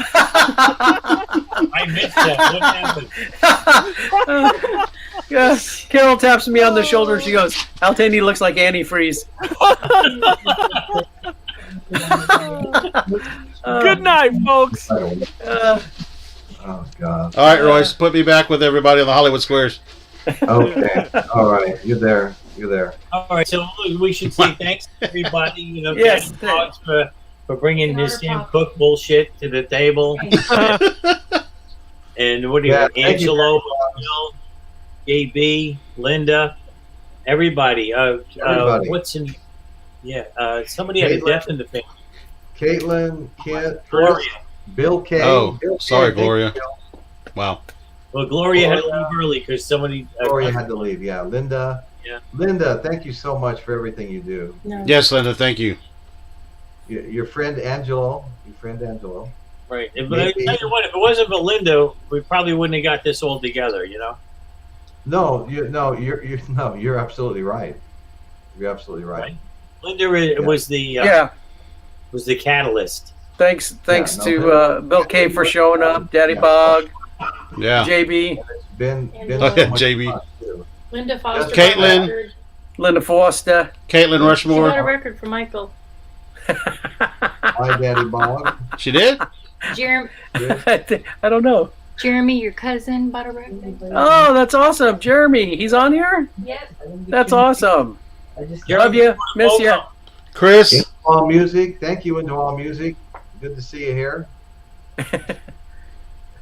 I missed that. What happened? Yeah, Carol taps me on the shoulder. She goes, Altini looks like antifreeze. Good night, folks. Oh God. All right, Royce, put me back with everybody on the Hollywood Squares. Okay. All right. You're there. You're there. All right, so we should say thanks to everybody, Yes, Daddy Dogs for bringing this Sam Cook bullshit to the table. And what do you got? Thank you Angelo, Bill, JB, Linda, everybody. Everybody. What's in? Yeah, somebody had a Caitlin. death in the family. Caitlin, Kent, Gloria. Bill K. Oh, Bill K, sorry, thank you, Gloria. Bill. Wow. Well, Gloria had to leave early because somebody. Gloria had to leave. Yeah, Linda. Yeah. Linda, thank you so much for everything you do. No. Yes, Linda, thank you. Your friend Angelo. Right. But I tell you what, if it wasn't for Linda, we probably wouldn't have got this all together. No, you're absolutely right. You're absolutely right. Linda was the was the catalyst. Thanks Yeah, to Bill K for showing up, Daddy Yeah. Bog, Yeah. JB, It's been Oh, so yeah, much JB. fun, too. Linda Foster. Caitlin. got a record. Linda Foster. Caitlin She got a Rushmore. record for Michael. Hi, Daddy Bog. She did? Jeremy, I don't know. Jeremy, your cousin, bought a record. Oh, that's awesome. Jeremy, he's on here? Yep. That's awesome. Love Jeremy, you. Miss you. Chris? Into All Music. Thank you, Into All Music. Good to see you here.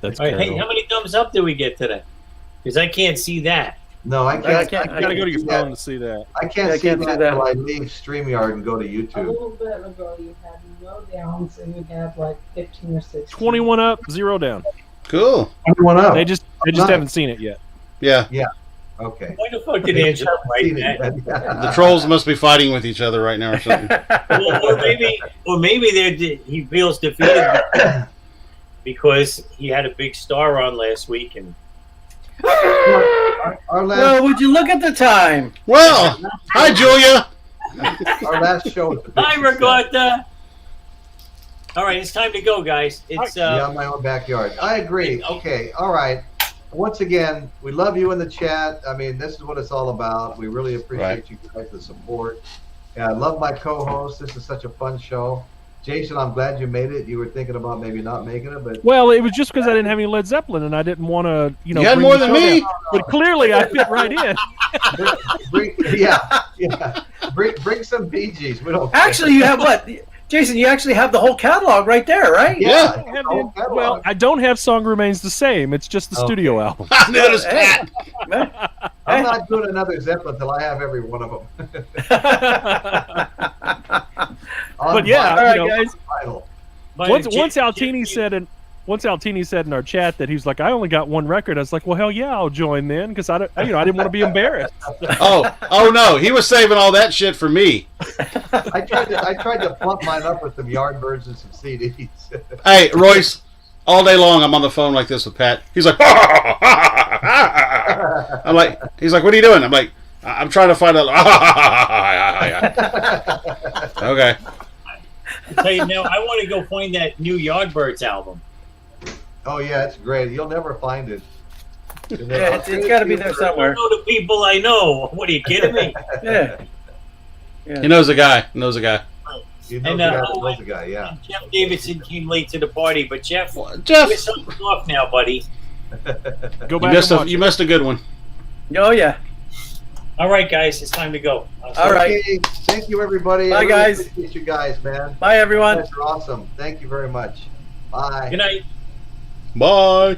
That's All right, hey, how many thumbs up did we get today? Because I can't see that. No, I I can't. can't- You gotta go to your see that. phone to see that. I can't I see can't see that that. until I leave StreamYard and go to A YouTube. little bit ago, you had no down, so you have like 15 or 16. 21 up, 0 down. Cool. Everyone up. They just Nice. haven't seen it yet. Yeah. Okay. Why the fuck did Angela write that? The trolls must be fighting with each other right now or something. Or maybe he feels defeated because he had a big star on last week, and Our last, Well, would you look at the time? Well, hi, Julia. our last show. was the hi, 57th. Regatta. All right, it's time to go, guys. It's Beyond my own backyard. I agree. Okay. All right. Once again, we love you in the chat. I mean, this is what it's all about. We really appreciate Right. you guys, the support. And I love my co-host. This is such a fun show. Jason, I'm glad you made it. You were thinking about maybe not making it, but Well, it was just because I didn't have any Led Zeppelin and I didn't want to, You had bring more the than show me. down. But clearly I fit right in. bring some Bee Gees. We don't Actually, you have what? Jason, you actually have the whole catalog right there, right? Yeah. I have Oh, the- well, I don't have Song Remains the Same. It's just the Okay. studio album. I noticed that. I'm not doing another Zeppelin until I have every one of them. But yeah, All right, you know, guys. Vinyl. but once Jim- Altini said in our chat that he was like, I only got one record. I was like, well, hell yeah, I'll join then because I didn't want to be embarrassed. Oh no, he was saving all that shit for me. I tried to plump mine up with some Yardbirds and some CDs. Hey, Royce, all day long I'm on the phone like this with Pat. He's like, I'm like, he's like, what are you doing? I'm like, I'm trying to find out. Okay. I tell you now, I want to go find that new Yardbirds album. Oh yeah, it's great. You'll never find it. Yeah, it's got to be there I somewhere. know the people I know. What are you kidding me? Yeah. He knows a guy. Knows a guy. You know And, the guy that oh, knows the guy, yeah. Jeff Davidson came late to the party, but Jeff, Jeff, we're something off now, buddy. Go you back missed and a watch you it. missed a good one. Oh, yeah. All right, guys, it's time to go. All right. Okay, thank you everybody. Bye, I really guys. appreciate you guys, man. Bye, everyone. You guys are awesome. Thank you very much. Bye. Good night. Bye.